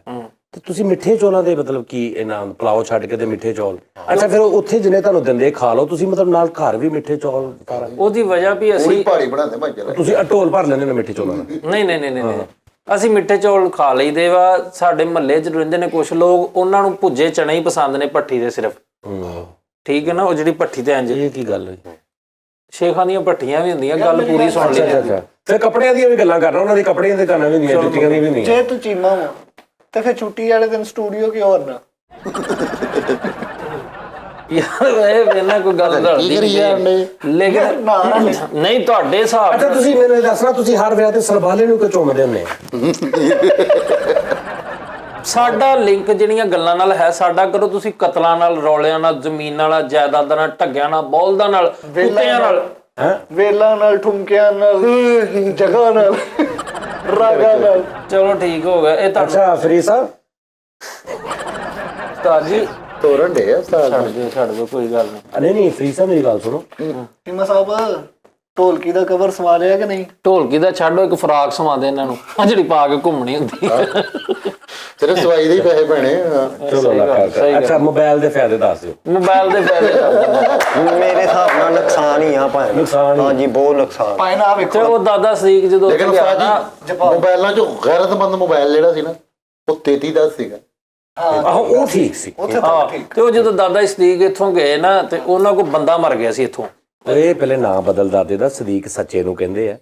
[SPEAKER 2] ਤੇ ਤੁਸੀਂ ਮਿੱਠੇ ਚੌਲਾਂ ਦੇ ਮਤਲਬ ਕੀ ਇਹਨਾਂ ਪਲਾਓ ਛੱਡ ਕੇ ਤੇ ਮਿੱਠੇ ਚੌਲ? ਅੱਛਾ, ਫਿਰ ਉੱਥੇ ਜਿਹਨੇ ਤੁਹਾਨੂੰ ਦਿੰਦੇ ਖਾ ਲਓ ਤੁਸੀਂ, ਮਤਲਬ ਨਾਲ ਘਰ ਵੀ ਮਿੱਠੇ ਚੌਲ?
[SPEAKER 3] ਉਹਦੀ ਵਜ੍ਹਾ ਵੀ ਅਸੀਂ
[SPEAKER 4] ਪਹਾੜੀ ਬਣਾਉਂਦੇ ਭਾਈ।
[SPEAKER 2] ਤੁਸੀਂ ਢੋਲ ਭਰ ਲੈਂਦੇ ਨੇ ਮਿੱਠੇ ਚੌਲਾਂ ਦਾ?
[SPEAKER 3] ਨਹੀਂ, ਅਸੀਂ ਮਿੱਠੇ ਚੌਲ ਖਾ ਲਈਦੇ ਵਾ। ਸਾਡੇ ਮਹੱਲੇ 'ਚ ਰਹਿੰਦੇ ਨੇ ਕੁਝ ਲੋਕ, ਉਹਨਾਂ ਨੂੰ ਭੁੱਜੇ ਚਣੇ ਹੀ ਪਸੰਦ ਨੇ ਭੱਠੀ ਦੇ ਸਿਰਫ। ਠੀਕ ਹੈ ਨਾ, ਉਹ ਜਿਹੜੀ ਭੱਠੀ ਤੇ ਇੰਜ।
[SPEAKER 2] ਇਹ ਕੀ ਗੱਲ ਹੋਈ?
[SPEAKER 3] ਸ਼ੇਖਾਂ ਦੀਆਂ ਭੱਠੀਆਂ ਵੀ ਹੁੰਦੀਆਂ, ਗੱਲ ਪੂਰੀ ਸੁਣ ਲਈ।
[SPEAKER 2] ਅੱਛਾ, ਫਿਰ ਕੱਪੜਿਆਂ ਦੀਆਂ ਵੀ ਗੱਲਾਂ ਕਰ ਰਹਾ, ਉਹਨਾਂ ਦੀ ਕੱਪੜਿਆਂ ਦੇ ਗਾਣਾ ਵੀ ਹੁੰਦੀਆਂ, ਜੁੱਤੀਆਂ ਦੀਆਂ ਵੀ ਹੁੰਦੀਆਂ।
[SPEAKER 5] ਜੇ ਤੂੰ ਚੀਮਾ ਵਾ ਤੇ ਫਿਰ ਛੁੱਟੀ ਵਾਲੇ ਦਿਨ ਸਟੂਡੀਓ ਕਿਉਂ ਆਉਣਾ?
[SPEAKER 3] ਯਾਰ ਇਹਨਾਂ ਕੋਈ ਗੱਲ ਲੇਕਿਨ ਨਹੀਂ ਤੁਹਾਡੇ ਹਿਸਾਬ।
[SPEAKER 2] ਅੱਛਾ, ਤੁਸੀਂ ਮੈਨੂੰ ਦੱਸਣਾ, ਤੁਸੀਂ ਹਰ ਵਿਆਹ ਤੇ ਸਰਬਾਲੇ ਨੂੰ ਕਿਉਂ ਚੁੰਮਦੇ ਹੁੰਦੇ?
[SPEAKER 3] ਸਾਡਾ ਲਿੰਕ ਜਿਹੜੀਆਂ ਗੱਲਾਂ ਨਾਲ ਹੈ ਸਾਡਾ, ਕਰੋ ਤੁਸੀਂ ਕਤਲਾਂ ਨਾਲ, ਰੌਲਿਆਂ ਨਾਲ, ਜ਼ਮੀਨਾਂ ਨਾਲ, ਜਾਇਦਾਦਾਂ ਨਾਲ, ਢੱਗਿਆਂ ਨਾਲ, ਬੌਲਦਾਂ ਨਾਲ, ਕੁੱਤਿਆਂ ਨਾਲ,
[SPEAKER 5] ਵੇਲਾਂ ਨਾਲ, ਠੁਮਕਿਆਂ ਨਾਲ, ਜਗ੍ਹਾ ਨਾਲ, ਰਾਗਾ ਨਾਲ।
[SPEAKER 3] ਚਲੋ ਠੀਕ ਹੋ ਗਿਆ ਇਹ ਤਾਂ।
[SPEAKER 2] ਅੱਛਾ ਫਰੀਦ ਸਾਹਿਬ,
[SPEAKER 3] ਉਸਤਾਦ ਜੀ
[SPEAKER 4] ਤੋਰਨ ਦੇ ਉਸਤਾਦ
[SPEAKER 3] ਛੱਡ ਦਿਓ ਕੋਈ ਗੱਲ ਨਹੀਂ।
[SPEAKER 2] ਨਹੀਂ ਫਰੀਦ ਸਾਹਿਬ ਮੇਰੀ ਗੱਲ ਸੁਣੋ।
[SPEAKER 5] ਚੀਮਾ ਸਾਹਿਬ ਢੋਲਕੀ ਦਾ ਕਵਰ ਸਵਾ ਲਿਆ ਕਿ ਨਹੀਂ?
[SPEAKER 3] ਢੋਲਕੀ ਦਾ ਛੱਡੋ, ਇੱਕ ਫਰਾਕ ਸਵਾ ਦੇ ਇਹਨਾਂ ਨੂੰ, ਆ ਜਿਹੜੀ ਪਾ ਕੇ ਘੁੰਮਣੀ ਹੁੰਦੀ।
[SPEAKER 4] ਸਿਰਫ ਸਵਾਈ ਦੇ ਹੀ ਪੈਸੇ ਪੈਣੇ।
[SPEAKER 2] ਚਲੋ ਅੱਛਾ, ਮੋਬਾਈਲ ਦੇ ਫਾਇਦੇ ਦੱਸ ਦਿਓ।
[SPEAKER 3] ਮੋਬਾਈਲ ਦੇ ਫਾਇਦੇ
[SPEAKER 1] ਮੇਰੇ ਹਿਸਾਬ ਨਾਲ ਨੁਕਸਾਨ ਹੀ ਆ ਭਾਵੇਂ।
[SPEAKER 2] ਨੁਕਸਾਨ?
[SPEAKER 1] ਹਾਂਜੀ, ਬਹੁਤ ਨੁਕਸਾਨ।
[SPEAKER 5] ਪਾਏ ਨਾ ਵੇਖੋ,
[SPEAKER 3] ਉਹ ਦਾਦਾ ਸਦੀਕ ਜਦੋਂ
[SPEAKER 4] ਲੇਕਿਨ ਉਸਤਾਦ ਜੀ ਮੋਬਾਈਲਾਂ ਚੋਂ ਗੈਰਤਮੰਦ ਮੋਬਾਈਲ ਜਿਹੜਾ ਸੀ ਨਾ, ਉਹ 3310 ਸੀਗਾ।
[SPEAKER 2] ਆਹੋ, ਉਹ ਠੀਕ ਸੀ।
[SPEAKER 5] ਉੱਥੇ ਤਾਂ ਠੀਕ।
[SPEAKER 3] ਤੇ ਉਹ ਜਦੋਂ ਦਾਦਾ ਸਦੀਕ ਇੱਥੋਂ ਗਏ ਨਾ, ਤੇ ਉਹਨਾਂ ਕੋਲ ਬੰਦਾ ਮਰ ਗਿਆ ਸੀ ਇੱਥੋਂ।
[SPEAKER 2] ਇਹ ਪਹਿਲੇ ਨਾਂ ਬਦਲ ਦਾਦੇ ਦਾ, ਸਦੀਕ ਸੱਚੇ ਨੂੰ ਕਹਿੰਦੇ ਆ,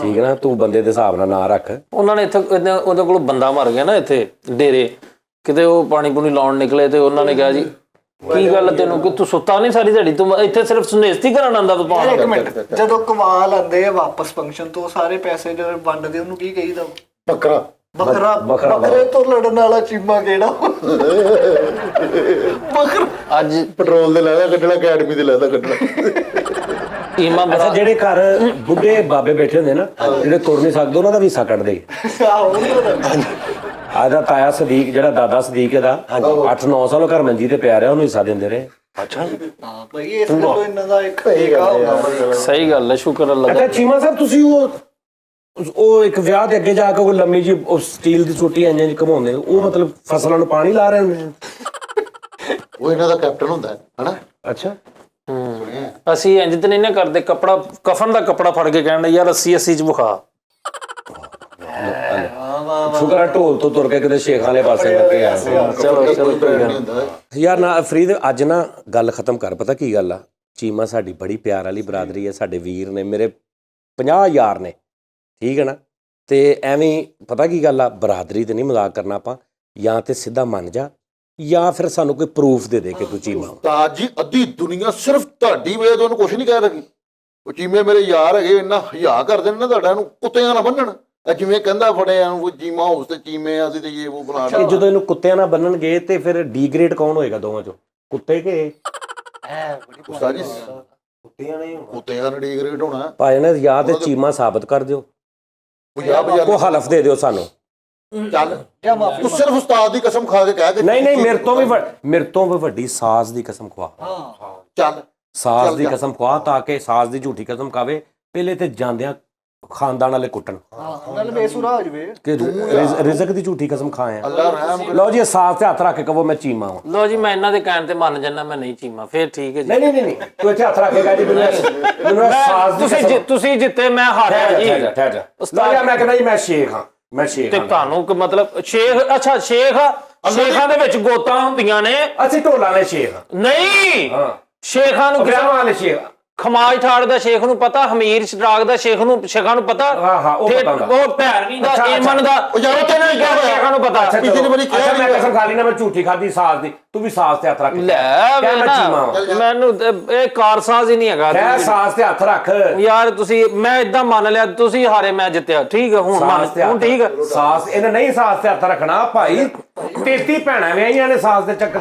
[SPEAKER 2] ਠੀਕ ਹੈ ਨਾ? ਤੂੰ ਬੰਦੇ ਦੇ ਹਿਸਾਬ ਨਾਲ ਨਾਂ ਰੱਖ।
[SPEAKER 3] ਉਹਨਾਂ ਨੇ ਇੱਥੇ ਉਹਦੇ ਕੋਲ ਬੰਦਾ ਮਰ ਗਿਆ ਨਾ ਇੱਥੇ ਡੇਰੇ ਕਿਤੇ, ਉਹ ਪਾਣੀ ਪੂਣੀ ਲਾਉਣ ਨਿਕਲੇ ਤੇ ਉਹਨਾਂ ਨੇ ਕਿਹਾ ਜੀ ਕੀ ਗੱਲ ਤੈਨੂੰ, ਕਿ ਤੂੰ ਸੁੱਤਾ ਨਹੀਂ ਸਾਰੀ ਦਿਹਾੜੀ, ਤੂੰ ਇੱਥੇ ਸਿਰਫ ਸੁਨੇਸਤੀ ਕਰਨ ਆਉਂਦਾ ਤੂੰ ਪਾਣੀ?
[SPEAKER 5] ਇੱਕ ਮਿੰਟ, ਜਦੋਂ ਕਮਾਲ ਆਉਂਦੇ ਆ ਵਾਪਸ ਫੰਕਸ਼ਨ ਤੋਂ, ਸਾਰੇ ਪੈਸੇ ਜਦੋਂ ਵੰਡਦੇ ਉਹਨੂੰ ਕੀ ਕਹੀਦਾ?
[SPEAKER 4] ਬੱਕਰਾ।
[SPEAKER 5] ਬੱਕਰੇ ਤੋਂ ਲੜਨ ਵਾਲਾ ਚੀਮਾ ਕਿਹੜਾ? ਬੱਕਰਾ
[SPEAKER 3] ਅੱਜ
[SPEAKER 4] ਪੈਟਰੋਲ ਦੇ ਲੈਦਾ ਕੱਢਣਾ, ਅਕੈਡਮੀ ਦੇ ਲੈਦਾ ਕੱਢਣਾ।
[SPEAKER 3] ਚੀਮਾ
[SPEAKER 2] ਅੱਛਾ
[SPEAKER 3] ਬੜਾ
[SPEAKER 2] ਜਿਹੜੇ ਘਰ ਬੁੱਢੇ ਬਾਬੇ ਬੈਠੇ ਹੁੰਦੇ ਨਾ ਜਿਹੜੇ ਤੁਰ ਨਹੀਂ ਸਕਦੇ ਉਹਨਾਂ ਦਾ ਵੀ ਹਿੱਸਾ ਕੱਢਦੇ ਆ ਦਾ ਤਾਇਆ ਸਦੀਕ ਜਿਹੜਾ ਦਾਦਾ ਸਦੀਕ ਇਹਦਾ 8-9 ਸਾਲ ਘਰ ਮੰਜੀ ਤੇ ਪਿਆ ਰਿਹਾ ਉਹਨੂੰ ਹਿੱਸਾ ਦਿੰਦੇ ਰਹੇ।
[SPEAKER 1] ਅੱਛਾ
[SPEAKER 5] ਹਾਂ ਭਾਈ ਇਸ ਤੋਂ ਇਹਨਾਂ ਦਾ ਇੱਕ ਤਰੀਕਾ ਹੁੰਦਾ।
[SPEAKER 3] ਸਹੀ ਗੱਲ ਹੈ, ਸ਼ੁਕਰ ਅੱਲਾਹ ਦਾ।
[SPEAKER 2] ਅੱਛਾ ਚੀਮਾ ਸਾਹਿਬ ਤੁਸੀਂ ਉਹ ਇੱਕ ਵਿਆਹ ਦੇ ਅੱਗੇ ਜਾ ਕੇ ਉਹ ਲੰਮੀ ਜੀ ਉਹ ਸਟੀਲ ਦੀ ਛੋਟੀ ਇੰਜਾਂ ਚ ਘਮਾਉਂਦੇ ਉਹ ਮਤਲਬ ਫਸਲਾਂ ਨੂੰ ਪਾਣੀ ਲਾ ਰਹੇ ਹੁੰਦੇ?
[SPEAKER 4] ਉਹ ਇਹਨਾਂ ਦਾ ਕੈਪਟਨ ਹੁੰਦਾ ਹੈ ਹਨਾ।
[SPEAKER 2] ਅੱਛਾ
[SPEAKER 3] ਅਸੀਂ ਇੰਜ ਤੇ ਨਹੀਂ ਨਾ ਕਰਦੇ, ਕੱਪੜਾ ਕਫਨ ਦਾ ਕੱਪੜਾ ਫੜ ਕੇ ਕਹਿਣ ਯਾਰ 80 ਚ ਵਿਖਾ।
[SPEAKER 2] ਸ਼ੁਕਰ ਹੈ ਢੋਲ ਤੋਂ ਤੁਰ ਕੇ ਕਿਤੇ ਸ਼ੇਖ ਵਾਲੇ ਪਾਸੇ ਲੱਗੇ ਆ।
[SPEAKER 3] ਚਲੋ ਕੋਈ ਗੱਲ ਨਹੀਂ।
[SPEAKER 2] ਯਾਰ ਨਾ ਫਰੀਦ ਅੱਜ ਨਾ ਗੱਲ ਖਤਮ ਕਰ। ਪਤਾ ਕੀ ਗੱਲ ਆ, ਚੀਮਾ ਸਾਡੀ ਬੜੀ ਪਿਆਰ ਵਾਲੀ ਬਰਾਦਰੀ ਹੈ, ਸਾਡੇ ਵੀਰ ਨੇ, ਮੇਰੇ 50 ਯਾਰ ਨੇ, ਠੀਕ ਹੈ ਨਾ। ਤੇ ਐਵੇਂ ਪਤਾ ਕੀ ਗੱਲ ਆ, ਬਰਾਦਰੀ ਤੇ ਨਹੀਂ ਮਜ਼ਾਕ ਕਰਨਾ ਆਪਾਂ, ਜਾਂ ਤੇ ਸਿੱਧਾ ਮੰਨ ਜਾ ਜਾਂ ਫਿਰ ਸਾਨੂੰ ਕੋਈ ਪ੍ਰੂਫ ਦੇ ਕੇ ਤੂੰ ਚੀਮਾ।
[SPEAKER 4] ਉਸਤਾਦ ਜੀ ਅੱਧੀ ਦੁਨੀਆ ਸਿਰਫ ਤੁਹਾਡੀ ਵਜ੍ਹਾ ਤੋਂ ਉਹਨੂੰ ਕੁਝ ਨਹੀਂ ਕਹਿ ਰਹੀ। ਉਹ ਚੀਮੇ ਮੇਰੇ ਯਾਰ ਹੈਗੇ, ਇੰਨਾ ਹਿਆ ਕਰਦੇ ਨੇ ਨਾ ਤੁਹਾਡਾ, ਨੂੰ ਕੁੱਤਿਆਂ ਨਾਲ ਬੰਨਣ। ਜਿਵੇਂ ਕਹਿੰਦਾ ਫੜਿਆ ਉਹ ਚੀਮਾ ਹਾਊਸ ਤੇ ਚੀਮੇ ਅਸੀਂ ਤੇ ਇਹ ਉਹ ਬਣਾ
[SPEAKER 2] ਇਹ ਜਦੋਂ ਇਹਨੂੰ ਕੁੱਤਿਆਂ ਨਾਲ ਬੰਨਣਗੇ ਤੇ ਫਿਰ ਡੀਗ੍ਰੇਡ ਕੌਣ ਹੋਏਗਾ ਦੋਵਾਂ ਚੋਂ, ਕੁੱਤੇ ਕਿ
[SPEAKER 4] ਉਸਤਾਦ ਜੀ ਕੁੱਤਿਆਂ ਨਾਲ ਡੀਗਰੇਡ ਹੋਣਾ।
[SPEAKER 2] ਭਾਈ ਨੇ ਜਾਂ ਤੇ ਚੀਮਾ ਸਾਬਤ ਕਰ ਦਿਓ, ਕੋ ਹਲਫ ਦੇ ਦਿਓ ਸਾਨੂੰ।
[SPEAKER 4] ਚੱਲ ਤੂੰ ਸਿਰਫ ਉਸਤਾਦ ਦੀ ਕਸਮ ਖਾ ਕੇ ਕਹਿ ਦੇ।
[SPEAKER 2] ਨਹੀਂ ਮੇਰੇ ਤੋਂ ਵੀ ਵੱਡੀ ਸਾਜ਼ ਦੀ ਕਸਮ ਖਵਾ।
[SPEAKER 4] ਚੱਲ
[SPEAKER 2] ਸਾਜ਼ ਦੀ ਕਸਮ ਖਵਾ ਤਾਂ ਕਿ ਸਾਜ਼ ਦੀ ਝੂਠੀ ਕਸਮ ਖਾਵੇ ਪਹਿਲੇ ਤੇ ਜਾਂਦਿਆਂ ਖਾਨਦਾਨ ਵਾਲੇ ਕੁੱਟਣ
[SPEAKER 5] ਨਾਲ ਬੇਸੁਰਾ ਹੋ ਜਵੇ
[SPEAKER 2] ਕਿ ਰਿਜ਼ਕ ਦੀ ਝੂਠੀ ਕਸਮ ਖਾਏ ਆ।
[SPEAKER 4] ਅੱਲਾ ਰਹਿਮ
[SPEAKER 2] ਲਓ ਜੀ ਸਾਜ਼ ਤੇ ਹੱਥ ਰੱਖ ਕੇ ਕਹੋ ਮੈਂ ਚੀਮਾ ਹਾਂ।
[SPEAKER 3] ਲੋ ਜੀ ਮੈਂ ਇਹਨਾਂ ਦੇ ਕਹਿਣ ਤੇ ਮੰਨ ਜੰਨਾ ਮੈਂ ਨਹੀਂ ਚੀਮਾ, ਫਿਰ ਠੀਕ ਹੈ ਜੀ।
[SPEAKER 2] ਨਹੀਂ ਤੂੰ ਇੱਥੇ ਹੱਥ ਰੱਖ ਕੇ ਕਹਿ ਜੀ ਮੈਨੂੰ ਸਾਜ਼ ਦੀ ਕਸਮ।
[SPEAKER 3] ਤੁਸੀਂ ਜਿੱਤੇ ਮੈਂ ਹਾਰਿਆ ਜੀ।
[SPEAKER 2] ਠਹਿਰ ਜਾ ਉਸਤਾਦ, ਮੈਂ ਕਹਿੰਦਾ ਜੀ ਮੈਂ ਸ਼ੇਖ ਹਾਂ, ਮੈਂ ਸ਼ੇਖ
[SPEAKER 3] ਤੇ
[SPEAKER 2] ਹਾਂ।
[SPEAKER 3] ਤੁਹਾਨੂੰ ਮਤਲਬ ਸ਼ੇਖ, ਅੱਛਾ ਸ਼ੇਖਾਂ ਦੇ ਵਿੱਚ ਗੋਤਾਂ ਹੁੰਦੀਆਂ ਨੇ।
[SPEAKER 2] ਅਸੀਂ ਢੋਲਾਂ ਦੇ ਸ਼ੇਖ ਹਾਂ।
[SPEAKER 3] ਨਹੀਂ
[SPEAKER 2] ਹਾਂ
[SPEAKER 3] ਸ਼ੇਖਾਂ ਨੂੰ
[SPEAKER 2] ਵਿਆਹਾਂ ਵਾਲੇ ਸ਼ੇਖ।
[SPEAKER 3] ਖਮਾਜ ਠਾੜ ਦਾ ਸ਼ੇਖ ਨੂੰ ਪਤਾ, ਹਮੀਰ ਸ਼ਰਾਗ ਦਾ ਸ਼ੇਖਾਂ ਨੂੰ ਪਤਾ,
[SPEAKER 2] ਹਾਂ, ਉਹ ਪਤਾ ਹੁੰਦਾ।
[SPEAKER 3] ਉਹ ਭੈਰਵੀ ਦਾ, ਏਮਨ ਦਾ,
[SPEAKER 4] ਉਹ ਯਾਰ
[SPEAKER 3] ਉਹ ਤੈਨੂੰ ਕਿਹਾ ਸ਼ੇਖਾਂ ਨੂੰ ਪਤਾ।
[SPEAKER 4] ਪਿਛਲੀ ਵਾਰੀ ਕਿਹਾ
[SPEAKER 2] ਮੈਂ ਕਸਮ ਖਾ ਲਈ ਨਾ, ਮੈਂ ਝੂਠੀ ਖਾਦੀ ਸਾਜ਼ ਦੀ, ਤੂੰ ਵੀ ਸਾਜ਼ ਤੇ ਹੱਥ ਰੱਖ
[SPEAKER 3] ਲੈ
[SPEAKER 2] ਕਹਿ ਮੈਂ ਚੀਮਾ ਹਾਂ।
[SPEAKER 3] ਮੈਨੂੰ ਇਹ ਕਾਰਸਾਜ਼ ਹੀ ਨਹੀਂ ਹੈਗਾ।
[SPEAKER 2] ਕਹਿ ਸਾਜ਼ ਤੇ ਹੱਥ ਰੱਖ।
[SPEAKER 3] ਯਾਰ ਤੁਸੀਂ, ਮੈਂ ਇਦਾਂ ਮੰਨ ਲਿਆ ਤੁਸੀਂ ਹਾਰੇ ਮੈਂ ਜਿੱਤਿਆ, ਠੀਕ ਹੈ ਹੁਣ ਹੁਣ ਠੀਕ ਹੈ।
[SPEAKER 2] ਸਾਜ਼ ਇਹਨੇ ਨਹੀਂ ਸਾਜ਼ ਤੇ ਹੱਥ ਰੱਖਣਾ ਭਾਈ, 33 ਭੈਣਾਂ ਵਿਆਹੀਆਂ ਨੇ ਸਾਜ਼ ਦੇ ਚੱਕਰ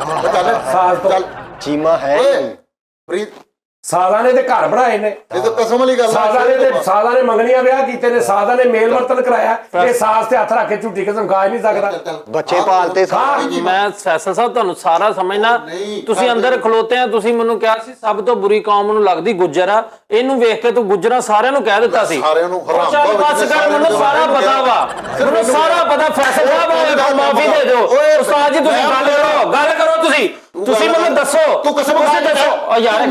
[SPEAKER 2] ਸਾਜ਼ ਤੋਂ।
[SPEAKER 1] ਚੀਮਾ ਹੈ
[SPEAKER 4] ਫਰੀਦ
[SPEAKER 2] ਸਾਜ਼ਾਂ ਨੇ ਤੇ ਘਰ ਬਣਾਏ ਨੇ,
[SPEAKER 4] ਇਹ ਤਾਂ ਕਸਮ ਵਾਲੀ ਗੱਲ
[SPEAKER 2] ਸਾਜ਼ਾਂ ਨੇ ਮੰਗਣੀਆਂ ਵਿਆਹ ਕੀਤੇ ਨੇ, ਸਾਜ਼ਾਂ ਨੇ ਮੇਲ ਵਰਤਨ ਕਰਾਇਆ। ਇਹ ਸਾਜ਼ ਤੇ ਹੱਥ ਰੱਖ ਕੇ ਝੂਠੀ ਕਸਮ ਖਾ ਨਹੀਂ ਸਕਦਾ।
[SPEAKER 1] ਬੱਚੇ ਪਾਲਤੇ ਸਾਰੇ।
[SPEAKER 3] ਮੈਂ ਫੈਸਲ ਸਾਹਿਬ ਤੁਹਾਨੂੰ ਸਾਰਾ ਸਮਝਣਾ। ਤੁਸੀਂ ਅੰਦਰ ਖਲੋਤੇ ਆ, ਤੁਸੀਂ ਮੈਨੂੰ ਕਿਹਾ ਸੀ ਸਭ ਤੋਂ ਬੁਰੀ ਕੌਮ ਨੂੰ ਲੱਗਦੀ ਗੁੱਜਰ ਆ, ਇਹਨੂੰ ਵੇਖ ਕੇ ਤੂੰ ਗੁੱਜਰਾਂ ਸਾਰਿਆਂ ਨੂੰ ਕਹਿ ਦਿੱਤਾ ਸੀ।
[SPEAKER 4] ਸਾਰਿਆਂ ਨੂੰ ਹਰਾਮ
[SPEAKER 3] ਚੱਲ ਬਸ ਕਰ, ਮੈਨੂੰ ਸਾਰਾ ਪਤਾ ਵਾ, ਮੈਨੂੰ ਸਾਰਾ ਪਤਾ। ਫੈਸਲ ਸਾਹਿਬ ਮਾਫੀ ਦੇ ਦਿਓ। ਉਸਤਾਦ ਜੀ ਤੁਸੀਂ ਗੱਲ ਕਰੋ ਤੁਸੀਂ ਮੈਨੂੰ ਦੱਸੋ।
[SPEAKER 4] ਤੂੰ ਕਸਮ ਖਾ ਕੇ
[SPEAKER 3] ਦੱਸੋ। ਓ ਯਾਰ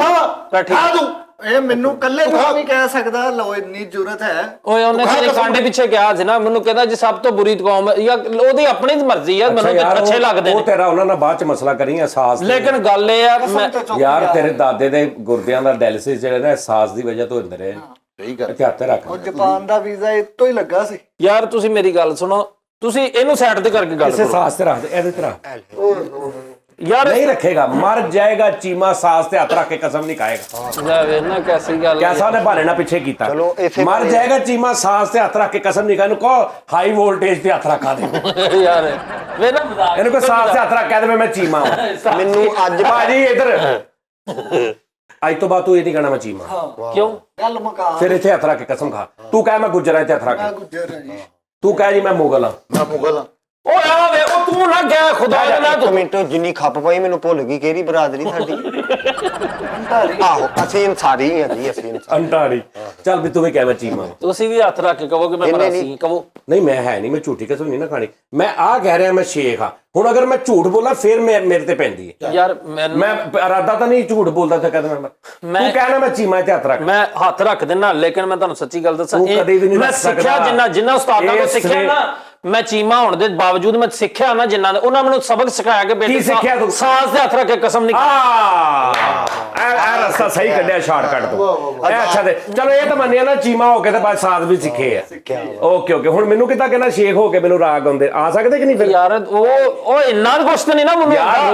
[SPEAKER 5] ਇਹ ਮੈਨੂੰ ਕੱਲੇ ਨੂੰ ਨਹੀਂ ਕਹਿ ਸਕਦਾ। ਲੋ ਇੰਨੀ ਜ਼ਰੂਰਤ ਹੈ।
[SPEAKER 3] ਓਏ ਉਹਨੇ ਤੇਰੇ ਕਾਂਡੇ ਪਿੱਛੇ ਕਿਹਾ ਸੀ ਨਾ, ਮੈਨੂੰ ਕਹਿੰਦਾ ਜੀ ਸਭ ਤੋਂ ਬੁਰੀ ਕੌਮ ਜਾਂ ਉਹਦੀ ਆਪਣੀ ਮਰਜ਼ੀ ਆ, ਮੈਨੂੰ ਤਾਂ ਅੱਛੇ ਲੱਗਦੇ ਨੇ।
[SPEAKER 2] ਉਹ ਤੇਰਾ ਉਹਨਾਂ ਨਾਲ ਬਾਅਦ ਚ ਮਸਲਾ ਕਰੀ ਅਹਿਸਾਸ।
[SPEAKER 3] ਲੇਕਿਨ ਗੱਲ ਇਹ ਆ
[SPEAKER 2] ਯਾਰ ਤੇਰੇ ਦਾਦੇ ਦੇ ਗੁਰਦਿਆਂ ਦਾ ਡਾਇਲਿਸਿਸ ਜਿਹੜੇ ਨਾ ਅਹਿਸਾਸ ਦੀ ਵਜ੍ਹਾ ਤੋਂ ਹੁੰਦੇ ਰਹੇ।
[SPEAKER 4] ਸਹੀ ਗੱਲ।
[SPEAKER 2] ਇੱਥੇ ਹੱਥ ਰੱਖ।
[SPEAKER 5] ਉਹ ਜਾਪਾਨ ਦਾ ਵੀਜ਼ਾ ਇਤੋਂ ਹੀ ਲੱਗਾ ਸੀ।
[SPEAKER 3] ਯਾਰ ਤੁਸੀਂ ਮੇਰੀ ਗੱਲ ਸੁਣੋ, ਤੁਸੀਂ ਇਹਨੂੰ ਸਾਈਡ ਤੇ ਕਰਕੇ ਗੱਲ
[SPEAKER 2] ਇਸੇ
[SPEAKER 3] ਕਰੋ
[SPEAKER 2] ਸਾਜ਼ ਤੇ ਰੱਖ ਦੇ, ਇਹਦੇ ਤੇ ਰੱਖ।
[SPEAKER 3] ਯਾਰ।
[SPEAKER 2] ਨਹੀਂ ਰੱਖੇਗਾ ਮਰ ਜਾਏਗਾ ਚੀਮਾ, ਸਾਜ਼ ਤੇ ਹੱਥ ਰੱਖ ਕੇ ਕਸਮ ਨਹੀਂ ਖਾਏਗਾ।
[SPEAKER 3] ਲੈ ਵੇਖਣਾ ਕੈਸੀ ਗੱਲ ਹੈ।
[SPEAKER 2] ਕੈਸਾ ਨੇ ਭਾਲੇ ਨਾਲ ਪਿੱਛੇ ਕੀਤਾ।
[SPEAKER 1] ਚਲੋ ਇਸੇ
[SPEAKER 2] ਮਰ ਜਾਏਗਾ ਚੀਮਾ, ਸਾਜ਼ ਤੇ ਹੱਥ ਰੱਖ ਕੇ ਕਸਮ ਨਹੀਂ ਖਾਏ। ਇਹਨੂੰ ਕਹੋ ਹਾਈ ਵੋਲਟੇਜ ਤੇ ਹੱਥ ਰੱਖਾ ਦੇ।
[SPEAKER 3] ਯਾਰ ਵੇਖਣਾ ਮਜ਼ਾਕ।
[SPEAKER 2] ਇਹਨੂੰ ਕੋਈ ਸਾਜ਼ ਤੇ ਹੱਥ ਰੱਖ ਕੇ ਦੇ ਮੈਂ ਚੀਮਾ ਹਾਂ।
[SPEAKER 1] ਮੈਨੂੰ ਅੱਜ
[SPEAKER 2] ਭਾਜੀ ਇੱਧਰ ਅੱਜ ਤੋਂ ਬਾਅਦ ਤੂੰ ਇਹ ਨਹੀਂ ਕਹਿਣਾ ਮੈਂ ਚੀਮਾ।
[SPEAKER 3] ਕਿਉਂ?
[SPEAKER 5] ਗੱਲ ਮੁਕਾ।
[SPEAKER 2] ਫਿਰ ਇੱਥੇ ਹੱਥ ਰੱਖ ਕੇ ਕਸਮ ਖਾ। ਤੂੰ ਕਹਿ ਮੈਂ ਗੁੱਜਰਾਂ ਤੇ ਹੱਥ ਰੱਖ
[SPEAKER 5] ਮੈਂ
[SPEAKER 2] ਕੇ।
[SPEAKER 5] ਗੁੱਜਰ ਹਾਂ ਜੀ।
[SPEAKER 2] ਤੂੰ ਕਹਿ ਜੀ ਮੈਂ ਮੁਗਲ ਹਾਂ।
[SPEAKER 4] ਮੈਂ ਮੁਗਲ ਹਾਂ।
[SPEAKER 3] ਓਏ ਆ ਵੇ ਉਹ ਤੂੰ ਨਾ ਗਿਆ ਖੁਦਾ ਦੇ ਨਾਲ
[SPEAKER 1] ਇੱਕ
[SPEAKER 3] ਤੂੰ।
[SPEAKER 1] ਮਿੰਟ ਜਿੰਨੀ ਖੱਪ ਪਈ ਮੈਨੂੰ ਭੁੱਲ ਗਈ ਕਿਹੜੀ ਬਰਾਦਰੀ ਸਾਡੀ। ਆਹੋ ਅਸੀਂ ਇਨਸਾਰੀ ਹੈਗੀ, ਅਸੀਂ ਇਨਸਾਰੀ।
[SPEAKER 2] ਅੰਟਾਰੀ। ਚੱਲ ਵੀ ਤੂੰ ਵੀ ਕਹਿ ਮੈਂ ਚੀਮਾ।
[SPEAKER 3] ਤੁਸੀਂ ਵੀ ਹੱਥ ਰੱਖ ਕੇ ਕਹੋ ਕਿ ਮੈਂ ਮਰਾਸੀ ਕਹੋ।
[SPEAKER 2] ਨਹੀਂ ਮੈਂ ਹੈ ਨਹੀਂ, ਮੈਂ ਝੂਠੀ ਕਸਮ ਨਹੀਂ ਨਾ ਖਾਣੀ। ਮੈਂ ਆਹ ਕਹਿ ਰਿਹਾ ਮੈਂ ਸ਼ੇਖ ਹਾਂ। ਹੁਣ ਅਗਰ ਮੈਂ ਝੂਠ ਬੋਲਾਂ ਫਿਰ ਮੇਰੇ ਤੇ ਪੈਂਦੀ ਹੈ।
[SPEAKER 3] ਯਾਰ
[SPEAKER 2] ਮੈਂ ਇਰਾਦਾ ਤਾਂ ਨਹੀਂ ਝੂਠ ਬੋਲਦਾ ਤਾਂ ਕਹਿੰਦਾ ਮੈਂ ਤੂੰ ਕਹਿਣਾ ਮੈਂ ਚੀਮਾ ਤੇ ਹੱਥ ਰੱਖ।
[SPEAKER 3] ਮੈਂ ਹੱਥ ਰੱਖ ਦਿੰਦਾ, ਲੇਕਿਨ ਮੈਂ ਤੁਹਾਨੂੰ ਸੱਚੀ ਗੱਲ ਦੱਸਾਂ,
[SPEAKER 2] ਤੂੰ ਕਦੇ ਵੀ ਨਹੀਂ
[SPEAKER 3] ਮੈਂ
[SPEAKER 2] ਰੱਖ
[SPEAKER 3] ਸਿੱਖਿਆ
[SPEAKER 2] ਸਕਦਾ।
[SPEAKER 3] ਜਿੰਨਾ ਉਸਤਾਦਾਂ ਤੋਂ ਸਿੱਖਿਆ ਨਾ, ਮੈਂ ਚੀਮਾ ਹੋਣ ਦੇ ਬਾਵਜੂਦ ਮੈਂ ਸਿੱਖਿਆ ਨਾ ਜਿੰਨਾ ਦੇ, ਉਹਨਾਂ ਮੈਨੂੰ ਸਬਕ ਸਿਖਾਇਆ ਕਿ ਬੇਟੇ
[SPEAKER 2] ਸਿੱਖਿਆ ਤੂੰ?
[SPEAKER 3] ਸਾਜ਼ ਦੇ ਹੱਥ ਰੱਖ ਕੇ ਕਸਮ ਨਹੀਂ।
[SPEAKER 2] ਇਹ ਰਸਤਾ ਸਹੀ ਕੱਢਿਆ ਸ਼ਾਰਟਕਟ ਤੋਂ। ਇਹ ਅੱਛਾ ਤੇ ਚਲੋ ਇਹ ਤਾਂ ਮੰਨਿਆ ਨਾ ਚੀਮਾ ਹੋ ਕੇ ਤੇ ਬਾਅਦ ਸਾਜ਼ ਵੀ ਸਿੱਖੇ ਆ। ਓਕੇ ਹੁਣ ਮੈਨੂੰ ਕਿਤਾ ਕਹਿੰਦਾ ਸ਼ੇਖ ਹੋ ਕੇ ਮੈਨੂੰ ਰਾਗ ਆਉਂਦੇ ਆ ਸਕਦੇ ਕਿ ਨਹੀਂ ਫਿਰ?
[SPEAKER 3] ਯਾਰ ਉਹ ਇੰਨਾ ਕੁਛ ਤਾਂ ਨਹੀਂ ਨਾ ਮੈਨੂੰ
[SPEAKER 2] ਯਾਰ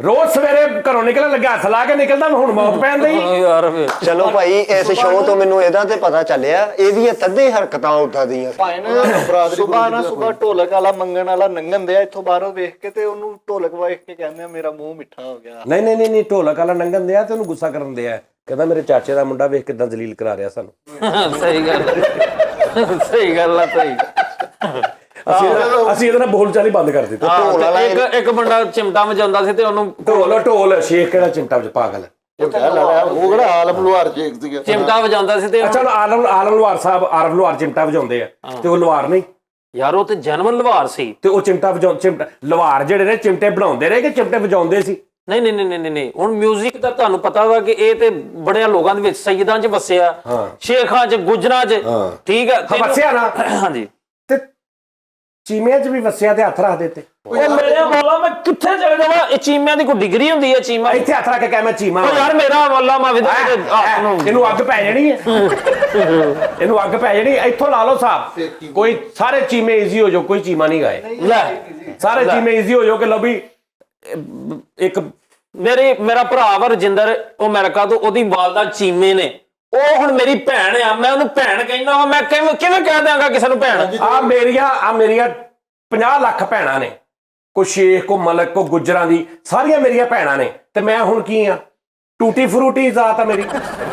[SPEAKER 2] ਰੋਜ਼ ਸਵੇਰੇ ਘਰੋਂ ਨਿਕਲਣ ਲੱਗਾ ਹੱਥ ਲਾ ਕੇ ਨਿਕਲਦਾ, ਹੁਣ ਮੌਤ ਪੈਣ ਦੀ।
[SPEAKER 3] ਯਾਰ
[SPEAKER 1] ਚਲੋ ਭਾਈ ਇਸ ਸ਼ੋਅ ਤੋਂ ਮੈਨੂੰ ਇਹਦਾ ਤੇ ਪਤਾ ਚੱਲਿਆ ਇਹਦੀਆਂ ਤੱਦੇ ਹਰਕਤਾਂ ਉਦਾਂ ਦੀਆਂ।
[SPEAKER 5] ਭਾਈ ਨਾ ਸੁਬਾਹ ਨਾ ਸੁਬਾਹ ਢੋਲਕ ਵਾਲਾ ਮੰਗਣ ਵਾਲਾ ਨੰਗਣ ਦਿਆ ਇੱਥੋਂ ਬਾਹਰੋਂ ਵੇਖ ਕੇ ਤੇ ਉਹਨੂੰ ਢੋਲਕ ਵੇਖ ਕੇ ਕਹਿੰਦੇ ਆ ਮੇਰਾ ਮੂੰਹ ਮਿੱਠਾ ਹੋ ਗਿਆ।
[SPEAKER 2] ਨਹੀਂ ਢੋਲਕ ਵਾਲਾ ਨੰਗਨ ਦਿਆ ਤੇ ਉਹਨੂੰ ਗੁੱਸਾ ਕਰਨ ਦਿਆ। ਕਹਿੰਦਾ ਮੇਰੇ ਚਾਚੇ ਦਾ ਮੁੰਡਾ ਵੇਖ ਕਿਦਾਂ ਜਲੀਲ ਕਰਾ ਰਿਹਾ ਸਾਨੂੰ।
[SPEAKER 3] ਸਹੀ ਗੱਲ ਸਹੀ ਗੱਲ ਆ ਸਹੀ।
[SPEAKER 2] ਅਸੀਂ ਇਹਦੇ ਨਾਲ ਬੋਲ ਚਾਲੀ ਬੰਦ ਕਰ ਦਿੱਤੀ।
[SPEAKER 3] ਇੱਕ ਮੁੰਡਾ ਚਿਮਟਾ ਵਜਾਉਂਦਾ ਸੀ ਤੇ ਉਹਨੂੰ
[SPEAKER 2] ਢੋਲ ਸ਼ੇਖ ਕਿਹੜਾ ਚਿਮਟਾ ਵਿੱਚ ਪਾਗਲ ਹੈ।
[SPEAKER 4] ਉਹ ਕਿਹੜਾ ਆਲਮ ਲੁਹਾਰ ਸ਼ੇਖ ਸੀਗਾ।
[SPEAKER 3] ਚਿਮਟਾ ਵਜਾਉਂਦਾ ਸੀ ਤੇ
[SPEAKER 2] ਅੱਛਾ ਆਲਮ ਲੁਹਾਰ ਸਾਹਿਬ ਆਰਵ ਲੁਹਾਰ ਚਿਮਟਾ ਵਜਾਉਂਦੇ ਆ ਤੇ ਉਹ ਲੁਹਾਰ ਨਹੀਂ
[SPEAKER 3] ਯਾਰ ਉਹ ਤੇ ਜਨਮਨ ਲਵਾਰ ਸੀ
[SPEAKER 2] ਤੇ ਉਹ ਚਿਮਟਾ ਲੁਹਾਰ ਜਿਹੜੇ ਨੇ ਚਿਮਟੇ ਬਣਾਉਂਦੇ ਰਹੇ ਕਿ ਚਿਮਟੇ ਵਜਾਉਂਦੇ ਸੀ।
[SPEAKER 3] ਨਹੀਂ ਹੁਣ 뮤직 ਦਾ ਤੁਹਾਨੂੰ ਪਤਾ ਵਾ ਕਿ ਇਹ ਤੇ ਬੜਿਆਂ ਲੋਕਾਂ ਦੇ ਵਿੱਚ ਸੈਯਦਾਂ 'ਚ ਵਸਿਆ, ਸ਼ੇਖਾਂ 'ਚ, ਗੁਜਰਾਂ 'ਚ, ਠੀਕ ਹੈ
[SPEAKER 2] ਵਸਿਆ ਨਾ।
[SPEAKER 3] ਹਾਂਜੀ
[SPEAKER 2] ਤੇ ਚੀਮਿਆਂ 'ਚ ਵੀ ਵਸਿਆ ਤੇ ਹੱਥ ਰੱਖ ਦਿੱਤੇ।
[SPEAKER 3] ਉਹ ਮੇਰੇ ਮੌਲਾ ਮੈਂ ਕਿੱਥੇ ਚਲੇ ਜਾਵਾਂ? ਇਹ ਚੀਮਿਆਂ ਦੀ ਕੋਈ ਡਿਗਰੀ ਹੁੰਦੀ ਹੈ? ਚੀਮਾ
[SPEAKER 2] ਇੱਥੇ ਹੱਥ ਰੱਖ ਕੇ ਕਹਿ ਮੈਂ ਚੀਮਾ
[SPEAKER 3] ਯਾਰ ਮੇਰਾ ਮੌਲਾ ਮਾਵਿਦ
[SPEAKER 2] ਇਹਨੂੰ ਅੱਗ ਪੈ ਜਾਣੀ ਹੈ। ਇਹਨੂੰ ਅੱਗ ਪੈ ਜਾਣੀ। ਇੱਥੋਂ ਲਾ ਲਓ ਸਾਹਿਬ ਕੋਈ ਸਾਰੇ ਚੀਮੇ ਈਜ਼ੀ ਹੋ ਜਾਓ, ਕੋਈ ਚੀਮਾ ਨਹੀਂ ਗਾਏ।
[SPEAKER 3] ਲੈ
[SPEAKER 2] ਸਾਰੇ ਚੀਮੇ ਈਜ਼ੀ ਹੋ ਜਾਓ ਕਿ ਲਓ ਵੀ ਇੱਕ
[SPEAKER 3] ਮੇਰਾ ਭਰਾ ਵਾ ਰਜਿੰਦਰ, ਉਹ ਅਮਰੀਕਾ ਤੋਂ, ਉਹਦੀ ਵਾਲਦਾ ਚੀਮੇ ਨੇ। ਉਹ ਹੁਣ ਮੇਰੀ ਭੈਣ ਆ, ਮੈਂ ਉਹਨੂੰ ਭੈਣ ਕਹਿੰਦਾ ਵਾ। ਮੈਂ ਕਿਵੇਂ ਕਹਿ ਦਿਆਂਗਾ ਕਿਸੇ ਨੂੰ ਭੈਣ?
[SPEAKER 2] ਆ ਮੇਰੀਆਂ 50 ਲੱਖ ਭੈਣਾਂ ਨੇ, ਕੋ ਸ਼ੇਖ, ਕੋ ਮਲਕ, ਕੋ ਗੁਜਰਾਂ ਦੀ, ਸਾਰੀਆਂ ਮੇਰੀਆਂ ਭੈਣਾਂ ਨੇ। ਤੇ ਮੈਂ ਹੁਣ ਕੀ ਆ? ਟੂਟੀ ਫਰੂਟੀ ਜ਼ਾਤ ਆ ਮੇਰੀ।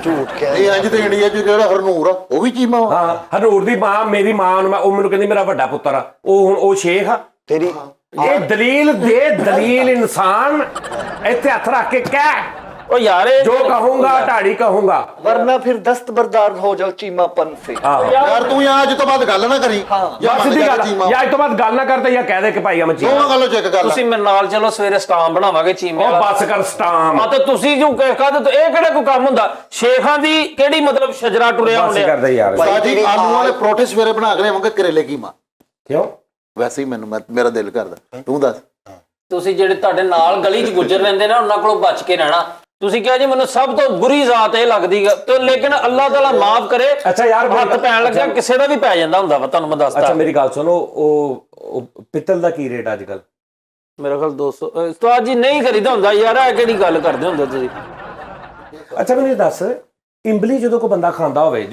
[SPEAKER 1] ਝੂਠ ਕਹਿ
[SPEAKER 4] ਇਹ ਅੱਜ ਤੇ ਇੰਡੀਆ 'ਚ ਜਿਹੜਾ ਹਰਨੂਰ ਆ ਉਹ ਵੀ ਚੀਮਾ ਵਾ।
[SPEAKER 2] ਹਾਂ ਹਨੂਰ ਦੀ ਮਾਂ, ਮੇਰੀ ਮਾਂ ਨੂੰ ਉਹ ਮੈਨੂੰ ਕਹਿੰਦੀ ਮੇਰਾ ਵੱਡਾ ਪੁੱਤਰ ਆ। ਉਹ ਹੁਣ ਉਹ ਸ਼ੇਖ ਆ।
[SPEAKER 1] ਤੇਰੀ
[SPEAKER 2] ਇਹ ਦਲੀਲ ਇਨਸਾਨ ਇੱਥੇ ਹੱਥ ਰੱਖ ਕੇ ਕਹਿ
[SPEAKER 3] ਉਹ ਯਾਰ
[SPEAKER 2] ਜੋ कहूंगा ਢਾੜੀ कहूंगा
[SPEAKER 5] वरना फिर दस्तबरदार हो जाओ चीमापन से।
[SPEAKER 4] ਯਾਰ ਤੂੰ ਯਾਰ ਅੱਜ ਤੋਂ ਬਾਅਦ ਗੱਲ ਨਾ ਕਰੀ।
[SPEAKER 2] ਬਸ ਸਿੱਧੀ ਗੱਲ ਜਾਂ ਅੱਜ ਤੋਂ ਬਾਅਦ ਗੱਲ ਨਾ ਕਰਦੇ ਜਾਂ ਕਹਿ ਦੇ ਕਿ ਭਾਈ ਆ ਮੈਂ ਚੀਮਾ।
[SPEAKER 4] ਦੋਵਾਂ ਗੱਲੋਂ ਚੈੱਕ ਕਰ ਲੈ।
[SPEAKER 3] ਤੁਸੀਂ ਮੇਰੇ ਨਾਲ ਚਲੋ, ਸਵੇਰੇ ਸਟਾਮ ਬਣਾਵਾਂਗੇ ਚੀਮੇ
[SPEAKER 2] ਉਹ
[SPEAKER 3] ਵਾਲਾ।
[SPEAKER 2] ਬਸ ਕਰ ਸਟਾਮ।
[SPEAKER 3] ਆ ਤੇ ਤੁਸੀਂ ਜੋ ਕਹਿੰਦੇ ਇਹ ਕਿਹੜਾ ਕੋਈ ਕੰਮ ਹੁੰਦਾ? ਸ਼ੇਖਾਂ ਦੀ ਕਿਹੜੀ ਮਤਲਬ ਸ਼ਜਰਾ ਟੁਰਿਆ
[SPEAKER 2] ਬਸ
[SPEAKER 3] ਹੁੰਦਾ
[SPEAKER 2] ਕਰਦਾ ਯਾਰ।
[SPEAKER 4] ਸਾਜੀ ਆਲੂ ਵਾਲੇ ਪਰੌਠੇ ਸਵੇਰੇ ਬਣਾ ਕੇ ਲਿਆਵਾਂਗੇ, ਕਰੇਲੇ ਕੀਮਾ।
[SPEAKER 2] ਕਿਉਂ?
[SPEAKER 4] ਵੈਸੇ ਹੀ ਮੇਰਾ ਦਿਲ ਕਰਦਾ। ਤੂੰ ਦੱਸ।
[SPEAKER 3] ਤੁਸੀਂ ਜਿਹੜੇ ਤੁਹਾਡੇ ਨਾਲ ਗਲੀ 'ਚ ਗੁਜ਼ਰ ਲੈਂਦੇ ਨਾ, ਉਹਨਾਂ ਕੋਲੋਂ ਬਚ ਕੇ ਰਹਿਣਾ। ਤੁਸੀਂ ਕਿਹਾ ਜੀ ਮੈਨੂੰ ਸਭ ਤੋਂ ਬੁਰੀ ਜ਼ਾਤ ਇਹ ਲੱਗਦੀ ਹੈ, ਤੇ ਲੇਕਿਨ ਅੱਲਾਹ ਤਾਲਾ ਮਾਫ ਕਰੇ।
[SPEAKER 2] ਅੱਛਾ ਯਾਰ
[SPEAKER 3] ਹੱਥ ਪੈਣ ਲੱਗਿਆ ਕਿਸੇ ਦਾ ਵੀ ਪੈ ਜਾਂਦਾ ਹੁੰਦਾ ਵਾ, ਤੁਹਾਨੂੰ ਮੈਂ ਦੱਸਦਾ।
[SPEAKER 2] ਅੱਛਾ ਮੇਰੀ ਗੱਲ ਸੁਣੋ, ਉਹ ਪਿੱਤਲ ਦਾ ਕੀ ਰੇਟ ਅੱਜ ਕੱਲ?
[SPEAKER 3] ਮੇਰੇ ਖਿਆਲ 200। ਉਸਤਾਦ ਜੀ ਨਹੀਂ ਕਰੀਦਾ ਹੁੰਦਾ ਯਾਰ, ਇਹ ਕਿਹੜੀ ਗੱਲ ਕਰਦੇ ਹੁੰਦੇ ਤੁਸੀਂ?
[SPEAKER 2] ਅੱਛਾ ਮੈਨੂੰ ਇਹ ਦੱਸ, ਇੰਬਲੀ ਜਦੋਂ ਕੋਈ ਬੰਦਾ ਖਾਂਦਾ ਹੋਵੇ,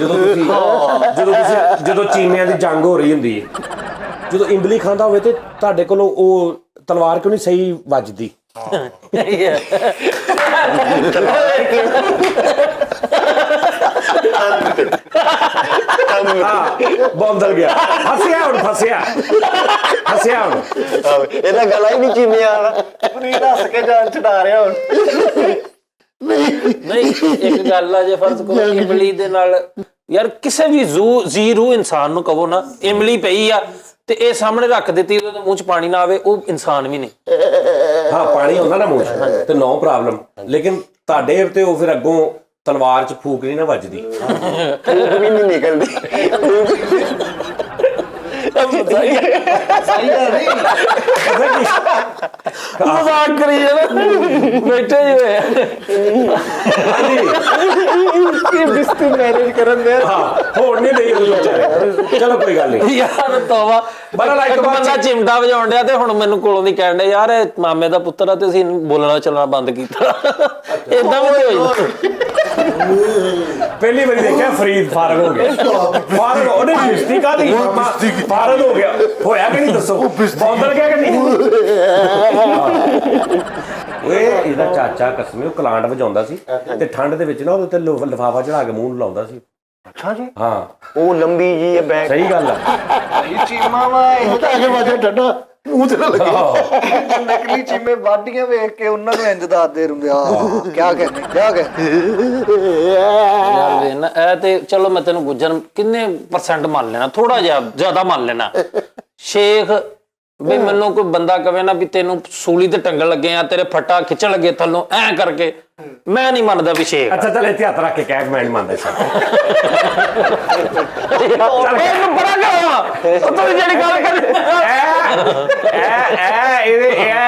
[SPEAKER 2] ਜਦੋਂ ਚੀਮਿਆਂ ਦੀ ਜੰਗ ਹੋ ਰਹੀ ਹੁੰਦੀ ਹੈ, ਜਦੋਂ ਇੰਬਲੀ ਖਾਂਦਾ ਹੋਵੇ ਤੇ ਤੁਹਾਡੇ ਕੋਲੋਂ ਉਹ ਤਲਵਾਰ ਕਿਉਂ ਨਹੀਂ ਸਹੀ ਵੱਜਦੀ? ਬੋਂਦਲ ਗਿਆ, ਫਸਿਆ ਹੁਣ।
[SPEAKER 1] ਇਹਦਾ ਗਲਾ ਹੀ ਨਹੀਂ ਚੀਮਿਆਂ ਵਾਲਾ।
[SPEAKER 5] ਫਰੀਦ ਹੱਸ ਕੇ ਜਾਨ ਛਡਾ ਰਿਹਾ ਹੁਣ।
[SPEAKER 3] ਨਹੀਂ ਇੱਕ ਗੱਲ ਆ, ਜੇ ਫਰਜ਼ ਕਰੋ ਇਮਲੀ ਦੇ ਨਾਲ ਯਾਰ ਕਿਸੇ ਵੀ ਜੀ ਰੂਹ ਇਨਸਾਨ ਨੂੰ ਕਹੋ ਨਾ ਇਮਲੀ ਪਈ ਆ ਤੇ ਇਹ ਸਾਹਮਣੇ ਰੱਖ ਦਿੱਤੀ, ਉਹਦੇ ਮੂੰਹ 'ਚ ਪਾਣੀ ਨਾ ਆਵੇ, ਉਹ ਇਨਸਾਨ ਵੀ ਨਹੀਂ।
[SPEAKER 2] ਹਾਂ ਪਾਣੀ ਹੁੰਦਾ ਨਾ ਮੂੰਹ 'ਚ ਤੇ ਨੋ ਪ੍ਰੋਬਲਮ, ਲੇਕਿਨ ਤੁਹਾਡੇ ਤੇ ਉਹ ਫਿਰ ਅੱਗੋਂ ਤਲਵਾਰ 'ਚ ਫੂਕ ਨਹੀਂ ਨਾ ਵੱਜਦੀ।
[SPEAKER 1] ਫੂਕ ਵੀ ਨਹੀਂ ਨਿਕਲਦੀ।
[SPEAKER 5] ਸਹੀ ਹੈ ਨਹੀਂ।
[SPEAKER 3] ਮਜ਼ਾਕ ਕਰੀ ਜਾਣਾ ਬੈਠੇ ਜੀ ਹੋਏ
[SPEAKER 5] ਇਹ ਬਿਸਤੀ ਮੈਨੇਜ ਕਰਨ ਦੇ।
[SPEAKER 2] ਹਾਂ ਹੋਰ ਨਹੀਂ ਲਈ ਉਹ ਵਿਚਾਰੇ। ਚਲੋ ਕੋਈ ਗੱਲ ਨਹੀਂ
[SPEAKER 3] ਯਾਰ ਤੋਬਾ। ਇੱਕ ਬੰਦਾ ਚਿਮਟਾ ਵਜਾਉਣ ਡਿਆ ਤੇ ਹੁਣ ਮੈਨੂੰ ਕੋਲੋਂ ਦੀ ਕਹਿਣ ਡਿਆ ਯਾਰ ਇਹ ਮਾਮੇ ਦਾ ਪੁੱਤਰ ਆ ਤੇ ਅਸੀਂ ਬੋਲਣਾ ਚੱਲਣਾ ਬੰਦ ਕੀਤਾ। ਏਦਾਂ ਵੀ ਹੋ ਜਾਂਦਾ।
[SPEAKER 2] ਪਹਿਲੀ ਵਾਰੀ ਦੇਖਿਆ ਫਰੀਦ ਫਾਰਗ ਹੋ ਗਿਆ। ਫਾਰਗ ਉਹਨੇ ਬਿਸਤੀ ਕਾਹਦੀ ਫਾਰਗ ਹੋ ਗਿਆ, ਹੋਇਆ ਕਿ ਨਹੀਂ ਦੱਸੋ? ਬੌਂਦਲ ਗਿਆ ਕਿ ਨਹੀਂ? ਓਏ ਇਹਦਾ ਚਾਚਾ ਕਸਮੇ ਉਹ ਕਲਾਂਟ ਵਜਾਉਂਦਾ ਸੀ ਤੇ ਠੰਡ ਦੇ ਵਿੱਚ ਨਾ ਉਹਦੇ ਤੇ ਲਿਫਾਫਾ ਚੜਾ ਕੇ ਮੂੰਹ ਨੂੰ ਲਾਉਂਦਾ ਸੀ।
[SPEAKER 1] ਅੱਛਾ ਜੀ।
[SPEAKER 2] ਹਾਂ
[SPEAKER 1] ਉਹ ਲੰਬੀ ਜੀ ਹੈ ਬੈਗ।
[SPEAKER 2] ਸਹੀ ਗੱਲ ਆ।
[SPEAKER 5] ਇਹ ਚੀਮਾ ਵਾ ਇਹ
[SPEAKER 4] ਤਾਂ ਅਗੇ ਵਾਜੇ ਡੱਡਾ ਮੂੰਹ ਤੇ ਨਾ ਲੱਗੇ।
[SPEAKER 5] ਨਕਲੀ ਚੀਮੇ ਵਾਢੀਆਂ ਵੇਖ ਕੇ ਉਹਨਾਂ ਨੂੰ ਇੰਜ ਦੱਸਦੇ ਰਹਿੰਦੇ ਆ ਕਿਆ ਕਹਿੰਦੇ
[SPEAKER 3] ਯਾਰ ਵੇ ਨਾ ਇਹ ਤੇ ਚਲੋ ਮੈਂ ਤੈਨੂੰ ਗੁੱਜਰ ਕਿੰਨੇ % ਮੰਨ ਲੈਣਾ, ਥੋੜਾ ਜਿਹਾ ਜ਼ਿਆਦਾ ਮੰਨ ਲੈਣਾ। ਸ਼ੇਖ ਵੀ ਮੈਨੂੰ ਕੋਈ ਬੰਦਾ ਕਵੇ ਨਾ ਵੀ ਤੈਨੂੰ ਸੂਲੀ ਤੇ ਟੰਗਣ ਲੱਗੇ ਆ, ਤੇਰੇ ਫੱਟਾ ਖਿੱਚਣ ਲੱਗੇ ਥੱਲੋਂ ਐ ਕਰਕੇ, ਮੈਂ ਨਹੀਂ ਮੰਨਦਾ ਵੀ ਸ਼ੇਖ।
[SPEAKER 2] ਅੱਛਾ ਚੱਲ ਇੱਥੇ ਹੱਥ ਰੱਖ ਕੇ ਕਹਿ ਮੈਂ ਨਹੀਂ ਮੰਨਦਾ ਸਰ।
[SPEAKER 3] ਇਹਨੂੰ ਬੜਾ ਕਹਾਂ ਤੂੰ ਜਿਹੜੀ ਗੱਲ ਕਰ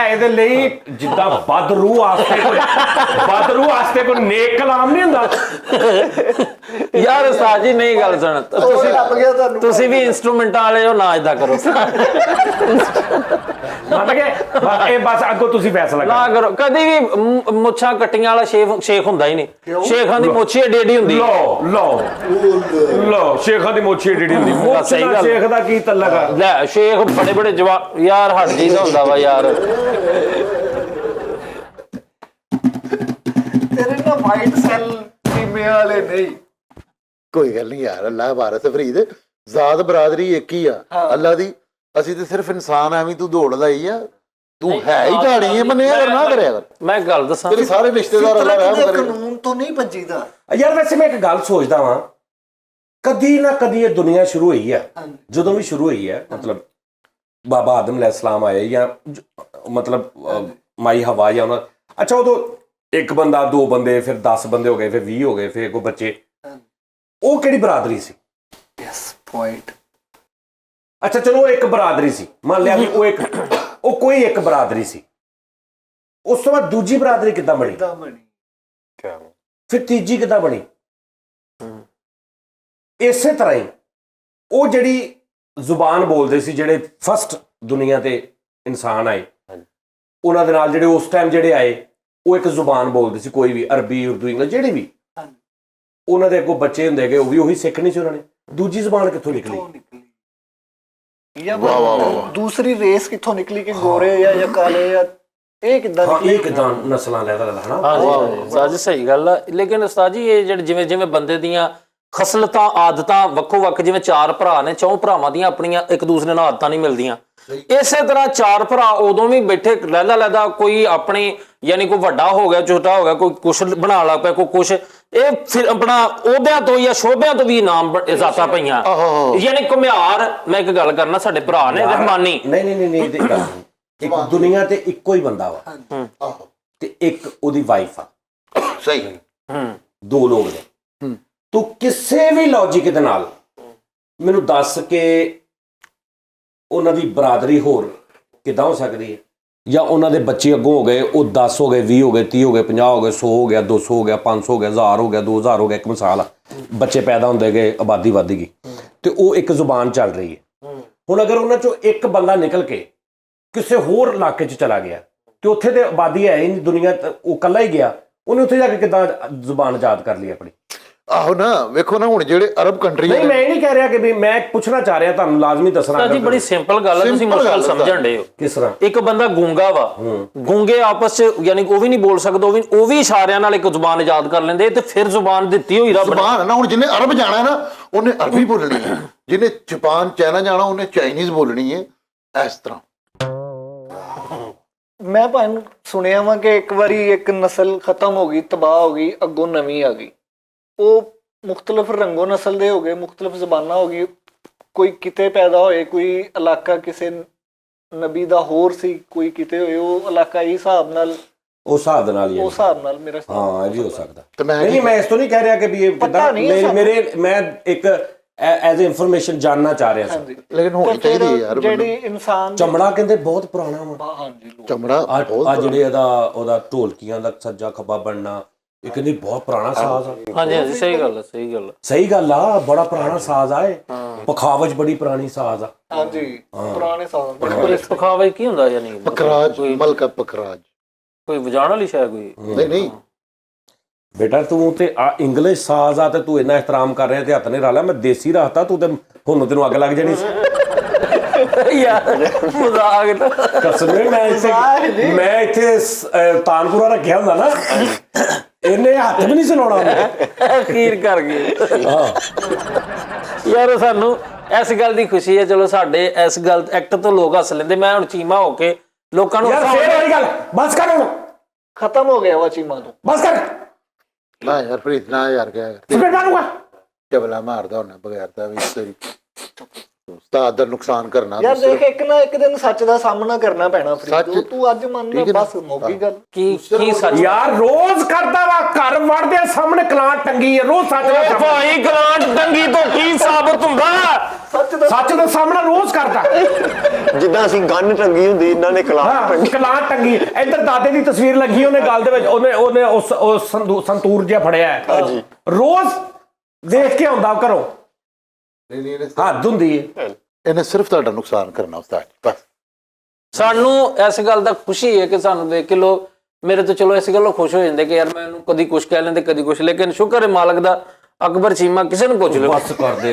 [SPEAKER 2] ਇਹਦੇ ਲਈ ਜਿੱਦਾਂ ਬਦਰੂ ਆਸਤੇ ਕੋਈ ਨੇਕ ਕਲਾਮ ਨਹੀਂ ਹੁੰਦਾ।
[SPEAKER 3] ਯਾਰ ਸਾਜੀ ਨਹੀਂ ਗੱਲ ਸੁਣ, ਤੁਸੀਂ ਵੀ ਇਨਸਟਰੂਮੈਂਟਾਂ ਵਾਲੇ ਹੋ, ਨਾ ਇਦਾਂ ਕਰੋ।
[SPEAKER 2] ਮੰਨ ਗਏ? ਇਹ ਬਸ ਅੱਗੋਂ ਤੁਸੀਂ ਫੈਸਲਾ
[SPEAKER 3] ਨਾ ਕਰੋ ਕਦੀ ਵੀ। ਮੁੱਛਾਂ ਕੱਟੀਆਂ ਵਾਲਾ ਸ਼ੇਖ ਹੁੰਦਾ ਹੀ ਨਹੀਂ। ਸ਼ੇਖਾਂ ਦੀ ਮੁੱਛ ਏਡੀ ਏਡੀ ਹੁੰਦੀ।
[SPEAKER 2] ਲੋ ਸ਼ੇਖਾਂ ਦੀ ਮੁੱਛ ਏਡੀ ਹੁੰਦੀ।
[SPEAKER 3] ਸਹੀ ਗੱਲ।
[SPEAKER 2] ਸ਼ੇਖ ਦਾ ਕੀ ਤਲਕ ਆ?
[SPEAKER 3] ਲੈ ਸ਼ੇਖ ਬੜੇ ਬੜੇ ਜਵਾਬ ਯਾਰ ਹੱਡ ਜੀ ਦਾ ਹੁੰਦਾ ਵਾ ਯਾਰ।
[SPEAKER 5] ਤੇਰੇ ਨਾ ਵਾਈਟ ਸੈੱਲ ਚੀਮੇ ਵਾਲੇ ਨਹੀਂ।
[SPEAKER 4] ਕੋਈ ਗੱਲ ਨਹੀਂ ਯਾਰ, ਅੱਲਾਹ ਵਾਰਿਸ ਫਰੀਦ, ਜ਼ਾਤ ਬਰਾਦਰੀ ਇੱਕ ਹੀ ਆ ਅੱਲਾ ਦੀ। ਅਸੀਂ ਤੇ ਸਿਰਫ ਇਨਸਾਨ ਐਵੇਂ, ਤੂੰ ਦੌੜਦਾ ਹੀ ਆ, ਤੂੰ ਹੈ ਹੀ ਢਾਣੀ ਹੈ, ਮੰਨਿਆ ਕਰ ਨਾ ਕਰਿਆ ਕਰ।
[SPEAKER 3] ਮੈਂ ਗੱਲ ਦੱਸਾਂ,
[SPEAKER 4] ਤੇਰੇ ਸਾਰੇ ਰਿਸ਼ਤੇਦਾਰ ਅੱਲਾ ਰਹਿਮ
[SPEAKER 5] ਫਿਤਰਤ ਦੇ
[SPEAKER 4] ਕਰੇ।
[SPEAKER 5] ਕਾਨੂੰਨ ਤੋਂ ਨਹੀਂ ਭੱਜੀਦਾ
[SPEAKER 2] ਯਾਰ ਵੈਸੇ ਮੈਂ ਇੱਕ ਗੱਲ ਸੋਚਦਾ ਵਾਂ, ਕਦੀ ਨਾ ਕਦੀ ਇਹ ਦੁਨੀਆ ਸ਼ੁਰੂ ਹੋਈ ਹੈ, ਜਦੋਂ ਵੀ ਸ਼ੁਰੂ ਹੋਈ ਹੈ, ਮਤਲਬ ਬਾਬਾ ਆਦਮ ਅਲੈਹਿਸਲਾਮ ਆਏ ਜਾਂ ਮਤਲਬ ਮਾਈ ਹਵਾ ਜਾਂ ਉਹਨਾਂ, ਅੱਛਾ ਉਦੋਂ ਇੱਕ ਬੰਦਾ, ਦੋ ਬੰਦੇ, ਫਿਰ 10 ਬੰਦੇ ਹੋ ਗਏ, ਫਿਰ 20 ਹੋ ਗਏ, ਫਿਰ ਕੋਈ ਬੱਚੇ, ਉਹ ਕਿਹੜੀ ਬਰਾਦਰੀ ਸੀ?
[SPEAKER 5] Yes point.
[SPEAKER 2] ਅੱਛਾ ਚਲੋ ਉਹ ਇੱਕ ਬਰਾਦਰੀ ਸੀ, ਮੰਨ ਲਿਆ ਵੀ ਉਹ ਕੋਈ ਇੱਕ ਬਰਾਦਰੀ ਸੀ। ਉਸ ਤੋਂ ਬਾਅਦ ਦੂਜੀ ਬਰਾਦਰੀ ਕਿੱਦਾਂ ਬਣੀ, ਫਿਰ ਤੀਜੀ ਕਿੱਦਾਂ ਬਣੀ? ਇਸੇ ਤਰ੍ਹਾਂ ਹੀ ਉਹ ਜਿਹੜੀ ਜ਼ੁਬਾਨ ਬੋਲਦੇ ਸੀ, ਜਿਹੜੇ ਫਸਟ ਦੁਨੀਆ ਤੇ ਇਨਸਾਨ ਆਏ, ਉਹਨਾਂ ਦੇ ਨਾਲ ਜਿਹੜੇ ਉਸ ਟਾਈਮ ਜਿਹੜੇ ਆਏ, ਉਹ ਇੱਕ ਜ਼ੁਬਾਨ ਬੋਲਦੇ ਸੀ, ਕੋਈ ਵੀ ਅਰਬੀ, ਉਰਦੂ, ਇੰਗਲਿਸ਼, ਜਿਹੜੀ ਵੀ। ਉਹਨਾਂ ਦੇ ਅੱਗੋਂ ਬੱਚੇ ਹੁੰਦੇ ਗਏ, ਉਹ ਵੀ ਉਹੀ ਸਿੱਖਣੀ ਸੀ ਉਹਨਾਂ ਨੇ। ਦੂਜੀ ਜ਼ੁਬਾਨ ਕਿੱਥੋਂ ਨਿਕਲੀ?
[SPEAKER 5] ਜਾਂ ਦੂਸਰੀ ਰੇਸ ਕਿੱਥੋਂ ਨਿਕਲੀ ਕਿ ਗੋਰੇ ਜਾਂ ਕਾਲੇ, ਜਾਂ ਇਹ ਕਿੱਦਾਂ
[SPEAKER 2] ਇਹ ਕਿੱਦਾਂ ਨਸਲਾਂ ਲੈਦਾ ਹਨਾ?
[SPEAKER 3] ਉਸਤਾਦ ਸਹੀ ਗੱਲ ਆ। ਲੇਕਿਨ ਉਸਤਾਦ ਜੀ ਇਹ ਜਿਹੜੇ ਜਿਵੇਂ ਜਿਵੇਂ ਬੰਦੇ ਦੀਆਂ ਖਸਲਤਾਂ, ਆਦਤਾਂ ਵੱਖੋ ਵੱਖ, ਜਿਵੇਂ 4 ਭਰਾ ਨੇ, 4 ਭਰਾਵਾਂ ਦੀਆਂ ਆਪਣੀਆਂ ਇੱਕ ਦੂਸਰੇ ਨਾਲ ਆਦਤਾਂ ਨਹੀਂ ਮਿਲਦੀਆਂ, ਇਸੇ ਤਰ੍ਹਾਂ 4 ਭਰਾ ਉਦੋਂ ਵੀ ਬੈਠੇ ਲਹਿਦਾ ਕੋਈ ਆਪਣੀ, ਯਾਨੀ ਕੋਈ ਵੱਡਾ ਹੋ ਗਿਆ, ਛੋਟਾ ਹੋ ਗਿਆ, ਕੋਈ ਕੁਛ ਬਣਾ ਲੱਗ ਪਿਆ, ਕੋਈ ਕੁਛ, ਇਹ ਫਿਰ ਆਪਣਾ ਉਹਦਿਆਂ ਤੋਂ ਜਾਂ ਸ਼ੋਭਿਆਂ ਤੋਂ ਵੀ ਨਾਮ ਜ਼ਾਤਾਂ ਪਈਆਂ। ਯਾਨੀ ਘੁਮਿਆਰ, ਮੈਂ ਇੱਕ ਗੱਲ ਕਰਨਾ, ਸਾਡੇ ਭਰਾ ਨੇ ਰਹਿਮਾਨੀ,
[SPEAKER 2] ਨਹੀਂ ਇੱਕ ਦੁਨੀਆ ਤੇ ਇੱਕੋ ਹੀ ਬੰਦਾ ਵਾ, ਤੇ ਇੱਕ ਉਹਦੀ ਵਾਈਫ ਆ,
[SPEAKER 4] ਸਹੀ,
[SPEAKER 2] 2 ਲੋਕ ਨੇ। ਤੂੰ ਕਿਸੇ ਵੀ ਲੌਜੀਕ ਦੇ ਨਾਲ ਮੈਨੂੰ ਦੱਸ ਕੇ ਉਹਨਾਂ ਦੀ ਬਰਾਦਰੀ ਹੋਰ ਕਿੱਦਾਂ ਹੋ ਸਕਦੀ ਹੈ? ਜਾਂ ਉਹਨਾਂ ਦੇ ਬੱਚੇ ਅੱਗੋਂ ਹੋ ਗਏ, ਉਹ 10 ਹੋ ਗਏ, 20 ਹੋ ਗਏ, 30 ਹੋ ਗਏ, 50 ਹੋ ਗਏ, 100 ਹੋ ਗਿਆ, 200 ਹੋ ਗਿਆ, 500 ਹੋ ਗਿਆ, 1000 ਹੋ ਗਿਆ, 2000 ਹੋ ਗਿਆ। ਇੱਕ ਮਿਸਾਲ ਆ, ਬੱਚੇ ਪੈਦਾ ਹੁੰਦੇ ਗਏ, ਆਬਾਦੀ ਵੱਧ ਗਈ, ਤੇ ਉਹ ਇੱਕ ਜ਼ੁਬਾਨ ਚੱਲ ਰਹੀ ਹੈ। ਹੁਣ ਅਗਰ ਉਹਨਾਂ ਚੋਂ ਇੱਕ ਬੰਦਾ ਨਿਕਲ ਕੇ ਕਿਸੇ ਹੋਰ ਇਲਾਕੇ 'ਚ ਚਲਾ ਗਿਆ, ਤੇ ਉੱਥੇ ਤੇ ਆਬਾਦੀ ਹੈ ਹੀ ਨਹੀਂ, ਦੁਨੀਆ, ਉਹ ਇਕੱਲਾ ਹੀ ਗਿਆ, ਉਹਨੇ ਉੱਥੇ ਜਾ ਕੇ ਕਿੱਦਾਂ ਜ਼ੁਬਾਨ ਯਾਦ ਕਰ ਲਈ ਆਪਣੀ?
[SPEAKER 4] ਆਹੋ ਨਾ, ਵੇਖੋ ਨਾ, ਹੁਣ ਜਿਹੜੇ ਅਰਬ ਕੰਟਰੀ,
[SPEAKER 2] ਨਹੀਂ ਮੈਂ ਇਹ ਨਹੀਂ ਕਹਿ ਰਿਹਾ ਕਿ ਵੀ, ਮੈਂ ਪੁੱਛਣਾ ਚਾਹ ਰਿਹਾ, ਤੁਹਾਨੂੰ ਲਾਜ਼ਮੀ ਦੱਸਣਾ
[SPEAKER 3] ਜੀ ਬੜੀ ਸਿੰਪਲ ਗੱਲ ਹੈ, ਤੁਸੀਂ ਮੁਸ਼ਕਲ ਸਮਝਣ ਡੇ ਹੋ।
[SPEAKER 2] ਕਿਸ ਤਰ੍ਹਾਂ?
[SPEAKER 3] ਇੱਕ ਬੰਦਾ ਗੂੰਗਾ ਵਾ, ਗੂੰਗੇ ਆਪਸ ਚ, ਯਾਨੀ ਉਹ ਵੀ ਨਹੀਂ ਬੋਲ ਸਕਦਾ, ਉਹ ਵੀ ਇਸ਼ਾਰਿਆਂ ਨਾਲ ਇੱਕ ਜ਼ੁਬਾਨ ਯਾਦ ਕਰ ਲੈਂਦੇ, ਤੇ ਫਿਰ ਜ਼ੁਬਾਨ ਦਿੱਤੀ ਹੋਈ ਰੱਬ ਨੇ।
[SPEAKER 4] ਜ਼ੁਬਾਨ ਨਾ, ਹੁਣ ਜਿਹਨੇ ਅਰਬ ਜਾਣਾ ਨਾ, ਉਹਨੇ ਅਰਬੀ ਬੋਲਣੀ ਹੈ, ਜਿਹਨੇ ਜਾਪਾਨ, ਚਾਈਨਾ ਜਾਣਾ, ਉਹਨੇ ਚਾਈਨੀਜ਼ ਬੋਲਣੀ ਹੈ। ਇਸ ਤਰ੍ਹਾਂ
[SPEAKER 5] ਮੈਂ ਭਾਵੇਂ ਸੁਣਿਆ ਵਾ ਕਿ ਇੱਕ ਵਾਰੀ ਇੱਕ ਨਸਲ ਖਤਮ ਹੋ ਗਈ, ਤਬਾਹ ਹੋ ਗਈ, ਅੱਗੋਂ ਨਵੀਂ ਆ ਗਈ, ਉਹ ਮੁਖਤਲਿਫ ਰੰਗੋ ਨਸਲ ਦੇ ਹੋ ਗਏ, ਮੁਖਤਲਿਫ ਜ਼ਬਾਨਾਂ ਹੋ ਗਈ, ਕੋਈ ਕਿਤੇ ਪੈਦਾ ਹੋਏ, ਕੋਈ ਇਲਾਕਾ ਕਿਸੇ ਨਬੀ ਦਾ ਹੋਰ ਸੀ, ਕੋਈ ਕਿਤੇ ਹੋਏ, ਉਹ ਇਲਾਕਾ ਇਸ ਹਿਸਾਬ ਨਾਲ,
[SPEAKER 2] ਉਸ ਹਿਸਾਬ ਦੇ ਨਾਲ ਹੀ
[SPEAKER 5] ਉਸ ਹਿਸਾਬ ਨਾਲ ਮੇਰਾ
[SPEAKER 2] ਹਾਂ, ਇਹ ਵੀ ਹੋ ਸਕਦਾ।
[SPEAKER 4] ਤੇ
[SPEAKER 2] ਨਹੀਂ ਮੈਂ ਇਸ ਤੋਂ ਨਹੀਂ ਕਹਿ ਰਿਹਾ ਕਿ ਵੀ ਇਹ
[SPEAKER 5] ਪਤਾ ਨਹੀਂ,
[SPEAKER 2] ਮੈਂ ਇੱਕ ਐਜ਼ ਇਨਫੋਰਮੇਸ਼ਨ ਜਾਨਣਾ ਚਾਹ ਰਿਹਾ ਸੀ।
[SPEAKER 4] ਲੇਕਿਨ ਹੋਣੀ ਚਾਹੀਦੀ ਹੈ ਯਾਰ।
[SPEAKER 5] ਜਿਹੜੀ ਇਨਸਾਨ
[SPEAKER 2] ਚਮੜਾ ਕਹਿੰਦੇ ਬਹੁਤ ਪੁਰਾਣਾ ਵਾ।
[SPEAKER 5] ਹਾਂਜੀ,
[SPEAKER 4] ਚਮੜਾ
[SPEAKER 2] ਆ ਜਿਹੜੇ ਉਹਦਾ ਢੋਲਕੀਆਂ ਦਾ ਸੱਜਾ ਖੱਬਾ ਬਣਨਾ, ਇਹ ਕਹਿੰਦੇ ਬਹੁਤ ਪੁਰਾਣਾ ਸਾਜ਼ ਆ।
[SPEAKER 3] ਹਾਂਜੀ ਸਹੀ ਗੱਲ ਹੈ, ਸਹੀ ਗੱਲ ਹੈ,
[SPEAKER 2] ਸਹੀ ਗੱਲ ਆ, ਬੜਾ ਪੁਰਾਣਾ ਸਾਜ਼ ਆ ਇਹ। ਪਖਾਵਜ ਬੜੀ ਪੁਰਾਣੀ ਸਾਜ਼ ਆ।
[SPEAKER 5] ਹਾਂਜੀ, ਪੁਰਾਣੇ ਸਾਜ਼।
[SPEAKER 3] ਪਖਾਵੇ ਕੀ ਹੁੰਦਾ? ਯਾਨੀ
[SPEAKER 4] ਪਖਰਾਜ, ਮਲਕਾ ਪਖਰਾਜ,
[SPEAKER 3] ਕੋਈ ਵਜਾਣ ਵਾਲੀ ਸ਼ਾਇਦ ਕੋਈ?
[SPEAKER 4] ਨਹੀਂ
[SPEAKER 2] ਬੇਟਾ ਤੂੰ ਤੇ ਆ ਇੰਗਲਿਸ਼ ਸਾਜ਼ ਆ, ਤੇ ਤੂੰ ਇੰਨਾ ਇਹਤਰਾਮ ਕਰ ਰਿਹਾ, ਤੇ ਹੱਥ ਨੇ ਰਾਲਾ, ਮੈਂ ਦੇਸੀ ਰੱਖਤਾ, ਤੂੰ ਤੇ ਹੁਣ ਤੈਨੂੰ ਅੱਗ ਲੱਗ ਜਾਣੀ ਸੀ
[SPEAKER 3] ਯਾਰ ਮਜ਼ਾਕ ਨਾ।
[SPEAKER 2] ਕਸਮੇ, ਮੈਂ ਇੱਥੇ ਤਾਨਪੁਰਾ ਰੱਖਿਆ ਹੁੰਦਾ ਨਾ, ਇਹਨੇ ਹੱਥ ਵੀ ਨਹੀਂ ਸੁਣਾਉਣਾ,
[SPEAKER 3] ਅਖੀਰ ਕਰ ਗਏ। ਯਾਰ ਸਾਨੂੰ ਇਸ ਗੱਲ ਦੀ ਖੁਸ਼ੀ ਹੈ, ਚਲੋ ਸਾਡੇ ਇਸ ਗੱਲ ਐਕਟ ਤੋਂ ਲੋਕ ਹੱਸ ਲੈਂਦੇ। ਮੈਂ ਹੁਣ ਚੀਮਾ ਹੋ ਕੇ ਲੋਕਾਂ ਨੂੰ,
[SPEAKER 2] ਯਾਰ ਫੇਰ ਵਾਲੀ ਗੱਲ, ਬਸ ਕਰ ਹੁਣ,
[SPEAKER 5] ਖਤਮ ਹੋ ਗਿਆ ਵਾ ਚੀਮਾ ਤੋਂ,
[SPEAKER 2] ਬਸ ਕਰ
[SPEAKER 4] ਨਾ ਯਾਰ, ਫਿਰ ਇਤਨਾ ਯਾਰ ਕਿਆ
[SPEAKER 2] ਫਿਰ ਮਾਰੂਗਾ,
[SPEAKER 4] ਚਬਲਾ ਮਾਰਦਾ ਹੁੰਦਾ ਬਗੈਰ ਤਾਂ ਵੀ ਤੇਰੀ ਉਸਤਾਦ ਦਾ ਨੁਕਸਾਨ ਕਰਨਾ।
[SPEAKER 5] ਯਾਰ ਦੇਖ, ਇੱਕ ਨਾ ਇੱਕ ਦਿਨ ਸੱਚ ਦਾ ਸਾਹਮਣਾ ਕਰਨਾ ਪੈਣਾ ਫਰੀਦ, ਤੂੰ ਅੱਜ ਮੰਨ ਲੈ, ਬਸ ਮੋਗੀ ਗੱਲ।
[SPEAKER 3] ਕੀ ਸੱਚ?
[SPEAKER 2] ਯਾਰ ਰੋਜ਼ ਕਰਦਾ ਵਾ, ਘਰ ਵੜਦੇ ਸਾਹਮਣੇ ਕਲਾਂਟ ਟੰਗੀ ਹੈ, ਰੋਜ਼ ਸੱਚ ਦਾ
[SPEAKER 3] ਭਾਈ ਕਲਾਂਟ ਟੰਗੀ ਤੋਂ ਕੀ ਸਾਬਤ ਹੁੰਦਾ?
[SPEAKER 2] ਸੱਚ ਦਾ ਸਾਹਮਣਾ ਰੋਜ਼ ਕਰਦਾ।
[SPEAKER 1] ਜਿੱਦਾਂ ਅਸੀਂ ਗੰਨ ਟੰਗੀ ਹੁੰਦੀ, ਇਹਨਾਂ ਨੇ
[SPEAKER 2] ਕਲਾਂਟ ਟੰਗੀ। ਇੱਧਰ ਦਾਦੇ ਦੀ ਤਸਵੀਰ ਲੱਗੀ, ਉਹਨੇ ਗੱਲ ਦੇ ਵਿੱਚ ਉਹਨੇ ਉਸ ਸੰਤੂਰ ਜਿਹਾ ਫੜਿਆ ਹੈ, ਰੋਜ਼ ਦੇਖ ਕੇ ਆਉਂਦਾ ਘਰੋਂ, ਹੱਦ ਹੁੰਦੀ ਹੈ।
[SPEAKER 4] ਇਹਨੇ ਸਿਰਫ ਤੁਹਾਡਾ ਨੁਕਸਾਨ ਕਰਨਾ ਉਸਤਾਦ, ਬਸ।
[SPEAKER 3] ਸਾਨੂੰ ਇਸ ਗੱਲ ਦਾ ਖੁਸ਼ੀ ਹੈ ਕਿ ਸਾਨੂੰ ਦੇਖ ਕੇ ਲੋਕ ਮੇਰੇ ਤੋਂ ਚਲੋ ਇਸ ਗੱਲੋਂ ਖੁਸ਼ ਹੋ ਜਾਂਦੇ ਕਿ ਯਾਰ ਮੈਂ ਇਹਨੂੰ ਕਦੀ ਕੁਛ ਕਹਿ ਲੈਂਦੇ, ਕਦੀ ਕੁਛ, ਲੇਕਿਨ ਸ਼ੁਕਰ ਹੈ ਮਾਲਕ ਦਾ, ਅਕਬਰ ਚੀਮਾ ਕਿਸੇ ਨੂੰ ਪੁੱਛ ਲਓ,
[SPEAKER 2] ਬਸ ਕਰਦੇ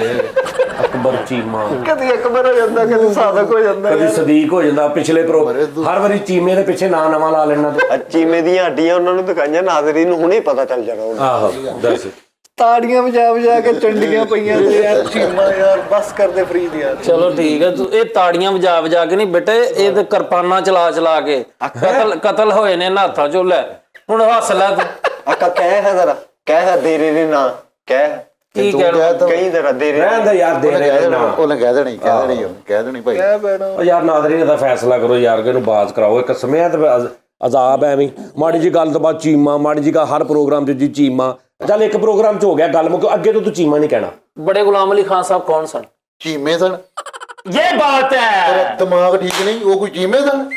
[SPEAKER 2] ਅਕਬਰ ਚੀਮਾ,
[SPEAKER 5] ਕਦੀ ਅਕਬਰ ਹੋ ਜਾਂਦਾ, ਕਦੀ ਸਾਦਕ ਹੋ ਜਾਂਦਾ।
[SPEAKER 2] ਕਦੀ ਸਦੀਕ ਹੋ ਜਾਂਦਾ। ਪਿਛਲੇ ਹਰ ਵਾਰੀ ਚੀਮੇ ਦੇ ਪਿੱਛੇ ਨਾਂ ਨਵਾਂ ਲਾ ਲੈਣਾ ਤੂੰ।
[SPEAKER 1] ਚੀਮੇ ਦੀਆਂ ਹੱਡੀਆਂ ਉਹਨਾਂ ਨੂੰ ਦਿਖਾਈਆਂ, ਨਾਜ਼ਰੀਨ ਨੂੰ ਹੁਣੇ ਪਤਾ ਚੱਲ ਜਾਣਾ ਉਹਨੂੰ।
[SPEAKER 2] ਆਹੋ ਦੱਸ।
[SPEAKER 5] ਤਾੜੀਆਂ ਵਜਾ ਕੇ ਚੰਡੀਆਂ ਪਈਆਂ ਤੇ ਯਾਰ ਚੀਮਾ ਯਾਰ ਬਸ ਕਰਦੇ ਫਰੀ ਦੀ ਯਾਰ।
[SPEAKER 3] ਚਲੋ ਠੀਕ ਹੈ, ਤੂੰ ਇਹ ਤਾੜੀਆਂ ਵਜਾ ਕੇ ਨਹੀਂ ਬੇਟੇ, ਇਹ ਤੇ ਕਿਰਪਾਨਾਂ ਚਲਾ ਕੇ ਕਤਲ ਹੋਏ ਨੇ ਨਾ ਹੱਥਾਂ ਚੋਂ। ਲੈ ਹੁਣ ਹੱਸ ਲੈ ਤੂੰ।
[SPEAKER 1] ਆਕਾ ਕਹਿ ਹੈ ਜ਼ਰਾ, ਕਹਿ ਹੈ ਦੇਰੇ ਦੇ ਨਾਂ, ਕਹਿ
[SPEAKER 3] ਕੀ ਕਹਿ
[SPEAKER 1] ਕਈ ਜ਼ਰਾ ਦੇਰੇ
[SPEAKER 2] ਰਹਿੰਦਾ ਯਾਰ ਦੇ ਰਹੇ ਨਾ।
[SPEAKER 4] ਉਹਨੇ ਕਹਿ ਦੇਣੀ ਕਹਿ ਦੇਣੀ ਭਾਈ।
[SPEAKER 2] ਉਹ ਯਾਰ ਨਾਜ਼ਰੀਨ ਦਾ ਫੈਸਲਾ ਕਰੋ ਯਾਰ, ਕਿ ਇਹਨੂੰ ਬਾਜ਼ ਕਰਾਓ। ਇੱਕ ਸਮਿਆਂ ਤੇ ਅਜ਼ਾਬ ਐਵੇਂ ਮਾੜੀ ਜੀ ਗੱਲ ਤੋਂ ਬਾਅਦ ਚੀਮਾ, ਮਾੜੀ ਜੀ ਹਰ ਪ੍ਰੋਗਰਾਮ 'ਚ ਜੀ ਚੀਮਾ। ਚੱਲ ਇੱਕ ਪ੍ਰੋਗਰਾਮ 'ਚ ਹੋ ਗਿਆ ਗੱਲ ਮੁੱਕ, ਅੱਗੇ ਤੋਂ ਤੂੰ ਚੀਮਾ ਨਹੀਂ ਕਹਿਣਾ।
[SPEAKER 3] बड़े गुलाम अली खान साहब कौन सन?
[SPEAKER 4] ਚੀਮੇ ਸਨ।
[SPEAKER 3] ये बात है।
[SPEAKER 4] ਦਿਮਾਗ ਠੀਕ ਨਹੀਂ, ਉਹ ਕੋਈ ਚੀਮੇ ਸਨ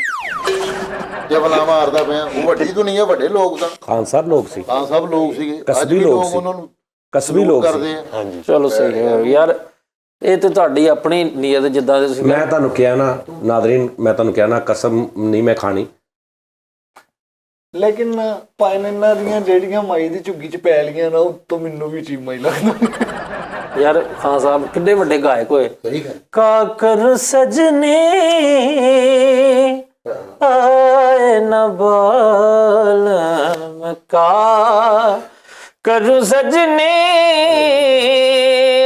[SPEAKER 4] ਜਬਲਾ ਮਾਰਦਾ ਪਿਆ। ਉਹ ਵੱਡੀ ਦੁਨੀਆ, ਵੱਡੇ ਲੋਕ ਸਨ।
[SPEAKER 2] ਖਾਨ ਸਾਹਿਬ ਲੋਕ ਸੀ,
[SPEAKER 4] ਹਾਂ ਸਭ ਲੋਕ ਸੀਗੇ।
[SPEAKER 2] ਕਸਬੀ ਲੋਕ ਸੀ,
[SPEAKER 4] ਉਹਨਾਂ ਨੂੰ
[SPEAKER 2] ਕਸਬੀ ਲੋਕ
[SPEAKER 4] ਕਰਦੇ
[SPEAKER 2] ਸੀ।
[SPEAKER 4] ਆ।
[SPEAKER 1] ਹਾਂਜੀ
[SPEAKER 3] ਚਲੋ ਸਹੀ ਹੈ ਯਾਰ, ਇਹ ਤੇ ਤੁਹਾਡੀ ਆਪਣੀ ਨੀਅਤ ਜਿੱਦਾਂ ਦੇ ਤੁਸੀਂ।
[SPEAKER 2] ਮੈਂ ਤੁਹਾਨੂੰ ਕਿਹਾ ਨਾ ਨਾਜ਼ਰੀਨ, ਮੈਂ ਤੁਹਾਨੂੰ ਕਿਹਾ ਨਾ, ਕਸਮ ਨਹੀਂ ਮੈਂ ਖਾਣੀ।
[SPEAKER 5] ਲੇਕਿਨ ਪਾਇਨ ਇਹਨਾਂ ਦੀਆਂ ਜਿਹੜੀਆਂ ਮਾਈ ਦੀ ਝੁੱਗੀ 'ਚ ਪੈ ਲੀਆਂ ਨਾ, ਉੱਤੋਂ ਮੈਨੂੰ ਵੀ ਚੀਮਾ ਹੀ ਲੱਗਦਾ
[SPEAKER 3] ਯਾਰ। ਖਾਨ ਸਾਹਿਬ ਕਿੰਨੇ ਵੱਡੇ ਗਾਇਕ ਹੋਏ।
[SPEAKER 4] ਸਹੀ ਗੱਲ।
[SPEAKER 3] ਕਾਕਰ ਸਜਨੇ ਆਏ ਨਾ ਬਾਲਮ ਕਾ ਕਰ ਸਜਨੇ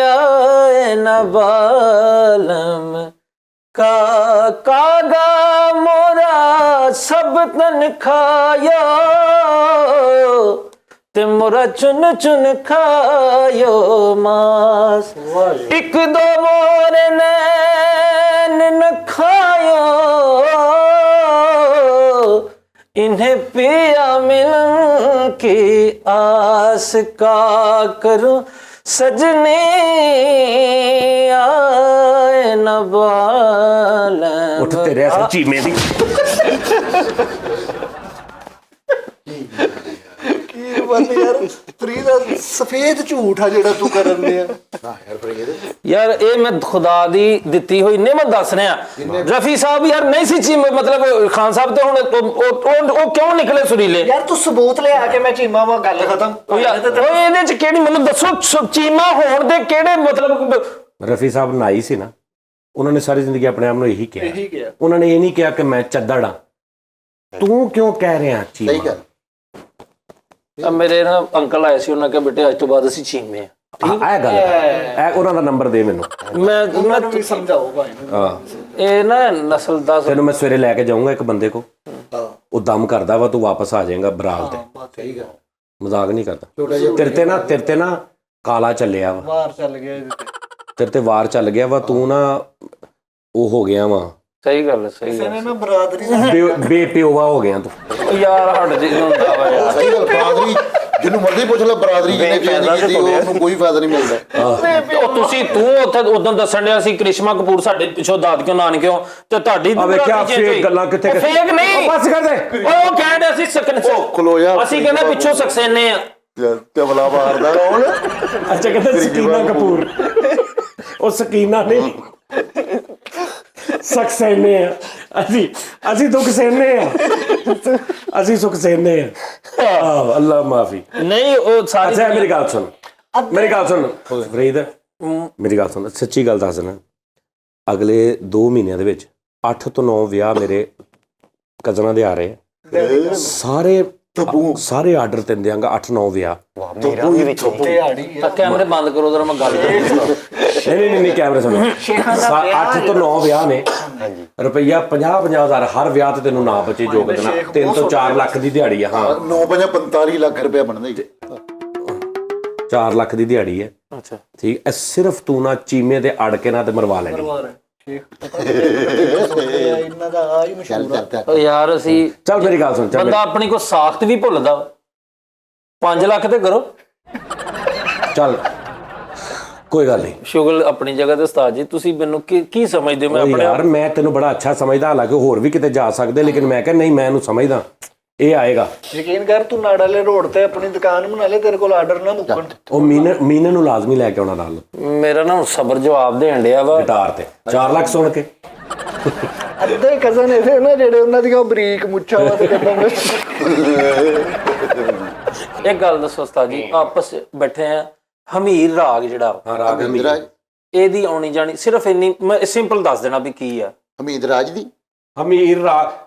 [SPEAKER 3] ਆਏ ਨਾ ਬਾਲਮ ਕਾ ਕਾਗਾ मोरा सब तन खायो ते मोरा चुन चुन खायो मास। एक दो मोर नैन न खायो, इन्हें पिया मिलन की आस का करूं सजने आए न बालम।
[SPEAKER 2] ਉੱਠ ਤੇਰੇ ਅਸਲ ਚੀਮੇ ਦੀ।
[SPEAKER 5] ਕੀ ਬੰਦ ਯਾਰ ਫਰੀ ਦਾ ਸਫੇਦ ਝੂਠ ਆ ਜਿਹੜਾ ਤੂੰ ਕਰਨ ਦੇ ਆ।
[SPEAKER 3] यार ये मैं खुदा दी दिती हुई नेमत दस रहा। रफी साहब यार नहीं सी चीज, मतलब खान साहब तो हुण क्यों निकले सुरीले
[SPEAKER 5] ਯਾਰ ਤੂੰ ਸਬੂਤ ਲਿਆ ਕੇ ਮੈਂ ਚੀਮਾ ਵਾ, ਗੱਲ ਖਤਮ।
[SPEAKER 3] ਇਹਦੇ ਚ ਕਿਹੜੀ ਮੈਨੂੰ ਦੱਸੋ ਚੀਮਾ ਹੋਣ ਦੇ ਕਿਹੜੇ ਮਤਲਬ।
[SPEAKER 2] ਰਫੀ ਸਾਹਿਬ ਨਾਈ ਸੀ ਨਾ, ਉਹਨਾਂ ਨੇ ਸਾਰੀ ਜ਼ਿੰਦਗੀ ਆਪਣੇ ਆਪ ਨੂੰ ਇਹੀ ਕਿਹਾ। ਉਹਨਾਂ ਨੇ ਇਹ ਨਹੀਂ ਕਿਹਾ ਕਿ ਮੈਂ ਚੱਦੜ ਆ। ਤੂੰ ਕਿਉਂ ਕਹਿ ਰਿਹਾ ਚੀਮਾ?
[SPEAKER 4] ਸਹੀ ਗੱਲ।
[SPEAKER 3] ਮੇਰੇ ਨਾ ਅੰਕਲ ਆਏ ਸੀ, ਉਹਨਾਂ ਕਿਹਾ ਬੇਟੇ ਅੱਜ ਤੋਂ ਬਾਅਦ ਅਸੀਂ ਚੀਮੇ ਆ।
[SPEAKER 2] ਇਹ ਗੱਲ ਇਹ ਉਹਨਾਂ ਦਾ ਨੰਬਰ ਦੇ ਮੈਨੂੰ।
[SPEAKER 5] ਮੈਂ ਵੀ ਸਮਝਾਓ ਭਾਈ ਨੂੰ।
[SPEAKER 2] ਹਾਂ
[SPEAKER 3] ਇਹ ਨਾ ਨਸਲ ਦਾ।
[SPEAKER 2] ਤੈਨੂੰ ਮੈਂ ਸਵੇਰੇ ਲੈ ਕੇ ਜਾਊਂਗਾ ਇੱਕ ਬੰਦੇ ਕੋ, ਉਹ ਦਮ ਕਰਦਾ ਵਾ, ਤੂੰ ਵਾਪਸ ਆ ਜਾਏਗਾ ਬਰਾਲ ਤੇ।
[SPEAKER 4] ਸਹੀ ਗੱਲ।
[SPEAKER 2] ਮਜ਼ਾਕ ਨਹੀਂ ਕਰਦਾ। ਤੇਰੇ ਤੇ ਨਾ ਕਾਲਾ ਚੱਲਿਆ ਵਾ,
[SPEAKER 5] ਵਾਰ ਚੱਲ ਗਿਆ ਇਹਦੇ ਤੇ।
[SPEAKER 2] ਤੇਰੇ ਤੇ ਵਾਰ ਚੱਲ ਗਿਆ ਵਾ, ਤੂੰ ਨਾ ਉਹ ਹੋ ਗਿਆ ਵਾ,
[SPEAKER 3] ਸਹੀ ਗੱਲ ਸਹੀ
[SPEAKER 5] ਕਿਸੇ
[SPEAKER 3] ਗੱਲ।
[SPEAKER 5] ਨੇ ਨਾ ਬਰਾਦਰੀ
[SPEAKER 2] ਬੇਪਿਓਵਾ ਹੋ ਗਿਆ ਤੂੰ।
[SPEAKER 3] ਯਾਰ ਹਟ ਜੀ ਹੁੰਦਾ ਵਾ ਯਾਰ।
[SPEAKER 4] ਸਹੀ ਗੱਲ। ਬਰਾਦਰੀ ਜਿਹਨੂੰ ਮਰਜ਼ੀ ਪੁੱਛ ਲੈ, ਬਰਾਦਰੀ ਜਿਹਨੇ ਚੇਂਜ ਕੀਤੀ ਉਹਨੂੰ ਕੋਈ ਫਾਇਦਾ ਨਹੀਂ ਮਿਲਦਾ।
[SPEAKER 3] ਤੂੰ ਉੱਥੇ ਉਦੋਂ ਦੱਸਣ ਡਿਆ ਸੀ ਕ੍ਰਿਸ਼ਮਾ ਕਪੂਰ ਸਾਡੇ ਪਿੱਛੋਂ ਦਾਦਕਿਓ ਨਾਨਕਿਓ, ਤੇ ਤੁਹਾਡੀ
[SPEAKER 2] ਵੇਖਿਆ ਫੇਕ ਗੱਲਾਂ ਕਿੱਥੇ
[SPEAKER 3] ਫੇਕ ਨਹੀਂ।
[SPEAKER 2] ਬਸ ਕਰ ਦੇ।
[SPEAKER 3] ਉਹ ਕਹਿਣ ਡਿਆ ਸੀ
[SPEAKER 4] ਖਲੋ ਜਾ।
[SPEAKER 3] ਅਸੀਂ ਕਹਿੰਦੇ ਪਿੱਛੋਂ ਸਕਸੇਨੇ ਆ।
[SPEAKER 4] ਤਬਲਾ ਮਾਰਦਾ ਕੌਣ?
[SPEAKER 2] ਅੱਛਾ ਕਹਿੰਦੇ ਸਕੀਨਾ ਕਪੂਰ। ਉਹ ਸਕੀਨਾ ਨਹੀਂ, ਸਕਸੇਨੇ ਆ। ਅਸੀਂ ਦੁੱਖ ਸਹਿਨੇ ਆ, ਅਸੀਂ ਸੁੱਖ ਸਹਿਨੇ ਆ। ਆਹ ਅੱਲਾ ਮਾਫੀ।
[SPEAKER 3] ਨਹੀਂ ਉਹ ਸਾਰੀ
[SPEAKER 2] ਅੱਛਾ ਮੇਰੀ ਗੱਲ ਸੁਣ, ਫਰੀਦ ਮੇਰੀ ਗੱਲ ਸੁਣ, ਸੱਚੀ ਗੱਲ ਦੱਸ ਨਾ, ਅਗਲੇ 2 ਮਹੀਨਿਆਂ ਦੇ ਵਿੱਚ 8 ਤੋਂ 9 ਵਿਆਹ ਮੇਰੇ ਕਜ਼ਨਾਂ ਦੇ ਆ ਰਹੇ ਆ। ਸਾਰੇ ਆਰਡਰ ਤੇ ਦਿਆਂਗਾ। 8-9 ਵਿਆਹ।
[SPEAKER 3] ਕੈਮਰੇ ਬੰਦ ਕਰੋ ਜਰਾ, ਮੈਂ ਗੱਲ ਕਰਾਂ।
[SPEAKER 2] ਨਹੀਂ ਕੈਮਰੇ ਸੁਣੋ। 8 ਤੋਂ 9 ਵਿਆਹ ਨੇ। ਰੁਪਈਆ 50,000 ਹਰ ਵਿਆਹ ਤੇ ਤੈਨੂੰ ਨਾ ਬਚੇ ਜੋਗ ਦੇਣਾ। 3 ਤੋਂ 4 ਲੱਖ ਦੀ ਦਿਹਾੜੀ ਆ। ਹਾਂ
[SPEAKER 4] 9-45 ਲੱਖ ਰੁਪਇਆ ਬਣਦਾ ਹੀ।
[SPEAKER 2] 4 ਲੱਖ ਦੀ ਦਿਹਾੜੀ ਹੈ।
[SPEAKER 3] ਅੱਛਾ
[SPEAKER 2] ਠੀਕ ਹੈ। ਸਿਰਫ ਤੂੰ ਨਾ ਚੀਮੇ ਤੇ ਅੜ ਕੇ ਨਾ ਤੇ ਮਰਵਾ ਲੈਣੀ।
[SPEAKER 5] ਇਹਨਾਂ ਦਾ ਆ ਹੀ ਮਸ਼ਹੂਰ ਆ।
[SPEAKER 3] ਉਹ ਯਾਰ ਅਸੀਂ
[SPEAKER 2] ਚੱਲ ਮੇਰੀ ਗੱਲ ਸੁਣ।
[SPEAKER 3] ਬੰਦਾ ਆਪਣੀ ਕੋਈ ਸਾਖਤ ਵੀ ਭੁੱਲਦਾ। 5 ਲੱਖ ਤੇ ਕਰੋ।
[SPEAKER 2] ਚੱਲ ਕੋਈ ਗੱਲ ਨਹੀਂ।
[SPEAKER 3] ਸ਼ੁਗਲ ਆਪਣੀ ਜਗ੍ਹਾ ਤੇ ਉਸਤਾਦ ਜੀ, ਤੁਸੀਂ ਮੈਨੂੰ ਕੀ ਸਮਝਦੇ ਹੋ? ਮੈਂ ਆਪਣੇ
[SPEAKER 2] ਯਾਰ ਮੈਂ ਤੈਨੂੰ ਬੜਾ ਅੱਛਾ ਸਮਝਦਾ, ਹਾਲਾਂਕਿ ਹੋਰ ਵੀ ਕਿਤੇ ਜਾ ਸਕਦੇ, ਲੇਕਿਨ ਮੈਂ ਕਿਹਾ ਨਹੀਂ, ਮੈਂ ਇਹਨੂੰ ਸਮਝਦਾ, ਇਹ ਆਏਗਾ।
[SPEAKER 5] ਯਕੀਨ ਕਰ, ਤੂੰ ਨਾੜ ਵਾਲੇ ਰੋਡ ਤੇ ਆਪਣੀ ਦੁਕਾਨ ਬਣਾ ਲੈ, ਤੇਰੇ ਕੋਲ ਆਰਡਰ ਨਾ ਮੁੱਕਣ।
[SPEAKER 2] ਉਹ ਮੀਨੇ ਨੂੰ ਲਾਜ਼ਮੀ ਲੈ ਕੇ ਆਉਣਾ ਨਾਲ
[SPEAKER 3] ਮੇਰਾ ਨਾ ਸਬਰ ਜਵਾਬ ਦੇਣ ਡਿਆ ਵਾ
[SPEAKER 2] ਗਿਟਾਰ ਤੇ। 4 ਲੱਖ ਸੁਣ ਕੇ
[SPEAKER 5] ਅੱਧੇ ਕਜ਼ਨ ਇਹਦੇ ਨਾ ਜਿਹੜੇ ਉਹਨਾਂ ਦੀਆਂ ਬਰੀਕ ਮੁੱਛਾਂ ਵਾ ਤੇ ਕਹਿੰਦਾ
[SPEAKER 3] ਇੱਕ ਗੱਲ ਦੱਸੋ ਉਸਤਾਦ ਜੀ, ਆਪਸ ਬੈਠੇ ਆ, ਹਮੀਰ ਰਾਗ ਜਿਹੜਾ
[SPEAKER 2] ਹਾਂ ਰਾਗ
[SPEAKER 4] ਇੰਦਰਾ
[SPEAKER 3] ਇਹਦੀ ਆਉਣੀ ਜਾਣੀ ਸਿਰਫ ਇੰਨੀ, ਮੈਂ ਸਿੰਪਲ ਦੱਸ ਦੇਣਾ ਵੀ ਕੀ ਆ।
[SPEAKER 4] ਹਮੀਦ ਰਾਜ ਦੀ
[SPEAKER 2] ਅਮੀਰ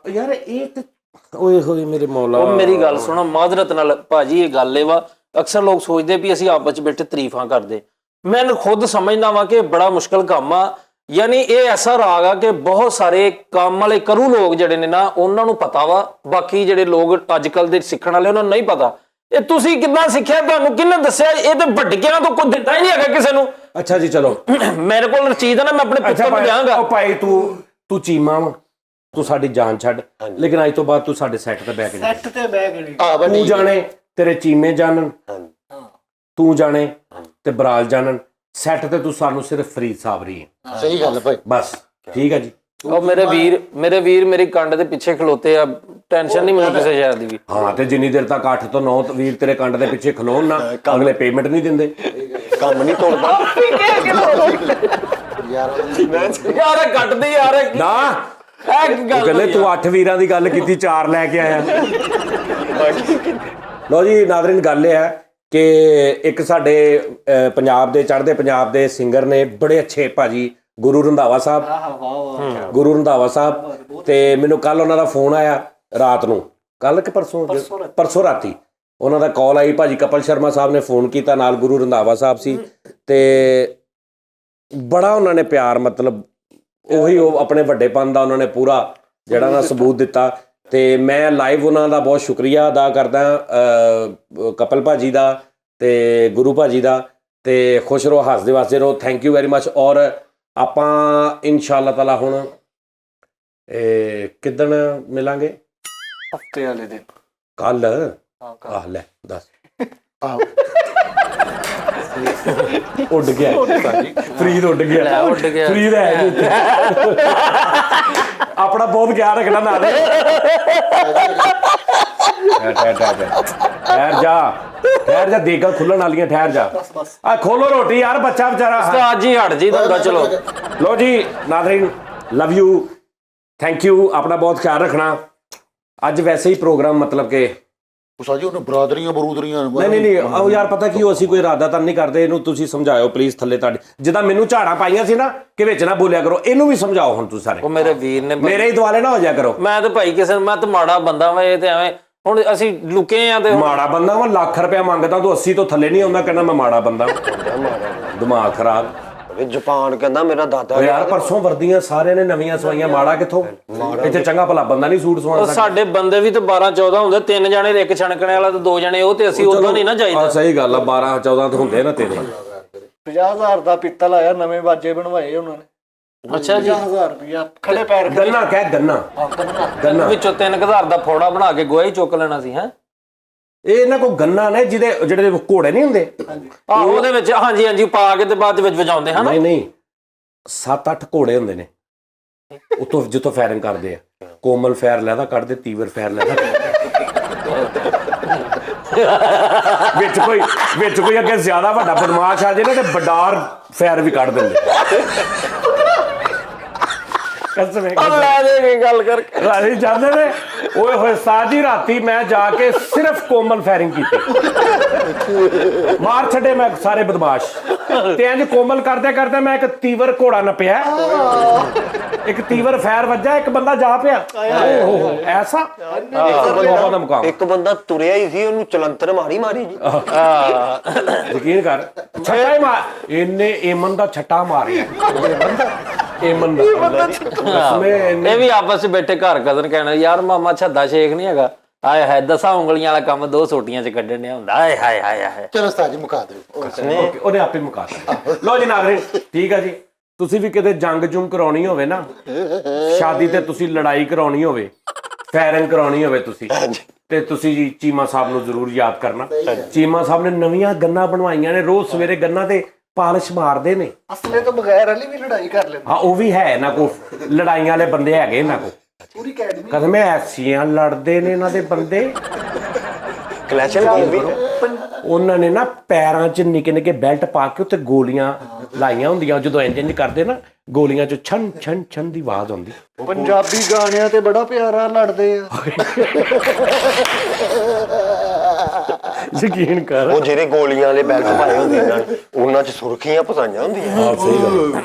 [SPEAKER 2] ਯਾਰ ਇਹ ਤੇ ਓਏ ਹੋਏ ਮੇਰੇ ਮੌਲਾ।
[SPEAKER 3] ਉਹ ਮੇਰੀ ਗੱਲ ਸੁਣੋ ਮਾਜ਼ਰਤ ਨਾਲ ਭਾਜੀ, ਇਹ ਗੱਲ ਏ ਵਾ ਅਕਸਰ ਲੋਕ ਸੋਚਦੇ ਵੀ ਅਸੀਂ ਆਪਸ ਚ ਬੈਠੇ ਤਾਰੀਫਾਂ ਕਰਦੇ, ਮੈਂ ਖੁਦ ਸਮਝਦਾ ਵਾਂ ਕਿ ਬੜਾ ਮੁਸ਼ਕਲ ਕੰਮ ਆ। ਯਾਨੀ ਇਹ ਐਸਾ ਰਾਗ ਆ ਕਿ ਬਹੁਤ ਸਾਰੇ ਕੰਮ ਵਾਲੇ ਕਰੂ ਲੋਕ ਜਿਹੜੇ ਨੇ ਨਾ ਉਹਨਾਂ ਨੂੰ ਪਤਾ ਵਾ, ਬਾਕੀ ਜਿਹੜੇ ਲੋਕ ਅੱਜ ਕੱਲ ਦੇ ਸਿੱਖਣ ਵਾਲੇ ਉਹਨਾਂ ਨੂੰ ਨਹੀਂ ਪਤਾ। ਇਹ ਤੁਸੀਂ ਕਿੱਦਾਂ ਸਿੱਖਿਆ, ਤੁਹਾਨੂੰ ਕਿਹਨੇ ਦੱਸਿਆ? ਇਹ ਤੇ ਵੱਡਕਿਆਂ ਤੋਂ ਕੋਈ ਦਿੱਤਾ ਹੀ ਨਹੀਂ ਹੈਗਾ ਕਿਸੇ ਨੂੰ।
[SPEAKER 2] ਅੱਛਾ ਜੀ ਚਲੋ
[SPEAKER 3] ਮੇਰੇ ਕੋਲ ਚੀਜ਼ ਹੈ ਨਾ, ਮੈਂ ਆਪਣੇ ਪੁੱਤਰ ਨੂੰ ਦਿਆਂਗਾ।
[SPEAKER 2] ਉਹ ਭਾਈ ਤੂੰ ਚੀਮਾ ਵਾ, ਤੂੰ ਸਾਡੀ ਜਾਨ ਛੱਡ, ਲੇਕਿਨ ਅੱਜ ਤੋਂ ਬਾਅਦ ਤੂੰ ਸਾਡੇ ਸੈੱਟ ਤੇ ਬਹਿ ਕੇ
[SPEAKER 5] ਸੈੱਟ ਤੇ ਬਹਿ ਕੇ ਨਹੀਂ।
[SPEAKER 2] ਤੂੰ ਜਾਣੇ ਤੇਰੇ ਚੀਮੇ ਜਾਣਨ, ਤੂੰ ਜਾਣੇ ਤੇ ਬਰਾਲ ਜਾਣਨ, ਸੈੱਟ ਤੇ ਤੂੰ ਸਾਨੂੰ ਸਿਰਫ ਫਰੀਦ ਸਾਬਰੀ ਹੈ।
[SPEAKER 4] ਸਹੀ ਗੱਲ ਭਾਈ,
[SPEAKER 2] ਬਸ ਠੀਕ ਹੈ ਜੀ।
[SPEAKER 3] ਉਹ ਮੇਰੇ ਵੀਰ ਮੇਰੀ ਕੰਡ ਦੇ ਪਿੱਛੇ ਖਲੋਤੇ ਆ, ਟੈਨਸ਼ਨ ਨਹੀਂ ਮੈਨੂੰ ਕਿਸੇ ਸ਼ਹਿਰ ਦੀ ਵੀ।
[SPEAKER 2] ਹਾਂ ਤੇ ਜਿੰਨੀ ਦੇਰ ਤੱਕ 8 ਤੋਂ 9 ਵੀਰ ਤੇਰੇ ਕੰਡ ਦੇ ਪਿੱਛੇ ਖਲੋਣ ਨਾ, ਅਗਲੇ ਪੇਮੈਂਟ ਨਹੀਂ ਦਿੰਦੇ,
[SPEAKER 1] ਕੰਮ ਨਹੀਂ ਤੋੜਦਾ
[SPEAKER 3] ਯਾਰ ਕੱਟਦੀ ਯਾਰ
[SPEAKER 2] ਨਾ।
[SPEAKER 3] ਇਹ ਕੀ
[SPEAKER 2] ਉਹ
[SPEAKER 3] ਗੱਲ
[SPEAKER 2] ਕਹਿੰਦੇ
[SPEAKER 3] ਹੋਈ
[SPEAKER 2] ਤੂੰ 8 ਵੀਰਾਂ ਦੀ ਗੱਲ ਕੀਤੀ, 4 ਲੈ ਕੇ ਆਇਆ। ਲੋ ਜੀ ਨਾਜ਼ਰੀਨ, ਗੱਲ ਇਹ ਹੈ ਕਿ ਇੱਕ ਸਾਡੇ ਪੰਜਾਬ ਦੇ ਚੜ੍ਹਦੇ ਪੰਜਾਬ ਦੇ ਸਿੰਗਰ ਨੇ, ਬੜੇ ਅੱਛੇ ਭਾਜੀ ਗੁਰੂ ਰੰਧਾਵਾ ਸਾਹਿਬ, ਗੁਰੂ ਰੰਧਾਵਾ ਸਾਹਿਬ। ਤੇ ਮੈਨੂੰ ਕੱਲ ਉਹਨਾਂ ਦਾ ਫੋਨ ਆਇਆ ਰਾਤ ਨੂੰ, ਕੱਲ ਕਿ ਪਰਸੋਂ ਰਾਤੀ ਉਹਨਾਂ ਦਾ ਕਾਲ ਆਈ। ਭਾਜੀ ਕਪਲ ਸ਼ਰਮਾ ਸਾਹਿਬ ਨੇ ਫੋਨ ਕੀਤਾ, ਨਾਲ ਗੁਰੂ ਰੰਧਾਵਾ ਸਾਹਿਬ ਸੀ, ਤੇ ਬੜਾ ਉਹਨਾਂ ਨੇ ਪਿਆਰ, ਮਤਲਬ ਉਹੀ ਉਹ ਆਪਣੇ ਵੱਡੇਪਨ ਦਾ ਉਹਨਾਂ ਨੇ ਪੂਰਾ ਜਿਹੜਾ ਨਾ ਸਬੂਤ ਦਿੱਤਾ। ਤੇ ਮੈਂ ਲਾਈਵ ਉਹਨਾਂ ਦਾ ਬਹੁਤ ਸ਼ੁਕਰੀਆ ਅਦਾ ਕਰਦਾ, ਕਪਲ ਭਾਜੀ ਦਾ ਤੇ ਗੁਰੂ ਭਾਜੀ ਦਾ। ਤੇ ਖੁਸ਼ ਰਹੋ, ਹੱਸਦੇ ਵਸਦੇ ਰਹੋ, ਥੈਂਕ ਯੂ ਵੈਰੀ ਮਚ। ਔਰ ਆਪਾਂ ਇਨਸ਼ਾਅੱਲਾ ਤਾਲਾ ਹੁਣ ਕਿੱਦਣ ਮਿਲਾਂਗੇ?
[SPEAKER 5] ਹਫਤੇ ਵਾਲੇ ਦਿਨ।
[SPEAKER 2] ਕੱਲ? ਆਹ ਲੈ ਦੱਸ, ਉੱਡ ਗਿਆ ਫਰੀਦ, ਉੱਡ ਗਿਆ,
[SPEAKER 3] ਉੱਡ ਗਿਆ।
[SPEAKER 2] ਫਰੀਦ ਹੈ ਨੀ ਇੱਥੇ। ਆਪਣਾ ਬਹੁਤ ਖਿਆਲ ਰੱਖਣਾ ਨਾਲ। ਠਹਿਰ ਜਾ ਦੇਗਾ ਖੁੱਲਣ ਵਾਲੀਆਂ, ਠਹਿਰ ਜਾ। ਆ ਖੋਲੋ ਰੋਟੀ ਯਾਰ, ਬੱਚਾ ਵਿਚਾਰਾ।
[SPEAKER 3] ਉਸਤਾਦ ਜੀ ਹਟ ਜੀ ਤੁਹਾਡਾ। ਚਲੋ
[SPEAKER 2] ਲੋ ਜੀ Nazreen, love you, thank you, ਆਪਣਾ ਬਹੁਤ ਖਿਆਲ ਰੱਖਣਾ। ਅੱਜ ਵੈਸੇ ਹੀ ਪ੍ਰੋਗਰਾਮ ਮਤਲਬ ਕਿ
[SPEAKER 4] ਸਾਜੀ ਉਹਨੇ ਬਰਾਦਰੀਆਂ ਬਰੂਦਰੀਆਂ
[SPEAKER 2] ਨਹੀਂ ਉਹ ਯਾਰ ਪਤਾ ਕੀ, ਉਹ ਅਸੀਂ ਕੋਈ ਇਰਾਦਾ ਤਾਂ ਨਹੀਂ ਕਰਦੇ। ਇਹਨੂੰ ਤੁਸੀਂ ਸਮਝਾਇਓ ਪਲੀਜ਼, ਥੱਲੇ ਤੁਹਾਡੇ ਜਿੱਦਾਂ ਮੈਨੂੰ ਝਾੜਾਂ ਪਾਈਆਂ ਸੀ ਨਾ ਕਿ ਵਿੱਚ ਨਾ ਬੋਲਿਆ ਕਰੋ, ਇਹਨੂੰ ਵੀ ਸਮਝਾਓ ਹੁਣ ਤੁਸੀਂ ਸਾਰੇ।
[SPEAKER 3] ਉਹ ਮੇਰੇ ਵੀਰ ਨੇ,
[SPEAKER 2] ਮੇਰੇ ਹੀ ਦੁਆਲੇ ਨਾ ਹੋ ਜਾ ਕਰੋ।
[SPEAKER 3] ਮੈਂ ਤਾਂ ਭਾਈ ਕਿਸੇ ਨੂੰ, ਮੈਂ ਤਾਂ ਮਾੜਾ ਬੰਦਾ ਵਾ, ਇਹ ਤੇ ਐਵੇਂ ਹੁਣ ਅਸੀਂ ਲੁਕੇ ਆ। ਤੇ
[SPEAKER 2] ਮਾੜਾ ਬੰਦਾ ਵਾ, ਲੱਖ ਰੁਪਇਆ ਮੰਗਦਾ ਤੂੰ 80 ਤੋਂ ਥੱਲੇ ਨਹੀਂ ਆਉਂਦਾ, ਕਹਿੰਦਾ ਮੈਂ ਮਾੜਾ ਬੰਦਾ। ਦਿਮਾਗ ਖਰਾਬ।
[SPEAKER 1] ਜਾਪਾਨ ਕਹਿੰਦਾ ਮੇਰਾ ਦਾਦਾ
[SPEAKER 2] ਯਾਰ ਪਰਸੋਂ ਵਰਦੀਆਂ ਸਾਰਿਆਂ ਨੇ ਨਵੀਆਂ ਸਵਾਈਆਂ, ਮਾੜਾ ਕਿੱਥੋਂ? ਇੱਥੇ ਚੰਗਾ ਭਲਾ ਬੰਦਾ ਨਹੀਂ ਸੂਟ ਸਵਾ ਸਕਦਾ।
[SPEAKER 3] ਸਾਡੇ ਬੰਦੇ ਵੀ ਤੇ 12-14 ਹੁੰਦੇ, 3 ਜਣੇ ਇੱਕ ਛਣਕਣੇ ਵਾਲਾ ਤੇ 2 ਜਣੇ ਉਹ, ਤੇ ਅਸੀਂ ਉਦੋਂ ਨਹੀਂ ਨਾ ਜਾਈਦਾ।
[SPEAKER 2] ਸਹੀ ਗੱਲ ਆ, 12-14 ਤਾਂ ਹੁੰਦੇ ਨਾ ਤੇਰੇ।
[SPEAKER 5] 50,000 ਦਾ ਪਿੱਤਲ ਆਇਆ, ਨਵੇਂ ਬਾਜੇ ਬਣਵਾਏ ਉਹਨਾਂ ਨੇ।
[SPEAKER 3] ਅੱਛਾ ਜੀ,
[SPEAKER 5] 50,000 ਰੁਪਇਆ ਖੜੇ ਪੈਰ
[SPEAKER 2] ਗੰਨਾ ਕਹਿ, ਗੰਨਾ
[SPEAKER 3] ਵਿੱਚੋਂ 3000 ਦਾ ਫੋੜਾ ਬਣਾ ਕੇ ਗੋਹਾ ਹੀ ਚੁੱਕ ਲੈਣਾ ਸੀ। ਹੈ
[SPEAKER 2] ਇਹ ਇਹਨਾਂ ਕੋ ਗੰਨਾ ਨੇ ਜਿਹੜੇ ਘੋੜੇ ਨਹੀਂ ਹੁੰਦੇ,
[SPEAKER 3] ਆਹ ਉਹਦੇ ਵਿੱਚ ਹਾਂਜੀ ਪਾ ਕੇ ਤੇ ਬਾਅਦ ਵਿੱਚ ਵਜਾਉਂਦੇ ਹਨ।
[SPEAKER 2] ਨਹੀਂ 7-8 ਘੋੜੇ ਹੁੰਦੇ ਨੇ, ਉਤੋਂ ਜਿੱਥੋਂ ਫਾਇਰਿੰਗ ਕਰਦੇ ਆ। ਕੋਮਲ ਫਾਇਰ ਲੈਦਾ ਕੱਢਦੇ, ਤੀਵਰ ਫਾਇਰ ਲੈਦਾ ਵਿੱਚ ਕੋਈ ਅੱਗੇ ਜ਼ਿਆਦਾ ਵੱਡਾ ਬਦਮਾਸ਼ ਆ ਜੇ ਨਾ ਤੇ ਬਡਾਰ ਫਾਇਰ ਵੀ ਕੱਢ ਦਿੰਦੇ। ਕਸਮ ਹੈ
[SPEAKER 3] ਗੱਲ ਕਰਕੇ
[SPEAKER 2] ਰਾਜੀ ਜਾਂਦੇ ਨੇ। ਓਏ ਹੋਏ ਸਾਜੀ ਰਾਤੀ ਮੈਂ ਜਾ ਕੇ ਸਿਰਫ ਕੋਮਲ ਫਾਇਰਿੰਗ ਕੀਤੀ, ਮਾਰ ਛੱਡੇ ਮੈਂ ਸਾਰੇ ਬਦਮਾਸ਼। ਤੇ ਇੰਜ ਕੋਮਲ ਕਰਦੇ ਮੈਂ ਇੱਕ ਤੀਵਰ ਘੋੜਾ ਨੱਪਿਆ, ਇੱਕ ਤੀਵਰ ਫਾਇਰ ਵੱਜਾ, ਇੱਕ ਬੰਦਾ ਜਾ ਪਿਆ। ਓਹੋ ਐਸਾ ਦਾ ਮੁਕਾਮ।
[SPEAKER 1] ਇੱਕ ਬੰਦਾ ਤੁਰਿਆ ਹੀ ਸੀ, ਉਹਨੂੰ ਚਲੰਤਰ ਮਾਰੀ ਜੀ।
[SPEAKER 2] ਯਕੀਨ ਕਰ, ਛੱਟਾ ਹੀ ਮਾਰ, ਇਹਨੇ ਏਮਨ ਦਾ ਛੱਟਾ ਮਾਰਿਆ। ਏਮਨ ਦਾ
[SPEAKER 3] ਇਹ ਵੀ ਆਪਸ ਵਿੱਚ ਬੈਠੇ ਘਰ ਕਜ਼ਨ ਕਹਿਣਾ, ਯਾਰ ਮਾਮਾ ਛੱਦਾ ਸ਼ੇਖ ਨਹੀਂ ਹੈਗਾ, ਆਏ ਹਾਏ 10 ਉਂਗਲੀਆਂ ਵਾਲਾ ਕੰਮ 2 ਸੋਟੀਆਂ ਚ ਕੱਢਣ ਡਿਆ ਹੁੰਦਾ। ਆਏ ਹਾਏ ਹਾਏ ਹਾਏ।
[SPEAKER 4] ਚਲੋ ਸਾਜੀ ਮੁਕਾ ਦਿਓ,
[SPEAKER 2] ਉਹਨੇ ਆਪੇ ਮੁਕਾ ਦਿੱਤਾ। ਲੋ ਜੀ ਨਾਜ਼ਰੀਨ, ਠੀਕ ਆ ਜੀ। ਤੁਸੀਂ ਵੀ ਕਿਤੇ ਜੰਗ ਜੁੰਗ ਕਰਾਉਣੀ ਹੋਵੇ ਨਾ, ਸ਼ਾਦੀ ਤੇ ਤੁਸੀਂ ਲੜਾਈ ਕਰਾਉਣੀ ਹੋਵੇ, ਫਾਇਰਿੰਗ ਕਰਾਉਣੀ ਹੋਵੇ ਤੁਸੀਂ, ਤੇ ਤੁਸੀਂ ਜੀ ਚੀਮਾ ਸਾਹਿਬ ਨੂੰ ਜ਼ਰੂਰ ਯਾਦ ਕਰਨਾ। ਚੀਮਾ ਸਾਹਿਬ ਨੇ ਨਵੀਆਂ ਗੰਨਾਂ ਬਣਵਾਈਆਂ ਨੇ, ਰੋਜ਼ ਸਵੇਰੇ ਗੰਨਾਂ ਤੇ ਪਾਲਿਸ਼ ਮਾਰਦੇ ਨੇ।
[SPEAKER 5] ਅਸਲੇ ਤੋਂ ਬਗੈਰ ਵਾਲੀ ਵੀ ਲੜਾਈ ਕਰ ਲੈਂਦੇ।
[SPEAKER 2] ਹਾਂ ਉਹ ਵੀ ਹੈ ਇਹਨਾਂ ਕੋ, ਲੜਾਈਆਂ ਵਾਲੇ ਬੰਦੇ ਹੈਗੇ ਇਹਨਾਂ ਕੋ।
[SPEAKER 5] ਪੂਰੀ ਅਕੈਡਮੀ
[SPEAKER 2] ਕਦਮ ਐਸੀਆਂ ਲੜਦੇ ਨੇ ਇਹਨਾਂ ਦੇ ਬੰਦੇ।
[SPEAKER 1] ਕਲੈਸ਼ਨ ਵੀ
[SPEAKER 2] ਉਹਨਾਂ ਨੇ ਨਾ ਪੈਰਾਂ 'ਚ ਨਿੱਕੇ ਬੈਲਟ ਪਾ ਕੇ ਉੱਤੇ ਗੋਲੀਆਂ ਲਾਈਆਂ ਹੁੰਦੀਆਂ, ਜਦੋਂ ਇੰਜ ਕਰਦੇ ਨਾ ਗੋਲੀਆਂ 'ਚ ਛਨ ਛਨ ਛਨ ਦੀ ਆਵਾਜ਼ ਆਉਂਦੀ।
[SPEAKER 5] ਪੰਜਾਬੀ ਗਾਣਿਆਂ ਤੇ ਬੜਾ ਪਿਆਰਾ ਲੜਦੇ ਆ।
[SPEAKER 2] ਯਕੀਨ ਕਰ
[SPEAKER 1] ਉਹ ਜਿਹੜੇ ਗੋਲੀਆਂ ਵਾਲੇ ਬੈਲਟ ਪਾਏ ਹੁੰਦੇ ਇਹਨਾਂ ਨੇ ਉਹਨਾਂ 'ਚ ਸੁਰਖੀਆਂ ਪਸਾਈਆਂ ਹੁੰਦੀਆਂ।
[SPEAKER 2] ਹਾਂ ਸਹੀ ਗੱਲ,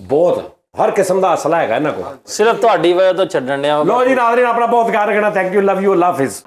[SPEAKER 2] ਬਹੁਤ ਹਰ ਕਿਸਮ ਦਾ ਅਸਲਾ ਹੈਗਾ ਇਹਨਾਂ ਕੋਲ।
[SPEAKER 3] ਸਿਰਫ ਤੁਹਾਡੀ ਵਜ੍ਹਾ ਤੋਂ ਛੱਡਣ ਡਿਆ
[SPEAKER 2] ਲੋ ਜੀ ਨਾਜ਼ਰੀਨ, ਆਪਣਾ ਬਹੁਤ ਖਿਆਲ ਰੱਖਣਾ। Thank you, love you, Allah Hafiz.